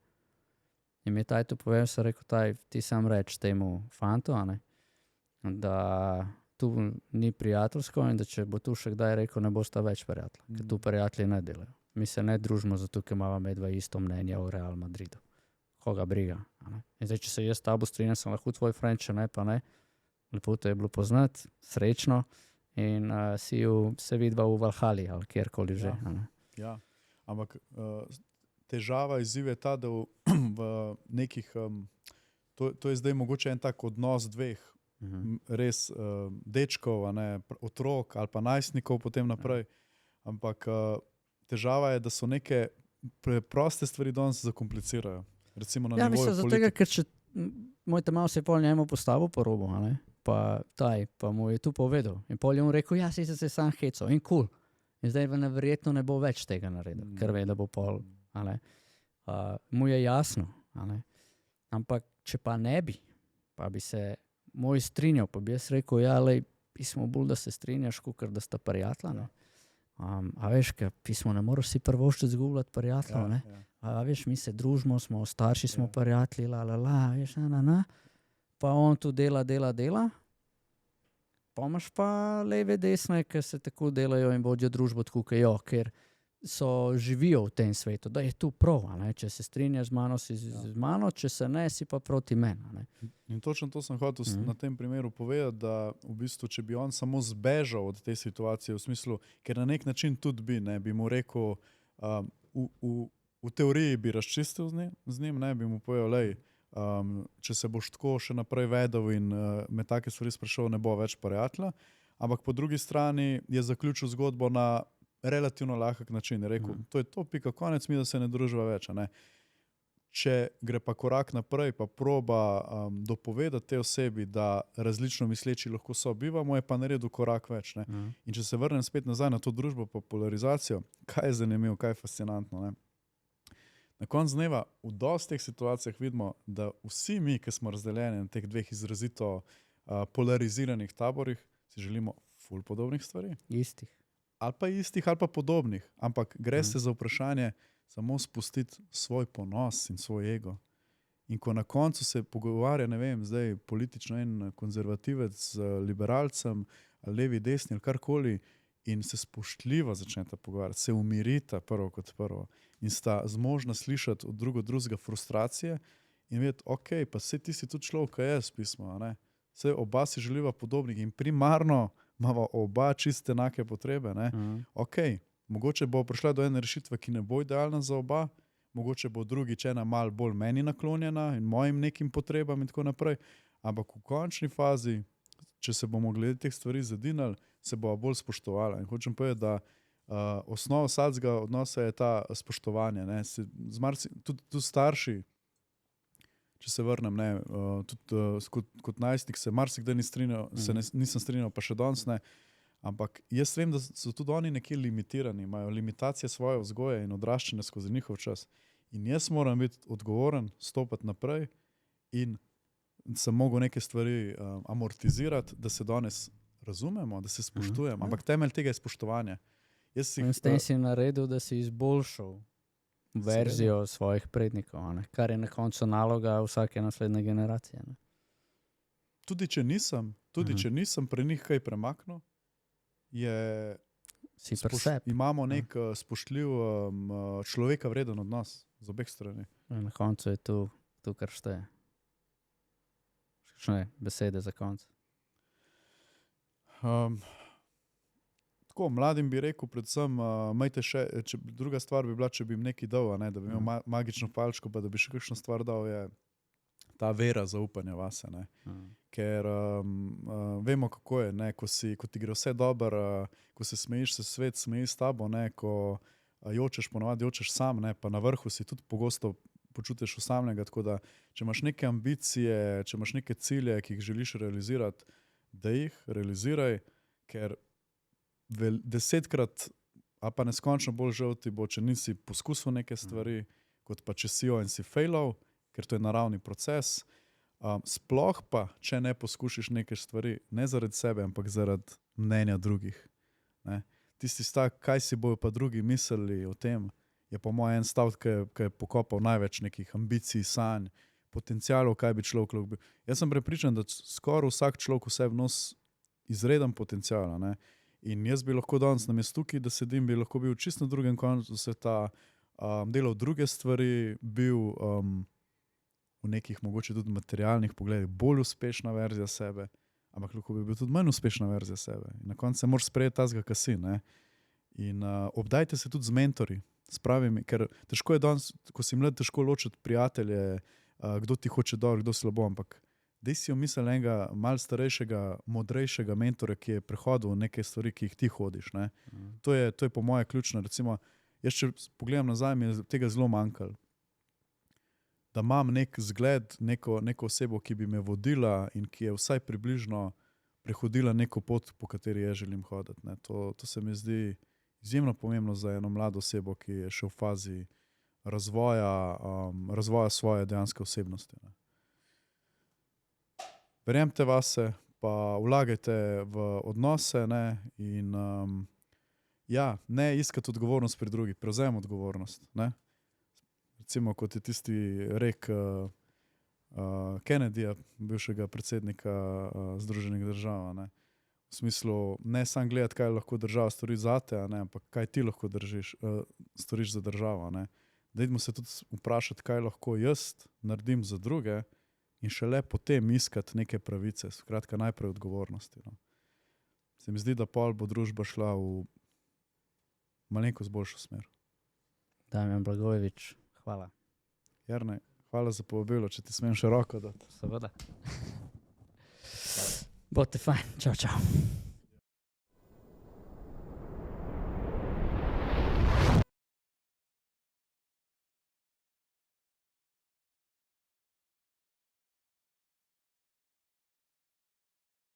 In mi je taj to povedal, sem rekel, ti sam reč temu fantu, da tu ni prijateljsko in da če bo tu še kdaj rekel, ne bosta več prijatelja, ker tu prijatelji ne delajo. Mi se ne družimo zato, ker imamo medva isto mnenje o Real Madridu. Koga briga. In zdaj, če se jaz s tabo strinjam, sem lahko tvoj friend, če ne, pa ne. Lepo te je bilo poznati, srečno in se vidva v Valhali ali kjerkoli že. Ja, ampak težava izziv je ta, da v nekih, to je zdaj mogoče en tak odnos dveh, res dečkov, otrok ali pa najstnikov potem naprej, ampak težava je, da so neke preproste stvari danes zakomplicirajo. Recimo na nivoju politike. Zato, ker če moj malo se je pol njemu postavil po robu, pa mu je tu povedal. In pol je mu rekel, ja, si se sam hecal in cool. In zdaj verjetno ne bo več tega naredil, ker ve, da bo pol. Mu je jasno. Ampak če pa ne bi, pa bi se moj strinjal, pa bi jaz rekel, ja, lej, pismo bolj, da se strinjaš, kakor da sta prijatelja. A veš, ker pismo ne moraš si prvoščiti zgubljati prijateljev, a veš, mi se družimo, smo starši, smo prijatelji, veš, pa on tu dela, pa imaš pa leve, desne, ki se tako delajo in vodijo družbo tako, ker živijo v tem svetu, da je tu prav, če se strinjaš z mano, si z mano, če se ne, si pa proti meni. In točno to sem hotel na tem primeru povedati, da v bistvu, če bi on samo zbežal od te situacije, v smislu, ker na nek način tudi bi mu rekel, v teoriji bi razčistil z njim, bi mu povedal, lej, če se boš tako še naprej vedel in me take stvari sprašal, ne bo več prijatelja, ampak po drugi strani je zaključil zgodbo na relativno lahek način. Je rekel, to je to, pika konec, mi da se ne druživa več. Če gre pa korak naprej, pa proba dopovedati te osebi, da različno misleči lahko sobivamo, je pa naredil korak več. In če se vrnem spet nazaj na to družbo pa polarizacijo, kaj je zanimivo, kaj je fascinantno. Na koncu dneva v dosti teh situacijah vidimo, da vsi mi, ki smo razdeljeni na teh dveh izrazito polariziranih taborih, si želimo ful podobnih stvari. Istih. Ali pa istih, ali pa podobnih. Ampak gre se za vprašanje samo spustiti svoj ponos in svoj ego. In ko na koncu se pogovarja, ne vem, zdaj politično en konzervativec z liberalcem, ali levi, desni, ali karkoli, in se spoštljivo začneta pogovarjati, se umirita prvo kot prvo in sta zmožna slišati od drugega frustracije in vedeti, ok, pa saj ti si tudi človek, kaj jaz pismo, saj oba si želiva podobnih in primarno imava oba čiste enake potrebe, ok, mogoče bo prišla do ene rešitve, ki ne bo idealna za oba, mogoče bo drugič ena malo bolj meni naklonjena in mojim nekim potrebam in tako naprej, ampak v končni fazi, če se bomo glede teh stvari zadinali, se bo bolj spoštovala. In hočem povedati, da osnova vsakega odnosa je ta spoštovanje. Tudi starši, če se vrnem, ne, tudi kot najstnik se marsikdaj nisem strinjal, pa še danes ne, ampak jaz vem, da so tudi oni nekje limitirani, imajo limitacije svoje vzgoje in odraščanja skozi njihov čas. In jaz moram biti odgovoren, stopati naprej in sem mogel neke stvari amortizirati, da se danes razumemo, da se spoštujemo, ampak temelj tega je spoštovanje. In s tem si naredil, da si izboljšal verzijo svojih prednikov, ne? Kar je na koncu naloga vsake naslednje generacije. Ne? Tudi če nisem pri njih kaj premaknil, imamo nek spoštljiv človeka vreden odnos z obeh strani. Na koncu je tu kar šteje. Kakšne besede za konec? Tako, mladim bi rekel predvsem, druga stvar bi bila, če bi jim nekaj dal, ne, da bi imel magično palčko, pa da bi še kakšno stvar dal, je ta vera, zaupanja vase. Ne. Ker vemo, kako je, ne, ko ti gre vse dobro, ko se smejiš, se svet smeji s tabo, ne, ko jočeš, ponovadi jočeš sam, ne, pa na vrhu si tudi pogosto počutiš osamljenega, tako da če imaš neke ambicije, če imaš neke cilje, ki jih želiš realizirati, da jih realiziraj, ker 10krat, a pa neskončno bolj žal ti bo, če nisi poskusil neke stvari, kot pa če si jo in si failal, ker to je naravni proces. Sploh pa, če ne poskušiš neke stvari, ne zaradi sebe, ampak zaradi mnenja drugih. Ne? Tisti stavek, kaj si bojo pa drugi mislili o tem, je po mojem en stavek, ki je pokopal največ nekih ambicij, sanj, potencialov, kaj bi človek lahko bil. Jaz sem prepričan, da skoraj vsak človek v sebi nosi izreden potencial. Ne? In jaz bi lahko danes na mestu tukaj, da sedim, bi lahko bil čisto na drugem koncu sveta, delal druge stvari, bil v nekih mogoče tudi materialnih pogledih bolj uspešna verzija sebe, ampak lahko bi bil tudi manj uspešna verzija sebe. In na koncu se moraš sprejeti tazga, kaj si. Ne? In obdajte se tudi z mentorji, s pravimi, ker težko je danes, ko si mlad, težko ločiti prijatelje, kdo ti hoče dobro, kdo slabo, ampak dej si omisel enega malo starejšega, modrejšega mentora, ki je prehodil neke stvari, ki jih ti hodiš. Ne? To je po moje ključno. Recimo, jaz če pogledam nazaj, mi je tega zelo manjkalo. Da imam nek zgled, neko osebo, ki bi me vodila in ki je vsaj približno prehodila neko pot, po kateri jaz želim hoditi. Ne? To se mi zdi izjemno pomembno za eno mlado osebo, ki je še v fazi razvoja svoje dejanske osebnosti. Ne? Verjemite vase, pa vlagajte v odnose, ne? In ne iskati odgovornost pri drugih, prevzem odgovornost. Ne? Recimo, kot je tisti rek Kennedyja, bivšega predsednika Združenih držav. Ne? V smislu, ne samo gledati, kaj lahko država stori zate, ampak kaj ti lahko storiš za državo. Ne? Dajmo se tudi vprašati, kaj lahko jaz naredim za druge in šele potem iskati neke pravice, skratka najprej odgovornosti. No. Se mi zdi, da pol bo družba šla v malenkost boljšo smer. Damjan Blagojevič, hvala. Jernej, hvala za povabilo, če ti smem še roko dati. Seveda. Bote fajn, čau.